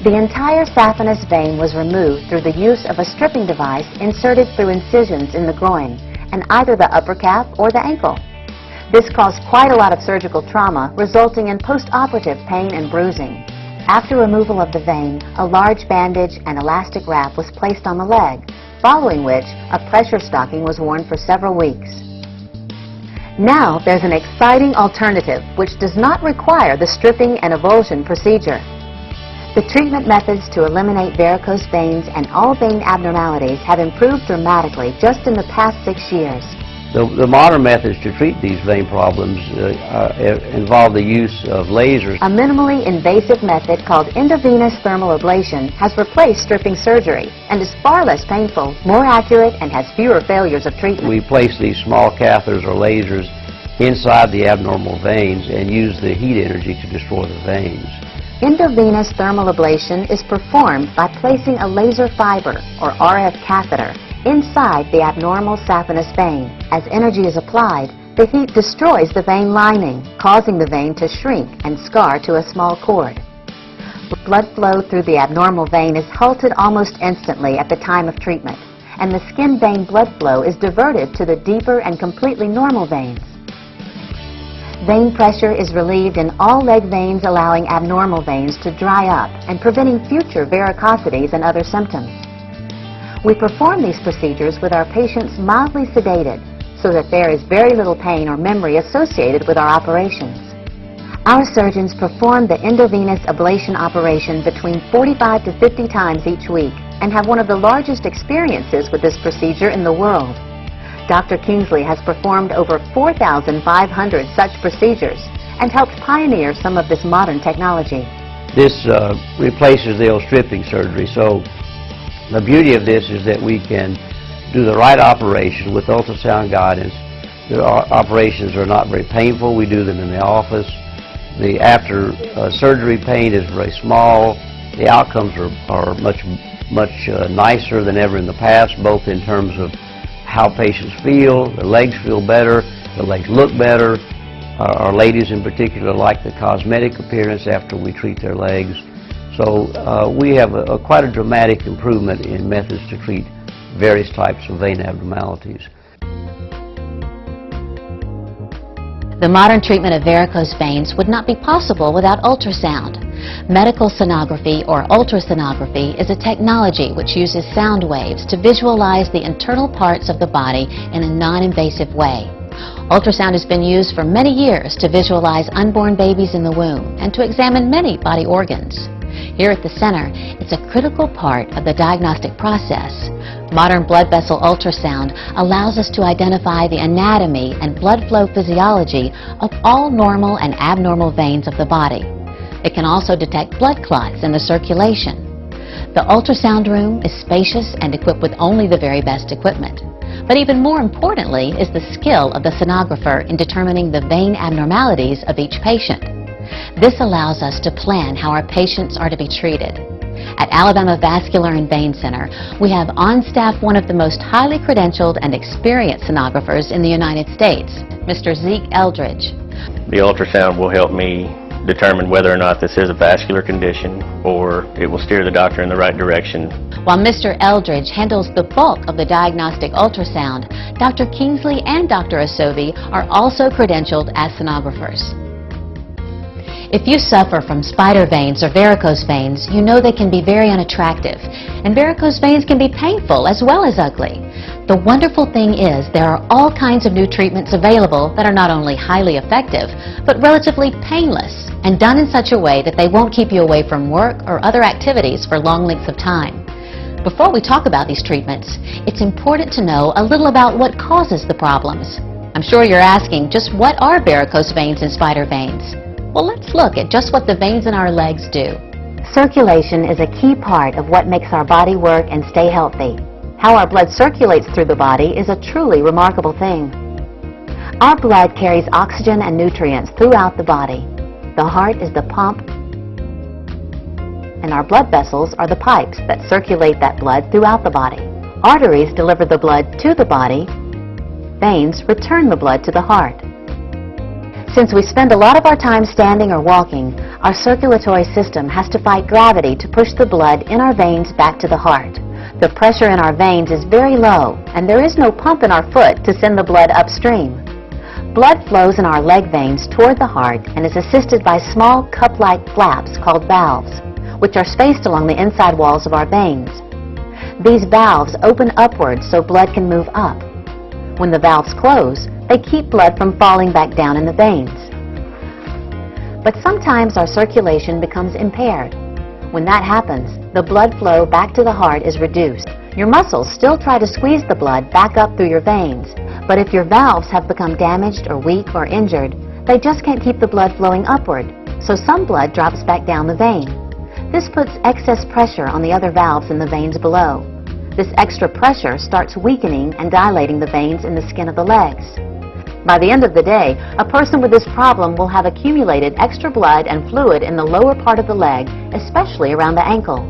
The entire saphenous vein was removed through the use of a stripping device inserted through incisions in the groin and either the upper calf or the ankle. This caused quite a lot of surgical trauma, resulting in post-operative pain and bruising. After removal of the vein, a large bandage and elastic wrap was placed on the leg, following which a pressure stocking was worn for several weeks. Now there's an exciting alternative which does not require the stripping and avulsion procedure. The treatment methods to eliminate varicose veins and all vein abnormalities have improved dramatically just in the past 6 years. The modern methods to treat these vein problems involve the use of lasers. A minimally invasive method called endovenous thermal ablation has replaced stripping surgery and is far less painful, more accurate, and has fewer failures of treatment. We place these small catheters or lasers inside the abnormal veins and use the heat energy to destroy the veins. Endovenous thermal ablation is performed by placing a laser fiber, or RF catheter, inside the abnormal saphenous vein. As energy is applied, the heat destroys the vein lining, causing the vein to shrink and scar to a small cord. Blood flow through the abnormal vein is halted almost instantly at the time of treatment, and the skin vein blood flow is diverted to the deeper and completely normal veins. Vein pressure is relieved in all leg veins, allowing abnormal veins to dry up and preventing future varicosities and other symptoms. We perform these procedures with our patients mildly sedated so that there is very little pain or memory associated with our operations. Our surgeons perform the endovenous ablation operation between 45 to 50 times each week and have one of the largest experiences with this procedure in the world. Dr. Kingsley has performed over 4,500 such procedures and helped pioneer some of this modern technology. This replaces the old stripping surgery, so the beauty of this is that we can do the right operation with ultrasound guidance. The operations are not very painful. We do them in the office. The after surgery pain is very small. The outcomes are much nicer than ever in the past, both in terms of how patients feel. The legs feel better. The legs look better. Our ladies in particular like the cosmetic appearance after we treat their legs. So we have quite a dramatic improvement in methods to treat various types of vein abnormalities. The modern treatment of varicose veins would not be possible without ultrasound. Medical sonography or ultrasonography is a technology which uses sound waves to visualize the internal parts of the body in a non-invasive way. Ultrasound has been used for many years to visualize unborn babies in the womb and to examine many body organs. Here at the center, it's a critical part of the diagnostic process. Modern blood vessel ultrasound allows us to identify the anatomy and blood flow physiology of all normal and abnormal veins of the body. It can also detect blood clots in the circulation. The ultrasound room is spacious and equipped with only the very best equipment. But even more importantly is the skill of the sonographer in determining the vein abnormalities of each patient. This allows us to plan how our patients are to be treated. At Alabama Vascular Vein Center, we have on staff one of the most highly credentialed and experienced sonographers in the United States, Mr. Zeke Eldridge. The ultrasound will help me determine whether or not this is a vascular condition, or it will steer the doctor in the right direction. While Mr. Eldridge handles the bulk of the diagnostic ultrasound, Dr. Kingsley and Dr. Asobi are also credentialed as sonographers. If you suffer from spider veins or varicose veins, you know they can be very unattractive, and varicose veins can be painful as well as ugly. The wonderful thing is there are all kinds of new treatments available that are not only highly effective, but relatively painless and done in such a way that they won't keep you away from work or other activities for long lengths of time. Before we talk about these treatments, it's important to know a little about what causes the problems. I'm sure you're asking, just what are varicose veins and spider veins? Well, let's look at just what the veins in our legs do. Circulation is a key part of what makes our body work and stay healthy. How our blood circulates through the body is a truly remarkable thing. Our blood carries oxygen and nutrients throughout the body. The heart is the pump, and our blood vessels are the pipes that circulate that blood throughout the body. Arteries deliver the blood to the body. Veins return the blood to the heart. Since we spend a lot of our time standing or walking, our circulatory system has to fight gravity to push the blood in our veins back to the heart. The pressure in our veins is very low, and there is no pump in our foot to send the blood upstream. Blood flows in our leg veins toward the heart and is assisted by small cup-like flaps called valves, which are spaced along the inside walls of our veins. These valves open upwards so blood can move up. When the valves close, they keep blood from falling back down in the veins. But sometimes our circulation becomes impaired. When that happens, the blood flow back to the heart is reduced. Your muscles still try to squeeze the blood back up through your veins, but if your valves have become damaged or weak or injured, they just can't keep the blood flowing upward, so some blood drops back down the vein. This puts excess pressure on the other valves in the veins below. This extra pressure starts weakening and dilating the veins in the skin of the legs. By the end of the day, a person with this problem will have accumulated extra blood and fluid in the lower part of the leg, especially around the ankle.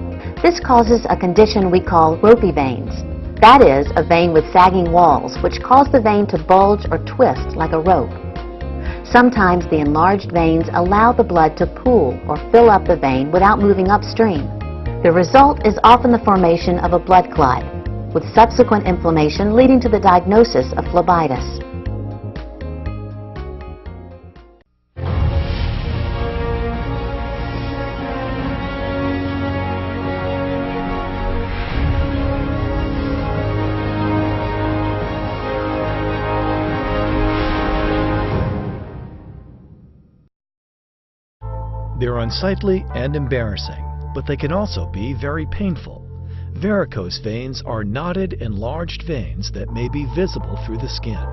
This causes a condition we call ropey veins. That is, a vein with sagging walls, which cause the vein to bulge or twist like a rope. Sometimes the enlarged veins allow the blood to pool or fill up the vein without moving upstream. The result is often the formation of a blood clot, with subsequent inflammation leading to the diagnosis of phlebitis. They're unsightly and embarrassing, but they can also be very painful. Varicose veins are knotted, enlarged veins that may be visible through the skin.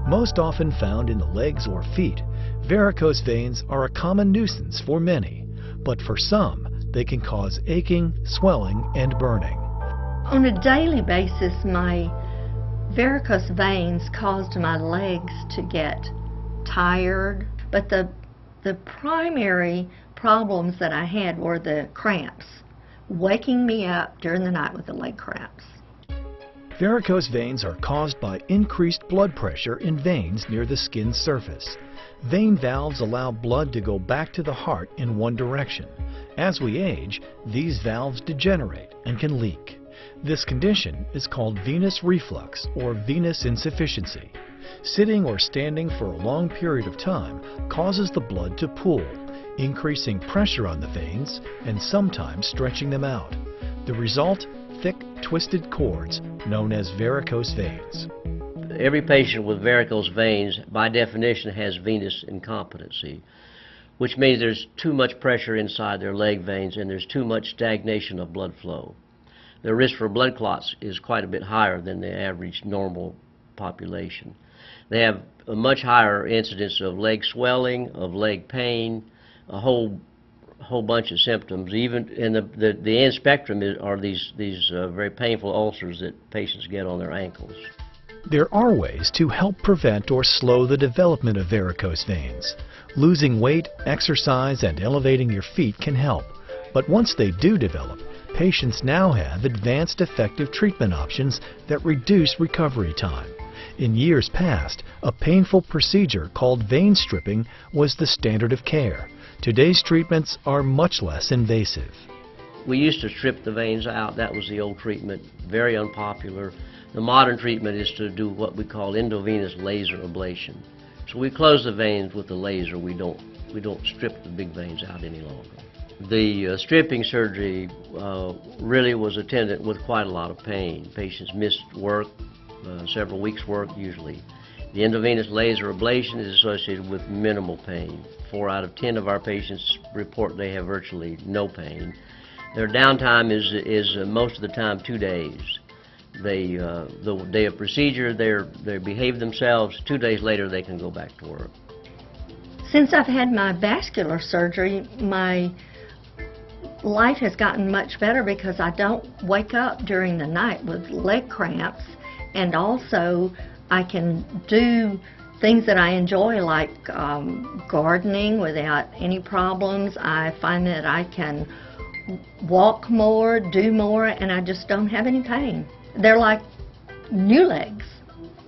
Most often found in the legs or feet, varicose veins are a common nuisance for many, but for some, they can cause aching, swelling, and burning. On a daily basis, my varicose veins caused my legs to get tired, but the primary problems that I had were the cramps, waking me up during the night with the leg cramps. Varicose veins are caused by increased blood pressure in veins near the skin's surface. Vein valves allow blood to go back to the heart in one direction. As we age, these valves degenerate and can leak. This condition is called venous reflux or venous insufficiency. Sitting or standing for a long period of time causes the blood to pool, increasing pressure on the veins and sometimes stretching them out. The result, thick, twisted cords known as varicose veins. Every patient with varicose veins, by definition, has venous incompetency, which means there's too much pressure inside their leg veins and there's too much stagnation of blood flow. The risk for blood clots is quite a bit higher than the average normal population. They have a much higher incidence of leg swelling, of leg pain, a whole bunch of symptoms. Even in the end spectrum are these very painful ulcers that patients get on their ankles. There are ways to help prevent or slow the development of varicose veins. Losing weight, exercise, and elevating your feet can help. But once they do develop, patients now have advanced effective treatment options that reduce recovery time. In years past, a painful procedure called vein stripping was the standard of care. Today's treatments are much less invasive. We used to strip the veins out. That was the old treatment, very unpopular. The modern treatment is to do what we call endovenous laser ablation. So we close the veins with the laser. We don't strip the big veins out any longer. The stripping surgery really was attended with quite a lot of pain. Patients missed work, several weeks' work usually. The endovenous laser ablation is associated with minimal pain. 4 out of 10 of our patients report they have virtually no pain. Their downtime is most of the time 2 days. The day of procedure, they behave themselves. 2 days later, they can go back to work. Since I've had my vascular surgery, my life has gotten much better because I don't wake up during the night with leg cramps, and also I can do things that I enjoy, like gardening without any problems. I find that I can walk more, do more, and I just don't have any pain. They're like new legs.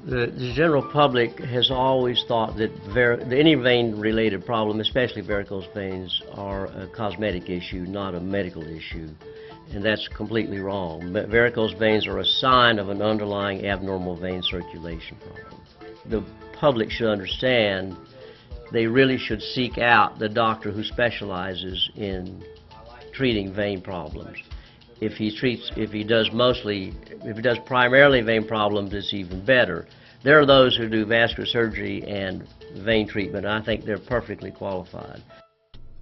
The general public has always thought that any vein-related problem, especially varicose veins, are a cosmetic issue, not a medical issue. And that's completely wrong. Varicose veins are a sign of an underlying abnormal vein circulation problem. The public should understand they really should seek out the doctor who specializes in treating vein problems. If he does primarily vein problems, it's even better. There are those who do vascular surgery and vein treatment. I think they're perfectly qualified.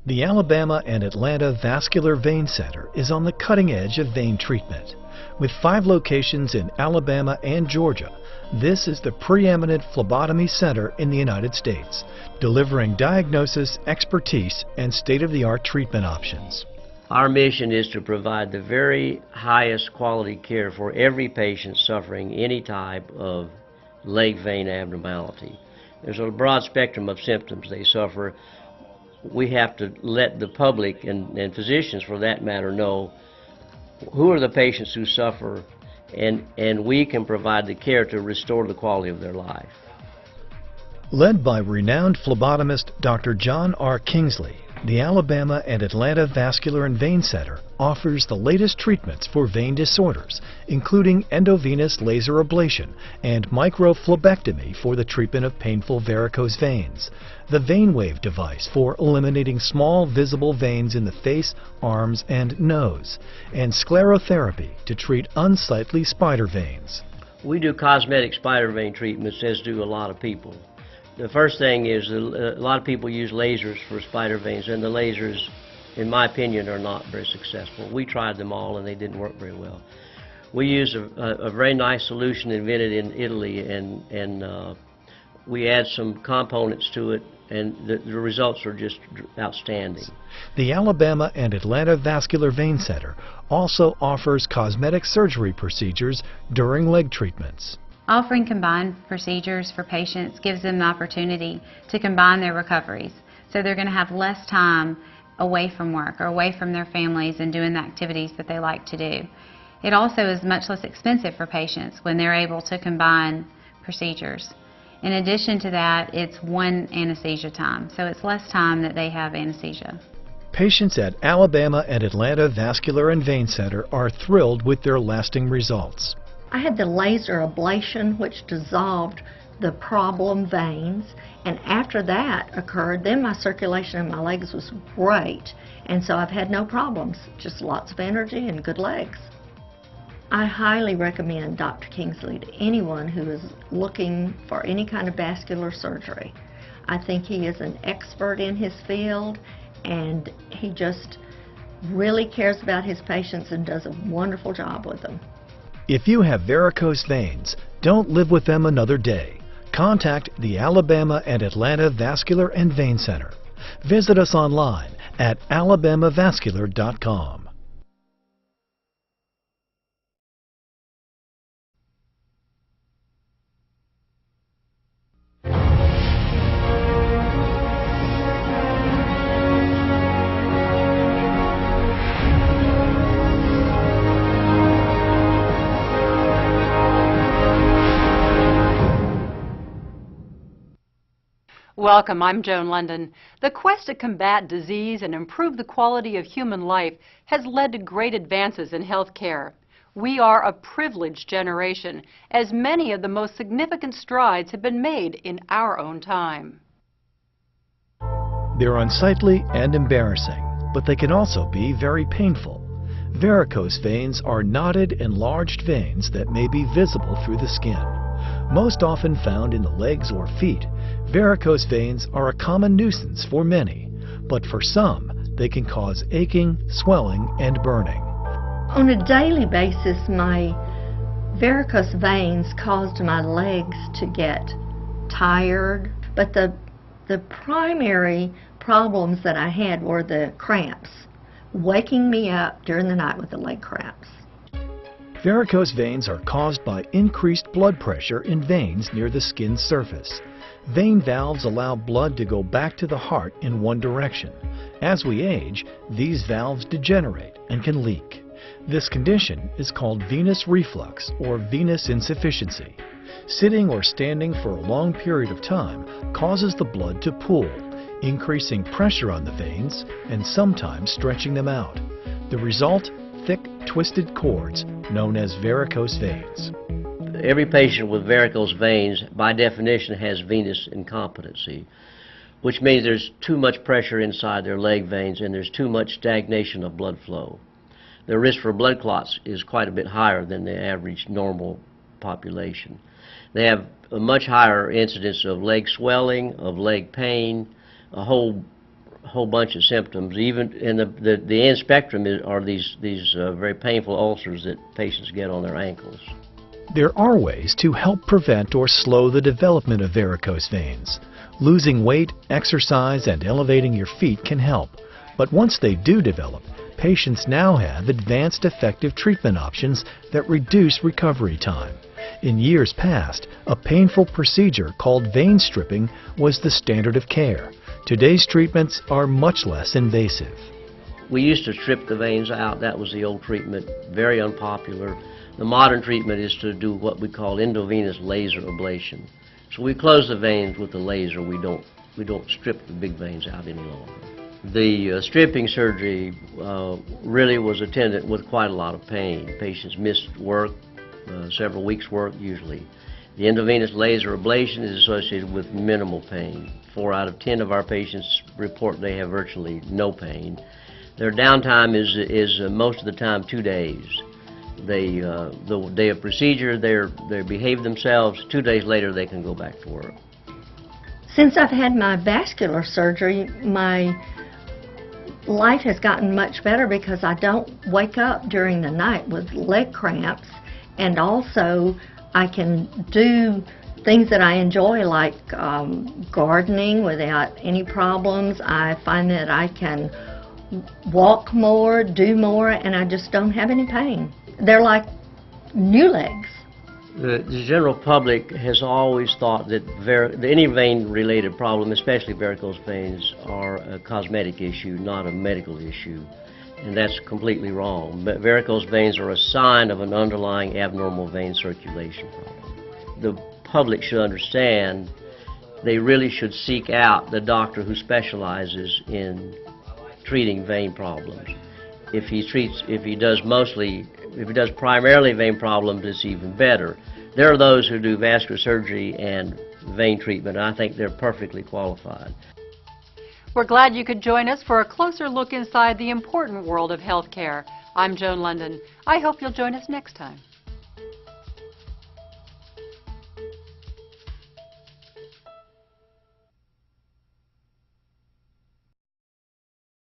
The Alabama and Atlanta Vascular Vein Center is on the cutting edge of vein treatment. With 5 locations in Alabama and Georgia, this is the preeminent phlebotomy center in the United States, delivering diagnosis, expertise, and state-of-the-art treatment options. Our mission is to provide the very highest quality care for every patient suffering any type of leg vein abnormality. There's a broad spectrum of symptoms they suffer. We have to let the public and physicians, for that matter, know who are the patients who suffer, and we can provide the care to restore the quality of their life. Led by renowned phlebotomist Dr. John R. Kingsley, the Alabama and Atlanta Vascular and Vein Center offers the latest treatments for vein disorders, including endovenous laser ablation and microphlebectomy for the treatment of painful varicose veins, the VeinWave device for eliminating small visible veins in the face, arms, and nose, and sclerotherapy to treat unsightly spider veins. We do cosmetic spider vein treatments, as do a lot of people. The first thing is a lot of people use lasers for spider veins, and the lasers, in my opinion, are not very successful. We tried them all and they didn't work very well. We use a very nice solution invented in Italy, and we add some components to it, and the results are just outstanding. The Alabama and Atlanta Vascular Vein Center also offers cosmetic surgery procedures during leg treatments. Offering combined procedures for patients gives them the opportunity to combine their recoveries. So they're going to have less time away from work or away from their families and doing the activities that they like to do. It also is much less expensive for patients when they're able to combine procedures. In addition to that, it's one anesthesia time, so it's less time that they have anesthesia. Patients at Alabama and Atlanta Vascular and Vein Center are thrilled with their lasting results. I had the laser ablation, which dissolved the problem veins, and after that occurred, then my circulation in my legs was great, and so I've had no problems, just lots of energy and good legs. I highly recommend Dr. Kingsley to anyone who is looking for any kind of vascular surgery. I think he is an expert in his field, and he just really cares about his patients and does a wonderful job with them. If you have varicose veins, don't live with them another day. Contact the Alabama and Atlanta Vascular and Vein Center. Visit us online at alabamavascular.com. Welcome, I'm Joan London. The quest to combat disease and improve the quality of human life has led to great advances in health care. We are a privileged generation, as many of the most significant strides have been made in our own time. They're unsightly and embarrassing, but they can also be very painful. Varicose veins are knotted, enlarged veins that may be visible through the skin. Most often found in the legs or feet, varicose veins are a common nuisance for many, but for some, they can cause aching, swelling, and burning. On a daily basis, my varicose veins caused my legs to get tired, but the primary problems that I had were the cramps, waking me up during the night with the leg cramps. Varicose veins are caused by increased blood pressure in veins near the skin's surface. Vein valves allow blood to go back to the heart in one direction. As we age, these valves degenerate and can leak. This condition is called venous reflux or venous insufficiency. Sitting or standing for a long period of time causes the blood to pool, increasing pressure on the veins and sometimes stretching them out. The result? Thick, twisted cords known as varicose veins. Every patient with varicose veins, by definition, has venous incompetency, which means there's too much pressure inside their leg veins and there's too much stagnation of blood flow. The risk for blood clots is quite a bit higher than the average normal population. They have a much higher incidence of leg swelling, of leg pain, a whole bunch of symptoms. Even in the end spectrum are these very painful ulcers that patients get on their ankles. There are ways to help prevent or slow the development of varicose veins. Losing weight, exercise, and elevating your feet can help. But once they do develop, patients now have advanced effective treatment options that reduce recovery time. In years past, a painful procedure called vein stripping was the standard of care. Today's treatments are much less invasive. We used to strip the veins out. That was the old treatment, very unpopular. The modern treatment is to do what we call endovenous laser ablation. So we close the veins with the laser. We don't strip the big veins out any longer. The stripping surgery really was attended with quite a lot of pain. Patients missed work, several weeks' work usually. The endovenous laser ablation is associated with minimal pain. 4 out of 10 of our patients report they have virtually no pain. Their downtime is most of the time 2 days. The day of procedure, they behave themselves. 2 days later, they can go back to work. Since I've had my vascular surgery, my life has gotten much better because I don't wake up during the night with leg cramps, and also I can do things that I enjoy, like gardening without any problems. I find that I can walk more, do more, and I just don't have any pain. They're like new legs. The general public has always thought that any vein-related problem, especially varicose veins, are a cosmetic issue, not a medical issue. And that's completely wrong. But varicose veins are a sign of an underlying abnormal vein circulation problem. The public should understand they really should seek out the doctor who specializes in treating vein problems. If he does primarily vein problems, it's even better. There are those who do vascular surgery and vein treatment, and I think they're perfectly qualified. We're glad you could join us for a closer look inside the important world of healthcare. I'm Joan London. I hope you'll join us next time.